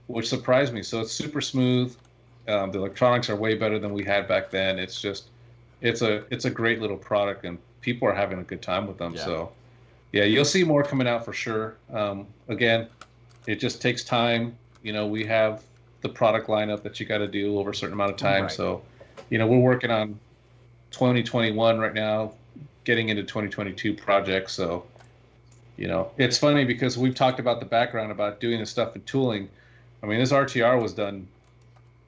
which surprised me. So it's super smooth. The electronics are way better than we had back then. It's a great little product, and people are having a good time with them. Yeah. So yeah, you'll see more coming out for sure. Again, it just takes time. We have the product lineup that you got to do over a certain amount of time. Right. So, we're working on 2021 right now, getting into 2022 projects. So, it's funny because we've talked about the background about doing this stuff in tooling. This RTR was done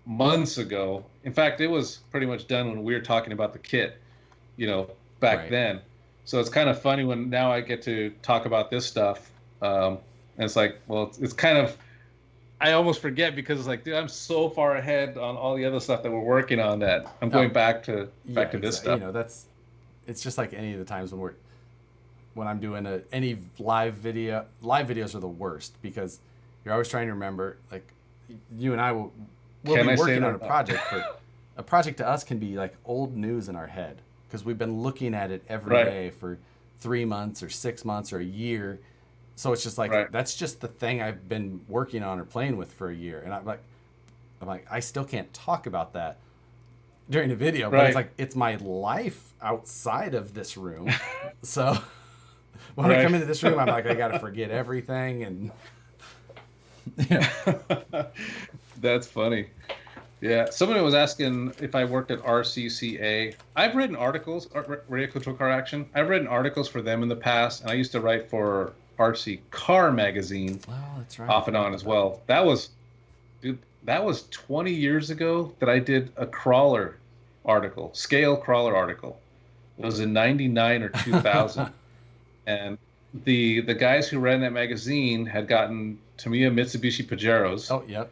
months ago. In fact, it was pretty much done when we were talking about the kit, back then. So it's kind of funny when now I get to talk about this stuff. And it's like, well, it's kind of, I almost forget, because it's like, dude, I'm so far ahead on all the other stuff that we're working on that I'm going back to this stuff. It's just like any of the times when I'm doing any live video. Live videos are the worst, because you're always trying to remember, like, you and I we'll be working on a project. A project to us can be like old news in our head, because we've been looking at it every day for 3 months or 6 months or a year. So it's just like, that's just the thing I've been working on or playing with for a year. And I'm like, I still can't talk about that during a video, but it's like, it's my life outside of this room. So when I come into this room, I'm like, I got to forget everything. And That's funny. Yeah, someone was asking if I worked at RCCA. I've written articles, Radio Control Car Action. I've written articles for them in the past, and I used to write for RC Car Magazine that's right. off and on as well. That was 20 years ago that I did a crawler article, scale crawler article. It was in 99 or 2000. And the guys who ran that magazine had gotten Tamiya Mitsubishi Pajeros. Oh, yep.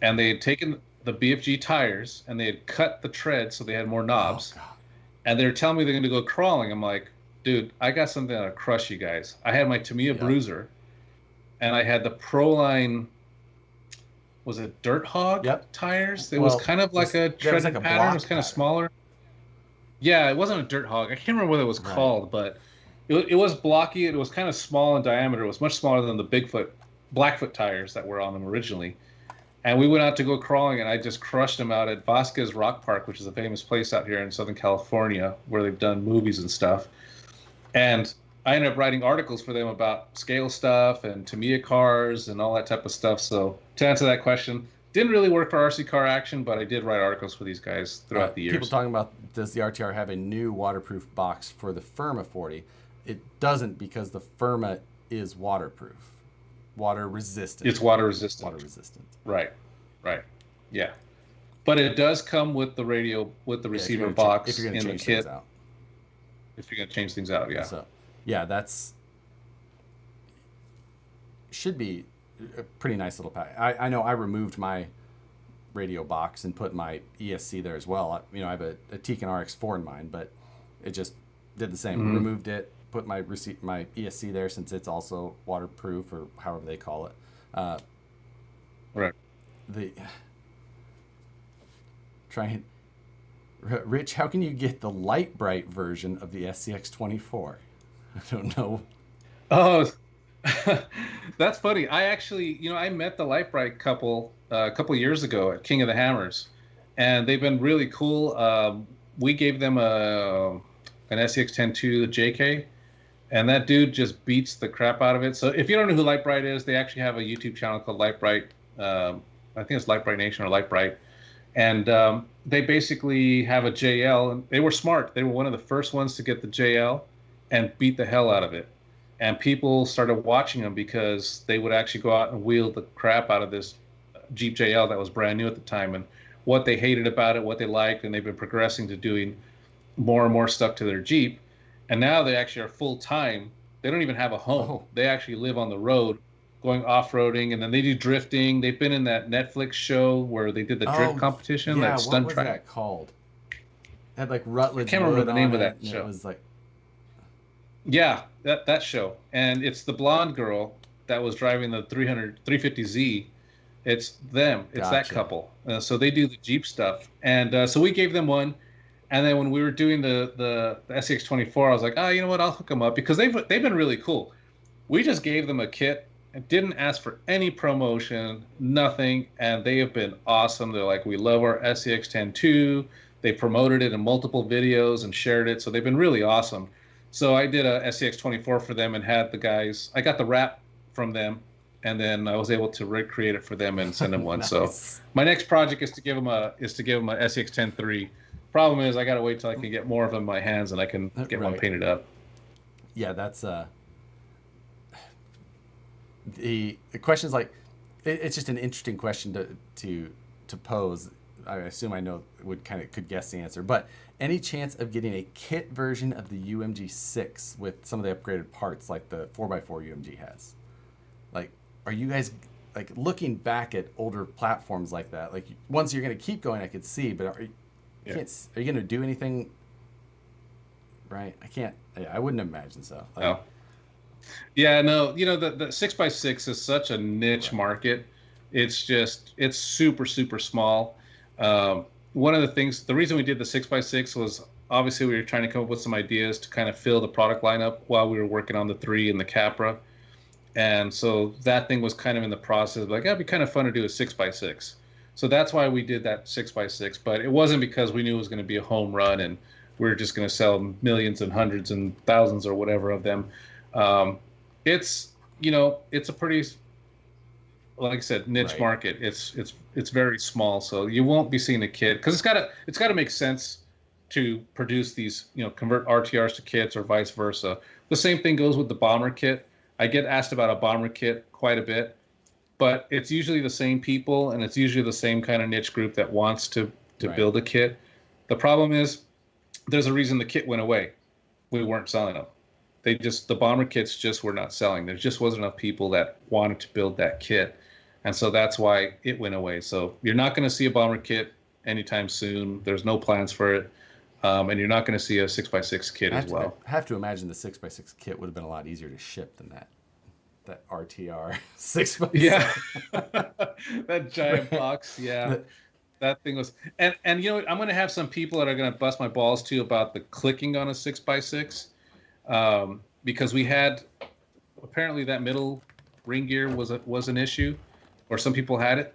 And they had taken the BFG tires and they had cut the tread so they had more knobs. Oh, God. And they're telling me they're going to go crawling. I'm like, dude, I got something that'll crush you guys. I had my Tamiya Bruiser, and I had the Proline, was it Dirt Hog tires? It was Well, kind of like a treaded like a pattern. It was block kind of pattern. smaller. Yeah, it wasn't a Dirt Hog. I can't remember what it was called, but it was blocky. It was kind of small in diameter. It was much smaller than the Blackfoot tires that were on them originally. And we went out to go crawling, and I just crushed them out at Vasquez Rock Park, which is a famous place out here in Southern California where they've done movies and stuff. And I ended up writing articles for them about scale stuff and Tamiya cars and all that type of stuff. So to answer that question, didn't really work for RC Car Action, but I did write articles for these guys throughout the years. People talking about, does the RTR have a new waterproof box for the Firma 40? It doesn't, because the Firma is waterproof. Water resistant. It's water resistant. Water resistant. Right. Yeah. But it does come with the radio, with the receiver box if you're in gonna the change kit. things out. If you're going to change things out, yeah. So, yeah, that's should be a pretty nice little pack. I know I removed my radio box and put my ESC there as well. I have a Tekin RX4 in mine, but it just did the same. Mm-hmm. Removed it, put my ESC there since it's also waterproof, or however they call it. Right. Rich, how can you get the light bright version of the SCX24? I don't know. Oh, that's funny. I actually, I met the Light Bright couple a couple years ago at King of the Hammers, and they've been really cool. We gave them an SCX-10-2 JK, and that dude just beats the crap out of it. So if you don't know who Light Bright is, they actually have a YouTube channel called Light Bright. I think it's Light Bright Nation or Light Bright. And they basically have a JL, and they were smart. They were one of the first ones to get the JL and beat the hell out of it. And people started watching them because they would actually go out and wheel the crap out of this Jeep JL that was brand new at the time, and what they hated about it, what they liked, and they've been progressing to doing more and more stuff to their Jeep. And now they actually are full-time. They don't even have a home. Oh. They actually live on the road, going off-roading, and then they do drifting. They've been in that Netflix show where they did the drift competition, yeah, like Stunt what was Track. that called? It had like Rutledge. I can't remember the name of that and show. It was like, Yeah, that show. And it's the blonde girl that was driving the 350Z. It's them. It's that Gotcha. couple. So they do the Jeep stuff. And so we gave them one. And then when we were doing the SCX-24, I was like, oh, you know what? I'll hook them up because they've been really cool. We just gave them a kit and didn't ask for any promotion, nothing. And they have been awesome. They're like, we love our SCX-10-2. They promoted it in multiple videos and shared it. So they've been really awesome. So I did a SCX-24 for them and had the guys, I got the wrap from them, and then I was able to recreate it for them and send them one. Nice. So my next project is to give them a SCX-10-3. Problem is I got to wait till I can get more of them in my hands and I can get one painted up. Yeah, that's the question is like, it's just an interesting question to pose. I assume I know could guess the answer, but any chance of getting a kit version of the UMG 6 with some of the upgraded parts like the 4x4 UMG has? Like, are you guys like looking back at older platforms like that? Like, once you're going to keep going, I could see, but are you going to do anything? Right? I wouldn't imagine so. Like, no. Yeah, no, the 6x6 is such a niche market. It's super, super small. One of the reason we did the 6x6 was obviously we were trying to come up with some ideas to kind of fill the product lineup while we were working on the 3 and the Capra. And so that thing was kind of in the process of like, it'd be kind of fun to do a 6x6. So that's why we did that 6x6, but it wasn't because we knew it was going to be a home run and we were just going to sell millions and hundreds and thousands or whatever of them. It's a pretty, like I said, niche market. It's very small, so you won't be seeing a kit because it's got to make sense to produce these, convert RTRs to kits or vice versa. The same thing goes with the bomber kit. I get asked about a bomber kit quite a bit, but it's usually the same people and it's usually the same kind of niche group that wants to build a kit. The problem is there's a reason the kit went away. We weren't selling them. The bomber kits just were not selling. There just wasn't enough people that wanted to build that kit. And so that's why it went away. So you're not going to see a bomber kit anytime soon. There's no plans for it. And you're not going to see a 6x6 kit as well. I have to imagine the 6x6 kit would have been a lot easier to ship than that. that RTR 6x6. Yeah, that giant box. Yeah, that thing was. And you know, I'm gonna have some people that are gonna bust my balls too about the clicking on a 6x6, because we had apparently that middle ring gear was an issue, or some people had it.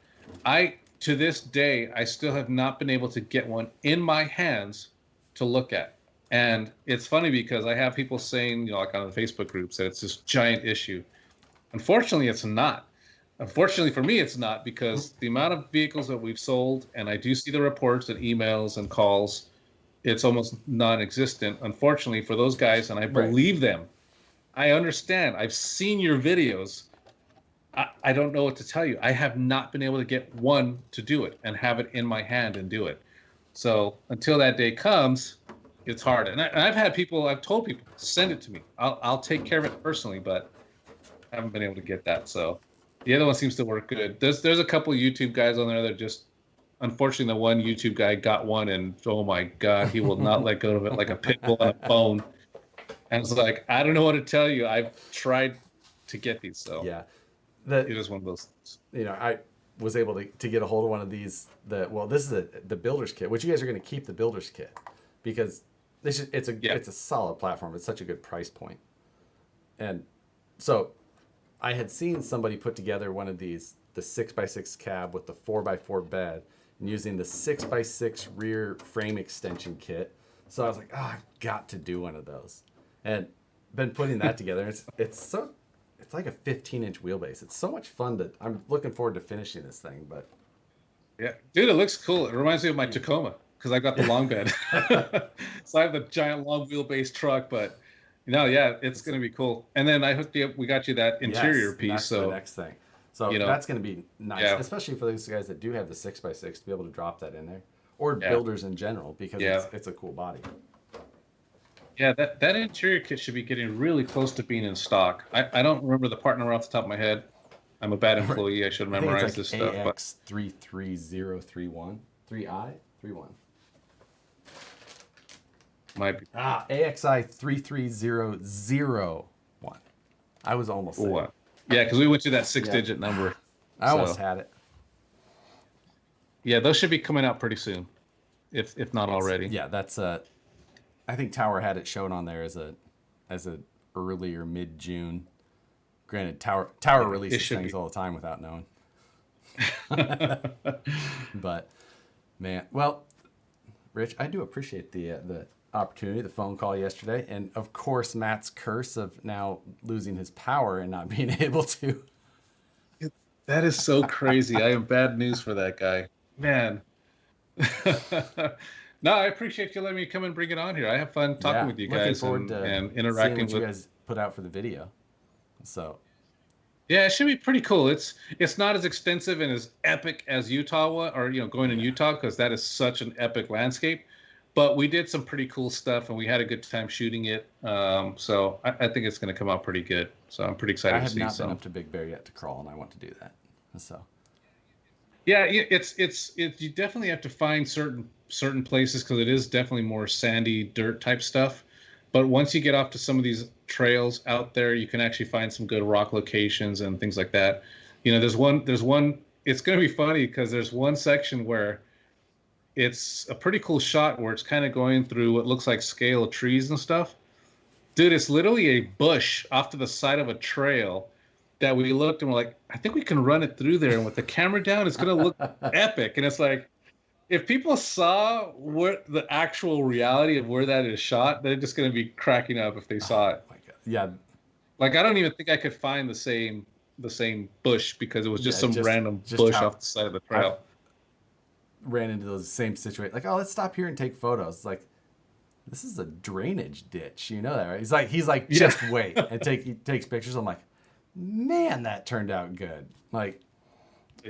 To this day, I still have not been able to get one in my hands to look at. And it's funny because I have people saying, you know, like on the Facebook groups, that it's this giant issue. Unfortunately, it's not. Unfortunately for me, it's not, because the amount of vehicles that we've sold, and I do see the reports and emails and calls, it's almost non-existent. Unfortunately for those guys, and I believe them. I understand. I've seen your videos. I don't know what to tell you. I have not been able to get one to do it and have it in my hand and do it. So until that day comes, it's hard. And I've told people, send it to me. I'll take care of it personally, but I haven't been able to get that. So the other one seems to work good. There's a couple YouTube guys on there that just, unfortunately, the one YouTube guy got one, and oh my God, he will not let go of it like a pit bull on a bone. And it's like, I don't know what to tell you. I've tried to get these, so yeah, it is one of those things. You know, I was able to get a hold of one of these. This is the builder's kit, which you guys are going to keep the builder's kit, because it's a solid platform. It's such a good price point. And so I had seen somebody put together one of these, the 6x6 cab with the 4x4 bed, and using the 6x6 rear frame extension kit. So I was like, oh, I've got to do one of those. And been putting that together. It's like a 15-inch wheelbase. It's so much fun I'm looking forward to finishing this thing. But yeah, dude, it looks cool. It reminds me of my Tacoma, because I got the long bed. So I have the giant long wheelbase truck, but it's going to be cool. And then I hooked you up. We got you that interior piece. That's so the next thing. So that's going to be nice, especially for those guys that do have the 6x6 to be able to drop that in there, or builders in general, because it's a cool body. Yeah, that interior kit should be getting really close to being in stock. I don't remember the part number off the top of my head. I'm a bad employee. I should memorize this stuff. AX 33031 3I31. Might be. AXI 33001. I was almost there. What? Yeah, because we went to that 6-digit number. I almost had it. Yeah, those should be coming out pretty soon, if not already. Yeah, that's I think Tower had it shown on there as a early or mid June. Granted, Tower releases things all the time without knowing. But man, well, Rich, I do appreciate the opportunity, the phone call yesterday, and of course Matt's curse of now losing his power and not being able to. That is so crazy. I am bad news for that guy, man. No, I appreciate you letting me come and bring it on here. I have fun talking with you guys and interacting with you guys put out for the video. So yeah, it should be pretty cool. It's not as extensive and as epic as Utah or going in Utah, because that is such an epic landscape. But we did some pretty cool stuff, and we had a good time shooting it. So I think it's going to come out pretty good. So I'm pretty excited to see. I have not been up to Big Bear yet to crawl, and I want to do that. So yeah, it's you definitely have to find certain places, because it is definitely more sandy dirt type stuff. But once you get off to some of these trails out there, you can actually find some good rock locations and things like that. There's one. It's going to be funny, because there's one section where it's a pretty cool shot where it's kind of going through what looks like scale of trees and stuff. Dude, it's literally a bush off to the side of a trail that we looked and we're like, I think we can run it through there. And with the camera down, it's going to look epic. And it's like, if people saw what the actual reality of where that is shot, they're just going to be cracking up if they saw it. My God. Yeah. Like, I don't even think I could find the same bush, because it was just random bush off the side of the trail. Ran into those same situations. Like, oh, let's stop here and take photos. It's like, this is a drainage ditch. You know that, right? He's like, just wait. And he takes pictures. I'm like, man, that turned out good. Like,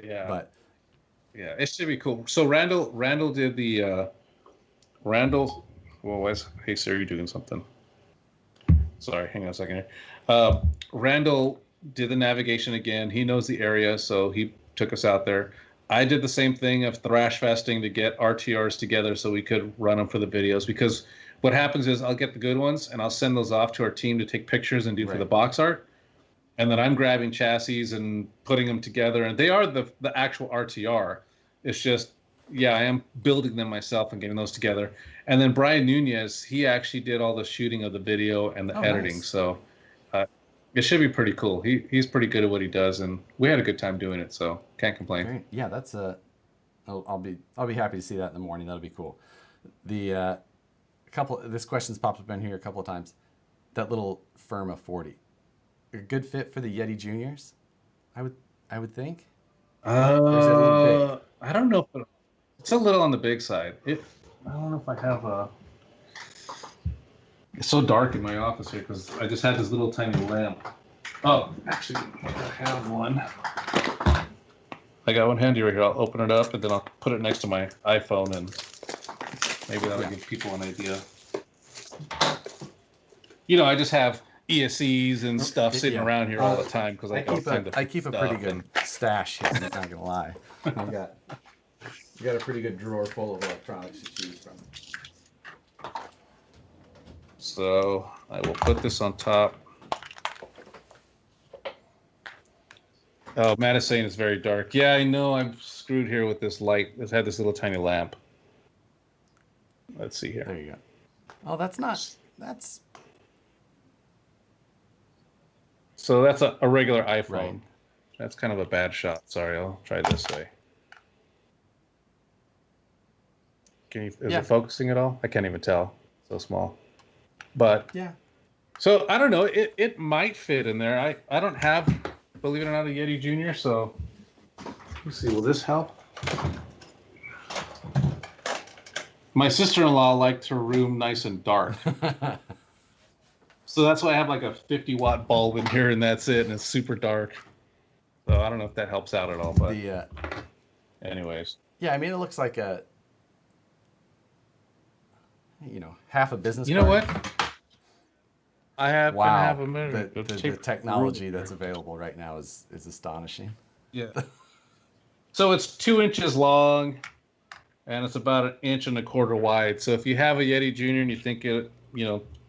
yeah. But yeah, it should be cool. So Randall did the Randall. Hey Siri, you doing something? Sorry, hang on a second here. Randall did the navigation again. He knows the area, so he took us out there. I did the same thing of thrash fasting to get RTRs together so we could run them for the videos, because what happens is I'll get the good ones and I'll send those off to our team to take pictures and do for the box art. and then I'm grabbing chassis and putting them together, and they are the actual RTR. It's just, yeah, I am building them myself and getting those together. And then Brian Nunez, he actually did all the shooting of the video and the editing. Nice. So it should be pretty cool. He's pretty good at what he does, and we had a good time doing it, so can't complain. Great. Yeah, that's I'll be happy to see that in the morning. That'll be cool. The this question's popped up in here a couple of times. That little Firma 40, a good fit for the Yeti Juniors, I would think. Or is it a little big? I don't know if it's a little on the big side. I don't know if I have a. It's so dark in my office here because I just had this little tiny lamp. Oh, actually, I have one. I got one handy right here. I'll open it up and then I'll put it next to my iPhone, and maybe that'll give people an idea. I just have ESCs and stuff sitting around here all the time because I keep a pretty good stash here. I'm not gonna lie. I've got a pretty good drawer full of electronics to choose from. So I will put this on top. Oh, Matt is saying it's very dark. Yeah, I know. I'm screwed here with this light. It's had this little tiny lamp. Let's see here. There you go. Oh, that's. So that's a regular iPhone. Right. That's kind of a bad shot. Sorry, I'll try this way. Is it focusing at all? I can't even tell. So small. But yeah. So I don't know. It might fit in there. I don't have, believe it or not, a Yeti Junior. So let's see. Will this help? My sister-in-law liked her room nice and dark. So that's why I have like a 50-watt bulb in here, and that's it, and it's super dark. So I don't know if that helps out at all, but anyways. Yeah, I mean, it looks like half a business card. You know what? I have a minute. The technology that's available right now is astonishing. Yeah. So it's 2 inches long, and it's about 1.25 inches wide. So if you have a Yeti Junior and you think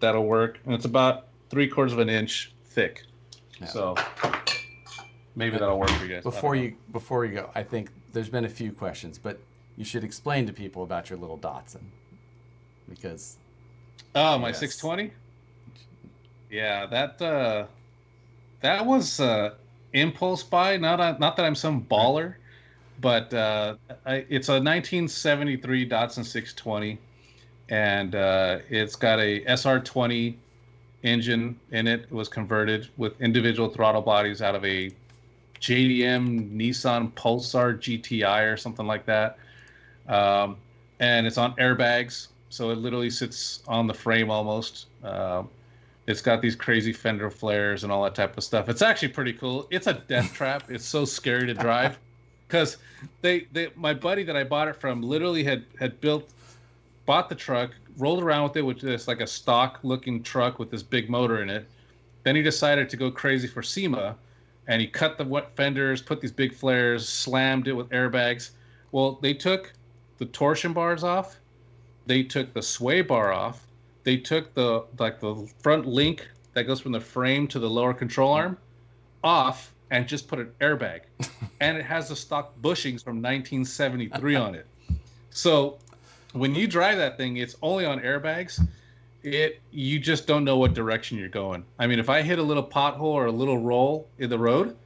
that'll work, and it's about 3/4 of an inch thick. Yeah. So maybe that'll work for you guys. Before you go, I think there's been a few questions, but you should explain to people about your little Datsun, because. Oh, my 620. Yeah, that was impulse buy. Not that I'm some baller, but it's a 1973 Datsun 620, and it's got a SR20 engine in it. It was converted with individual throttle bodies out of a JDM Nissan Pulsar GTI or something like that, and it's on airbags, so it literally sits on the frame almost. It's got these crazy fender flares and all that type of stuff. It's actually pretty cool. It's a death trap. It's so scary to drive, because my buddy that I bought it from literally had bought the truck, rolled around with it, which is like a stock looking truck with this big motor in it. Then he decided to go crazy for SEMA, and he cut the wet fenders, put these big flares, slammed it with airbags. Well, they took the torsion bars off. They took the sway bar off. They took the front link that goes from the frame to the lower control arm off and just put an airbag. And it has the stock bushings from 1973 on it. So when you drive that thing, it's only on airbags. You just don't know what direction you're going. I mean, if I hit a little pothole or a little roll in the road,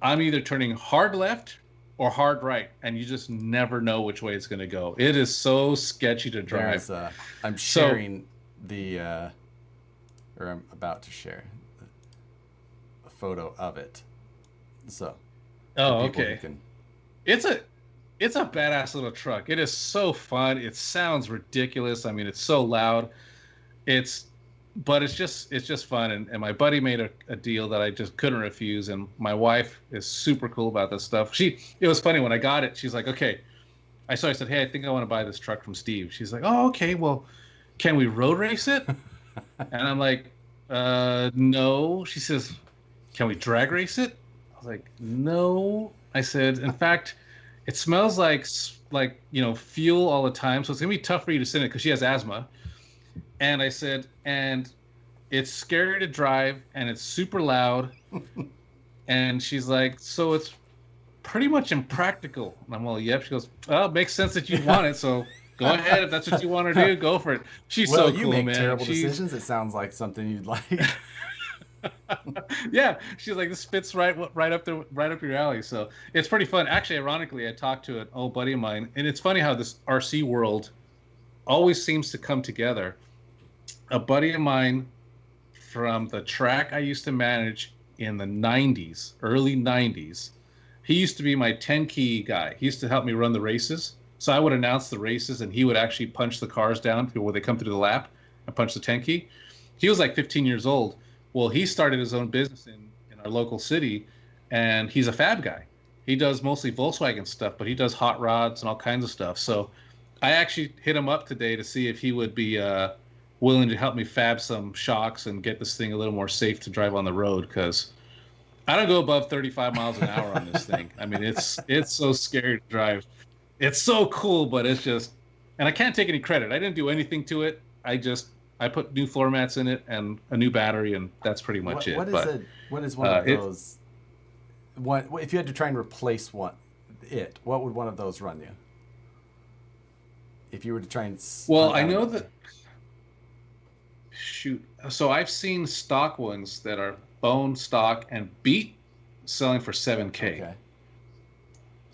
I'm either turning hard left or hard right, and you just never know which way it's going to go. It is so sketchy to drive. I'm sharing I'm about to share a photo of it. So. Oh, okay. It's a badass little truck. It is so fun. It sounds ridiculous. I mean, it's so loud. But it's just fun. And my buddy made a deal that I just couldn't refuse. And my wife is super cool about this stuff. It was funny when I got it. She's like, okay. I said, hey, I think I want to buy this truck from Steve. She's like, oh, okay. Well, can we road race it? And I'm like, no. She says, can we drag race it? I was like, no. I said, in fact, it smells like fuel all the time, so it's gonna be tough for you to sit in it because she has asthma. And I said, and it's scary to drive, and it's super loud, And she's like, so it's pretty much impractical. And I'm all, yep. She goes, well, it makes sense that you want it, so go ahead. If that's what you want to do, go for it. She's well, so you cool, make man. terrible decisions. It sounds like something you'd like. Yeah, she's like, this fits right up your alley. So it's pretty fun. Actually, ironically, I talked to an old buddy of mine, and it's funny how this RC world always seems to come together. A buddy of mine from the track I used to manage in the 90s, early 90s, he used to be my 10 key guy. He used to help me run the races. So I would announce the races, and he would actually punch the cars down where they come through the lap and punch the 10 key. He was like 15 years old. Well, he started his own business in our local city, and he's a fab guy. He does mostly Volkswagen stuff, but he does hot rods and all kinds of stuff. So I actually hit him up today to see if he would be willing to help me fab some shocks and get this thing a little more safe to drive on the road, because I don't go above 35 miles an hour on this thing. I mean, it's so scary to drive. It's so cool, but it's just, and I can't take any credit. I didn't do anything to it. I put new floor mats in it and a new battery, and that's pretty much it. What is one of those? If you had to try and replace what would one of those run you? If you were to try and I know that. Shoot, so I've seen stock ones that are bone stock and beat selling for $7,000. Okay.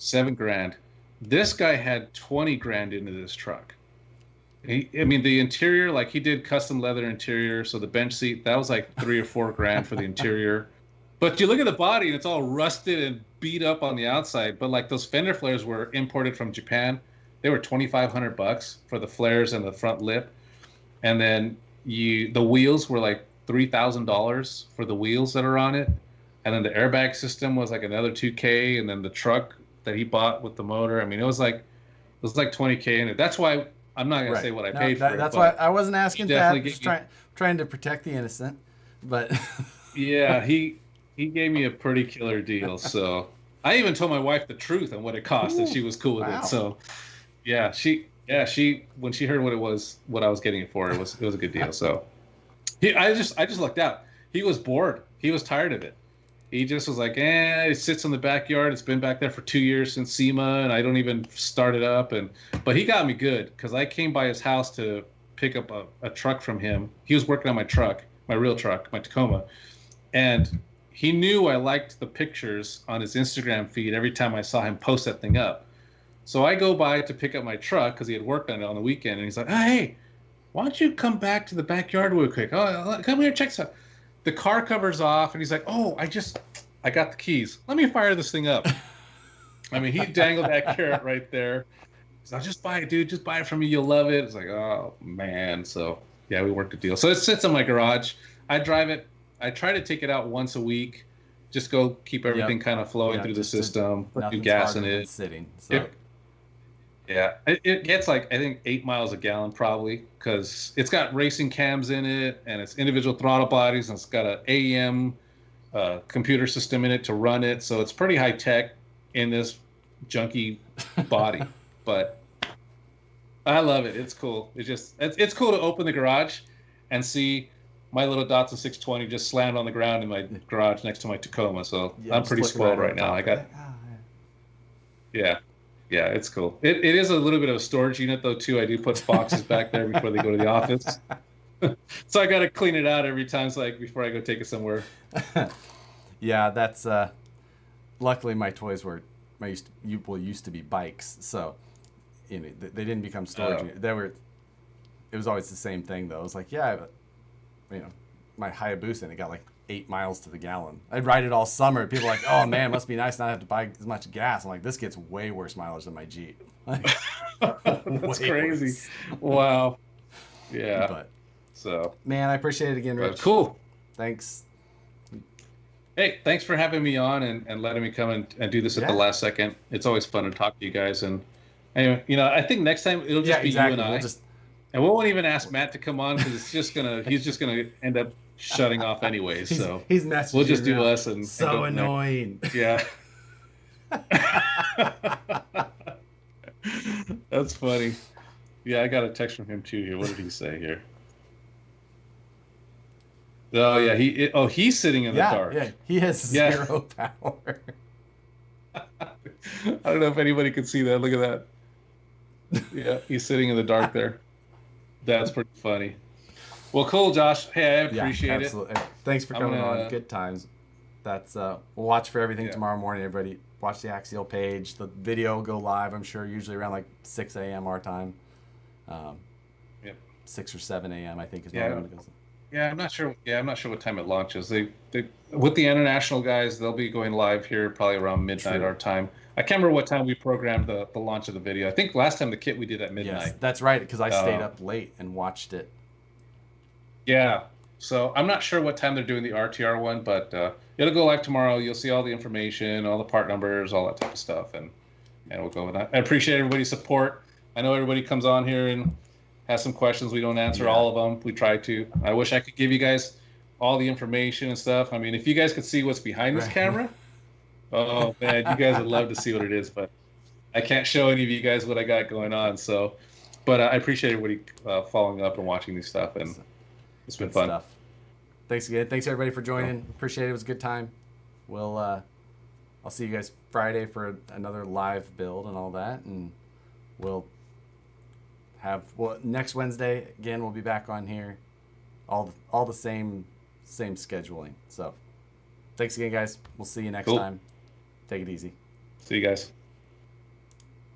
$7,000. This guy had 20 grand into this truck. The interior, like he did custom leather interior, so the bench seat, that was like $3,000 or $4,000 for the interior. But you look at the body and it's all rusted and beat up on the outside. But like those fender flares were imported from Japan. They were $2,500 for the flares and the front lip. And then the wheels were like $3,000 for the wheels that are on it. And then the airbag system was like another $2,000. And then the truck that he bought with the motor, I mean, it was like $20,000 in it. That's why I'm not gonna say what I paid for it. That's why I wasn't asking that. Just trying to protect the innocent, but yeah, he gave me a pretty killer deal. So I even told my wife the truth on what it cost, and she was cool with it. So yeah, she when she heard what I was getting it for, it was a good deal. So I just lucked out. He was bored. He was tired of it. He just was like, it sits in the backyard. It's been back there for 2 years since SEMA, and I don't even start it up. But he got me good, because I came by his house to pick up a truck from him. He was working on my truck, my real truck, my Tacoma. And he knew I liked the pictures on his Instagram feed every time I saw him post that thing up. So I go by to pick up my truck, because he had worked on it on the weekend. And he's like, hey, why don't you come back to the backyard real quick? Oh, come here, check this out. The car covers off, and he's like, oh, I got the keys. Let me fire this thing up. I mean, he dangled that carrot right there. He's like, just buy it, dude. Just buy it from me. You'll love it. It's like, oh, man. So, yeah, we worked a deal. So it sits in my garage. I drive it. I try to take it out once a week. Just go keep everything kind of flowing through the system. Put new gas in it. Sitting. So. It gets like, I think, 8 miles a gallon probably, because it's got racing cams in it, and it's individual throttle bodies, and it's got an AEM computer system in it to run it. So it's pretty high tech in this junky body, but I love it. It's cool. It's cool to open the garage and see my little Datsun 620 just slammed on the ground in my garage next to my Tacoma. So I'm pretty spoiled right now. Yeah, it's cool. It is a little bit of a storage unit, though, too. I do put boxes back there before they go to the office. So I got to clean it out every time, before I go take it somewhere. Yeah, that's... luckily, my toys used to be bikes, so they didn't become storage units. It was always the same thing, though. It was like, my Hayabusa, and it got like 8 miles to the gallon. I'd ride it all summer. People are like, oh man, it must be nice not to have to buy as much gas. I'm like, this gets way worse mileage than my Jeep. That's crazy. Worse. Wow. Yeah. But so, man, I appreciate it again, Rich. Cool. Thanks. Hey, thanks for having me on and letting me come and do this at the last second. It's always fun to talk to you guys. And anyway, I think next time it'll just be you and I. And we won't even ask Matt to come on, because he's just gonna end up shutting off anyways. So he's messaging. We'll just do us and so annoying. Yeah. That's funny. Yeah, I got a text from him too here. What did he say here? Oh yeah, he's sitting in the dark. Yeah, he has zero power. I don't know if anybody could see that. Look at that. Yeah, he's sitting in the dark there. That's pretty funny. Well, cool, Josh. Hey, I appreciate it. Thanks for coming on. Good times. We'll watch for everything tomorrow morning. Everybody, watch the Axial page. The video will go live, I'm sure, usually around like 6 a.m. our time. 6 or 7 a.m. I think is when it goes. Yeah, I'm not sure. Yeah, I'm not sure what time it launches. They with the international guys, they'll be going live here probably around midnight our time. I can't remember what time we programmed the launch of the video. I think last time the kit we did at midnight. Yes, that's right, because I stayed up late and watched it. Yeah, so I'm not sure what time they're doing the RTR one, but it'll go live tomorrow. You'll see all the information, all the part numbers, all that type of stuff, and we'll go with that. I appreciate everybody's support. I know everybody comes on here and has some questions. We don't answer all of them. We try to. I wish I could give you guys all the information and stuff. I mean, if you guys could see what's behind this camera, oh man, you guys would love to see what it is. But I can't show any of you guys what I got going on. So, but I appreciate everybody following up and watching this stuff, and it's been fun. Stuff. Thanks again. Thanks everybody for joining. Appreciate it. It was a good time. I'll see you guys Friday for another live build and all that, and next Wednesday again we'll be back on here, all the same scheduling. So thanks again, guys. We'll see you next time. Take it easy. See you guys.